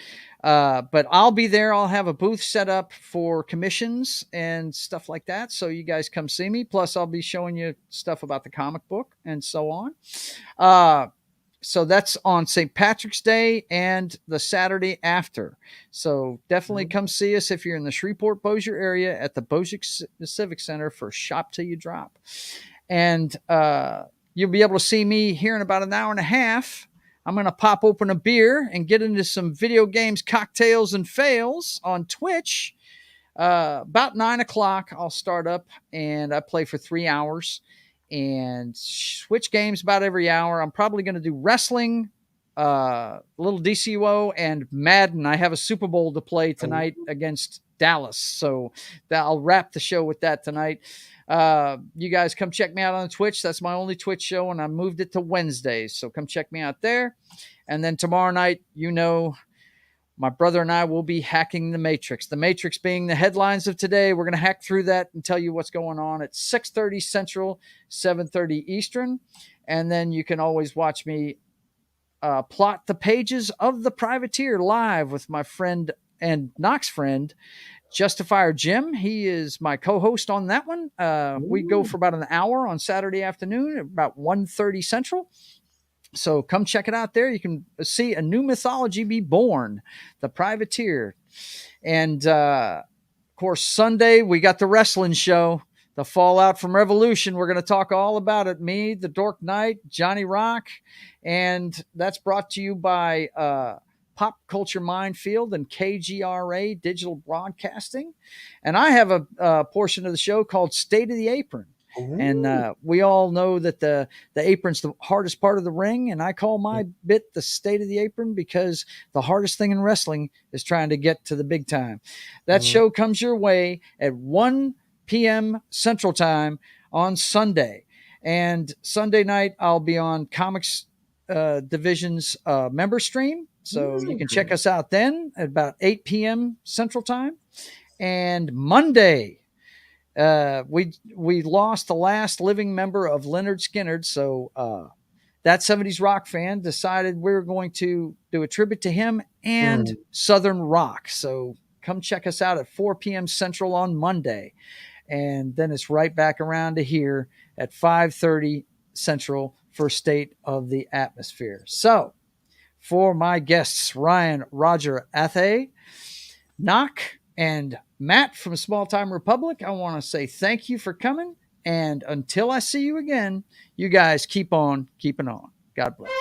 S1: But I'll be there. I'll have a booth set up for commissions and stuff like that. So you guys come see me. Plus, I'll be showing you stuff about the comic book and so on. So that's on St. Patrick's Day and the Saturday after. So definitely come see us if you're in the Shreveport-Bossier area at the Bossier Civic Center for Shop Till You Drop. And you'll be able to see me here in about an hour and a half. I'm going to pop open a beer and get into some video games, cocktails, and fails on Twitch. About 9 o'clock, I'll start up, and I play for 3 hours and switch games about every hour. I'm probably going to do wrestling, a little DCUO, and Madden. I have a Super Bowl to play tonight against Dallas, so I'll wrap the show with that tonight. You guys come check me out on Twitch. That's my only Twitch show, and I moved it to Wednesdays, so come check me out there. And then tomorrow night, my brother and I will be hacking the Matrix. The Matrix being the headlines of today. We're going to hack through that and tell you what's going on at 6:30 Central, 7:30 Eastern. And then you can always watch me plot the pages of The Privateer live with my friend and Knox friend, Justifier Jim. He is my co-host on that one. We go for about an hour on Saturday afternoon, about 1:30 Central. So come check it out there. You can see a new mythology be born, The Privateer. And, of course, Sunday, we got the wrestling show, The Fallout from Revolution. We're going to talk all about it. Me, the Dork Knight, Johnny Rock. And that's brought to you by Pop Culture Minefield and KGRA Digital Broadcasting. And I have a portion of the show called State of the Apron. Ooh. And we all know that the apron's the hardest part of the ring, and I call my bit the State of the Apron because the hardest thing in wrestling is trying to get to the big time. That show comes your way at 1 p.m. Central Time on Sunday. And Sunday night, I'll be on Comics Division's member stream, so you can check us out then at about 8 p.m. Central Time. And Monday, we lost the last living member of Leonard Skinner, so that 70s rock fan decided we were going to do a tribute to him and Southern rock. So come check us out at 4 p.m. Central on Monday, and then it's right back around to here at 5:30 Central for State of the Atmosphere. So for my guests, Ryan, Roger, Athe, Knock, and Matt from Small Time Republic, I want to say thank you for coming. And until I see you again, you guys keep on keeping on. God bless.